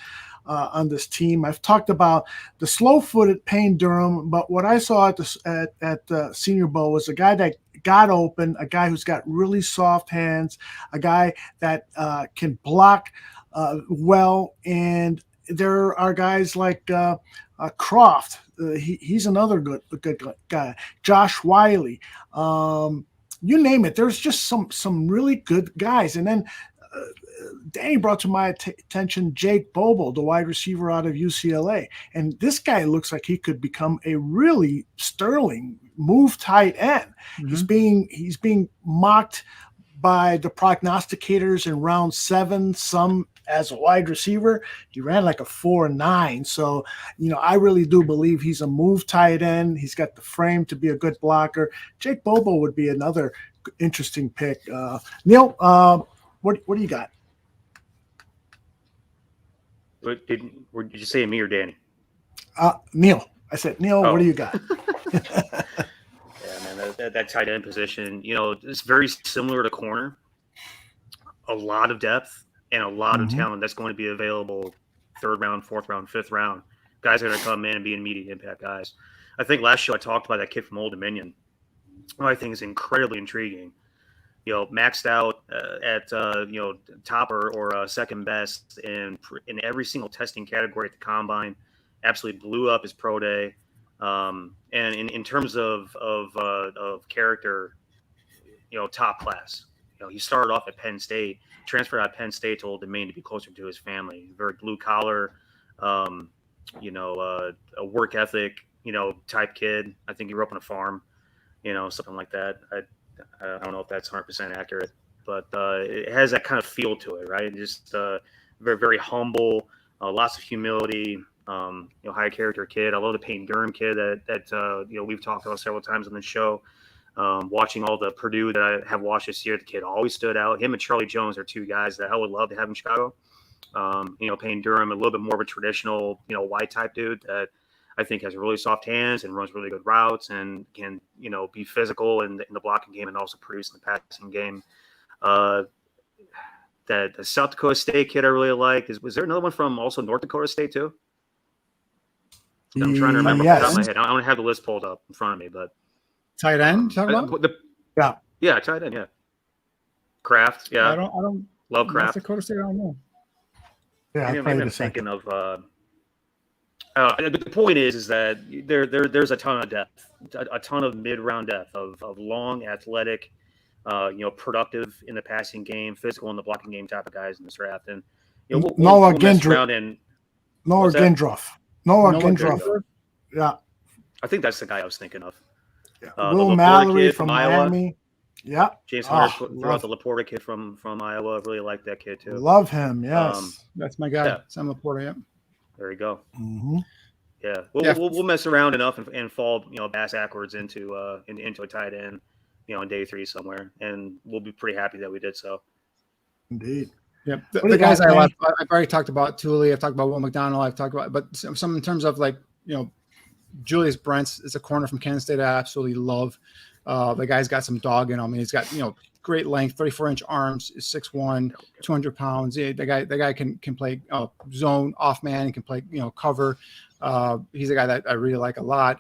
team. I've talked about the slow-footed Payne Durham, but what I saw at the Senior Bowl was a guy that got open, a guy who's got really soft hands, a guy that can block well, and there are guys like Croft. He's another good guy. Josh Wiley. You name it. There's just some really good guys. And then Danny brought to my attention Jake Bobo, the wide receiver out of UCLA. And this guy looks like he could become a really sterling move tight end. Mm-hmm. He's being mocked by the prognosticators in round 7, some as a wide receiver. He ran like a 4.9. So, I really do believe he's a move tight end. He's got the frame to be a good blocker. Jake Bobo would be another interesting pick. Neil, what do you got? Did you say me or Danny? Neil. I said, Neil, What do you got? Yeah, man, that tight end position, it's very similar to corner. A lot of depth and a lot of talent that's going to be available 3rd round, 4th round, 5th round. Guys that are going to come in and be immediate impact guys. I think last show I talked about that kid from Old Dominion, who I think is incredibly intriguing. Maxed out at top or second best in every single testing category at the combine. Absolutely blew up his pro day. And in terms of character, top class. he started off at Penn State, transferred out of Penn State to Old Domain to be closer to his family. Very blue collar, a work ethic, type kid. I think he grew up on a farm, something like that. I don't know if that's 100% accurate, but it has that kind of feel to it, right? Just very, very humble, lots of humility, high character kid. I love the Payne Durham kid that we've talked about several times on the show. Watching all the Purdue that I have watched this year, the kid always stood out. Him and Charlie Jones are two guys that I would love to have in Chicago. Payne Durham, a little bit more of a traditional, white type dude that I think has really soft hands and runs really good routes and can, be physical in the blocking game and also produce in the passing game. That the South Dakota State kid I really like. Was there another one from also North Dakota State too? I'm trying to remember off the top of my head. I don't have the list pulled up in front of me, but tight end. Talking about? Yeah, tight end. Yeah, Kraft. Yeah, I don't love Kraft. North Dakota State. I don't know. Yeah, maybe I'm thinking of. The point is that there's a ton of depth, a ton of mid-round depth of long, athletic, productive in the passing game, physical in the blocking game type of guys in this draft. And Noah Gindroff. Noah Gindroff. Yeah, I think that's the guy I was thinking of. Yeah. Will Mallory from Miami. Yeah. James Hunter threw out the Laporta kid from Iowa. I really like that kid too. Love him. Yes. That's my guy. Yeah. Sam Laporta. Yeah. There you go. Mm-hmm. Yeah. We'll mess around enough and fall, bass backwards into a tight end, in day 3 somewhere, and we'll be pretty happy that we did so. Indeed. Yeah. The guys I've already talked about Thule. I've talked about Will McDonald. I've talked about, but some in terms of Julius Brents is a corner from Kansas State I absolutely love. The guy's got some dog in him. He's got, great length, 34-inch arms, is 6'1", 200 pounds. Yeah, the guy can play zone, off man, and can play, cover. He's a guy that I really like a lot.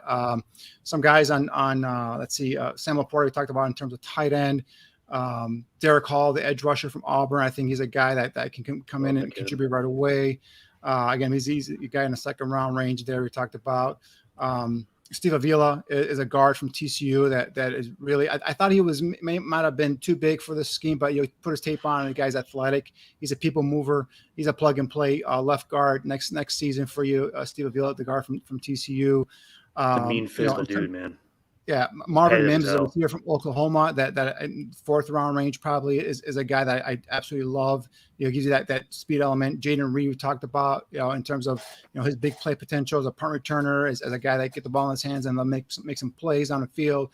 Some guys on let's see, Sam Laporta we talked about in terms of tight end. Derek Hall, the edge rusher from Auburn. I think he's a guy that can come in and contribute right away. Again, he's a guy in the second round range there we talked about. Steve Avila is a guard from TCU that is really. I thought he might have been too big for this scheme, but put his tape on, and the guy's athletic. He's a people mover. He's a plug and play left guard next season for you. Steve Avila, the guard from TCU. A mean physical dude, man. Yeah, Marvin Mims is a receiver from Oklahoma that 4th round range probably is a guy that I absolutely love. Gives you that speed element. Jaden Reed we talked about, in terms of his big play potential as a punt returner, as a guy that get the ball in his hands and make some plays on the field.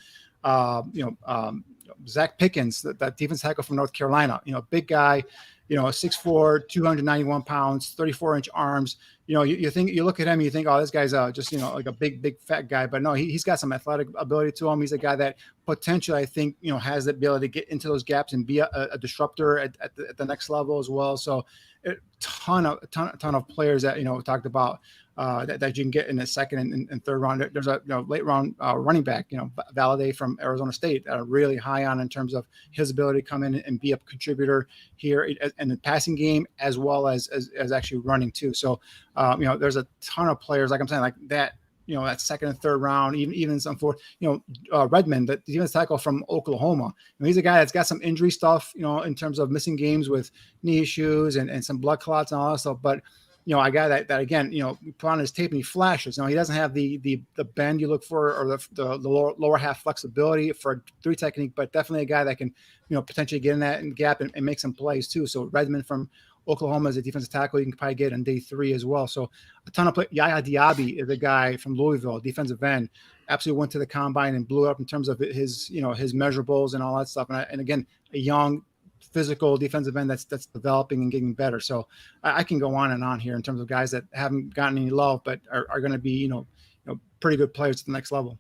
Zach Pickens, that defense tackle from North Carolina, big guy, 6'4", 291 pounds, 34-inch arms. You look at him, you think, oh, this guy's just, like a big fat guy. But no, he's got some athletic ability to him. He's a guy that potentially, I think, has the ability to get into those gaps and be a disruptor at the next level as well. So a ton of players that, we talked about that you can get in the second and third round. There's a late round running back, Valladay from Arizona State, really high on in terms of his ability to come in and be a contributor here in the passing game as well as actually running too. So there's a ton of players, like I'm saying, like that. That second and third round, even some fourth. Redmond, the defensive tackle from Oklahoma. He's a guy that's got some injury stuff, in terms of missing games with knee issues and some blood clots and all that stuff. But a guy that again, you put on his tape and he flashes. He doesn't have the bend you look for or the lower half flexibility for a 3 technique, but definitely a guy that can, potentially get in that gap and make some plays too. So Redmond from Oklahoma is a defensive tackle you can probably get on day 3 as well. So a ton of play. Yaya Diaby is a guy from Louisville, defensive end, absolutely went to the combine and blew up in terms of his measurables and all that stuff. And again, a young physical defensive end that's developing and getting better. So I can go on and on here in terms of guys that haven't gotten any love, but are going to be, pretty good players at the next level.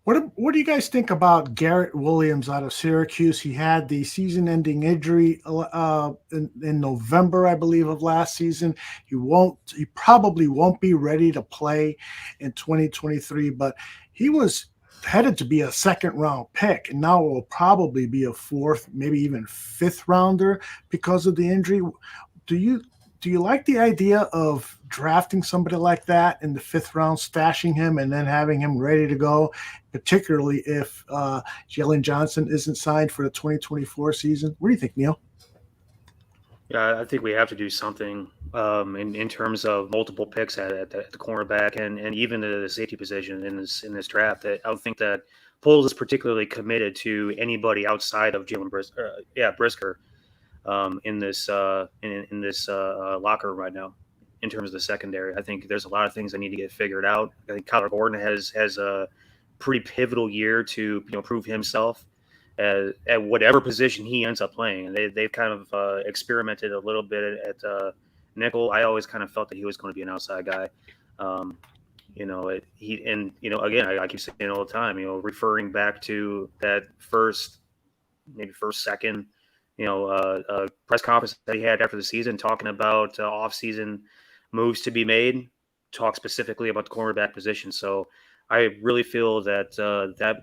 What do you guys think about Garrett Williams out of Syracuse? He had the season-ending injury in November, I believe, of last season. He probably won't be ready to play in 2023, but he was headed to be a 2nd-round pick, and now will probably be a 4th, maybe even 5th rounder because of the injury. Do do you like the idea of drafting somebody like that in the 5th round, stashing him, and then having him ready to go, particularly if Jalen Johnson isn't signed for the 2024 season? What do you think, Neil? Yeah, I think we have to do something in terms of multiple picks at the cornerback and even the safety position in this draft. I don't think that Poles is particularly committed to anybody outside of Jalen Brisker in this locker room right now. In terms of the secondary, I think there's a lot of things that need to get figured out. I think Kyler Gordon has a pretty pivotal year to prove himself at whatever position he ends up playing. And they've kind of experimented a little bit at nickel. I always kind of felt that he was going to be an outside guy. Again, I keep saying it all the time, referring back to that second, press conference that he had after the season, talking about off-season moves to be made, talk specifically about the cornerback position. So I really feel that that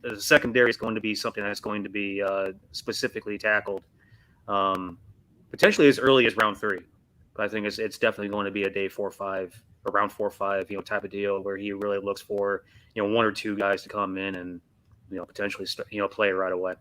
the secondary is going to be something that's going to be specifically tackled, potentially as early as round 3. But I think it's definitely going to be a day 4 or 5, around 4 or 5, type of deal where he really looks for 1 or 2 guys to come in and potentially play right away.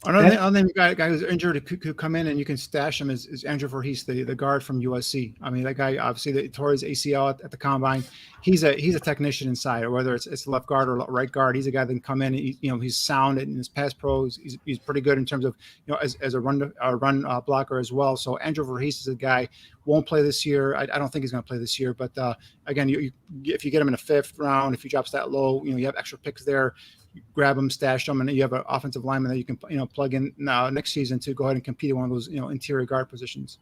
Another guy who's injured who could come in and you can stash him is Andrew Voorhees, the guard from USC. I mean, that guy obviously tore his ACL at the combine. He's a technician inside, or whether it's left guard or right guard. He's a guy that can come in. And he's sound in his pass pros. He's pretty good in terms of as a run blocker as well. So Andrew Voorhees is a guy, won't play this year. I don't think he's going to play this year. But again, if you get him in the 5th round, if he drops that low, you have extra picks there. Grab them, stash them, and you have an offensive lineman that you can plug in next season to go ahead and compete in one of those interior guard positions.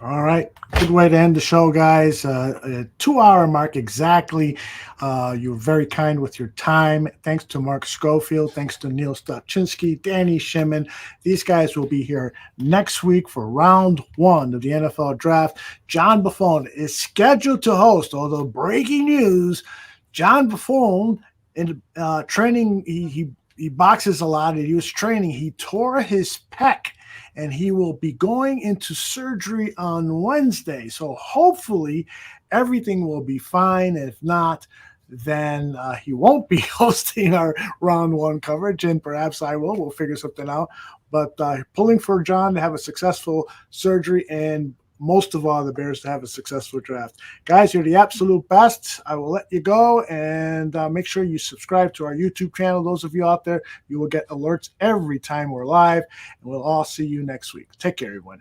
All right, good way to end the show, guys. A 2-hour mark exactly. You were very kind with your time. Thanks to Mark Schofield. Thanks to Neil Stopchinski, Danny Shimon. These guys will be here next week for round 1 of the NFL draft. John Buffone is scheduled to host, although breaking news, John Buffone in training, he boxes a lot. He was training. He tore his pec, and he will be going into surgery on Wednesday. So hopefully everything will be fine. If not, then he won't be hosting our round 1 coverage, and perhaps I will. We'll figure something out. But pulling for John to have a successful surgery, and most of all, the Bears to have a successful draft. Guys, you're the absolute best. I will let you go, and make sure you subscribe to our YouTube channel. Those of you out there, you will get alerts every time we're live, and we'll all see you next week. Take care, everyone.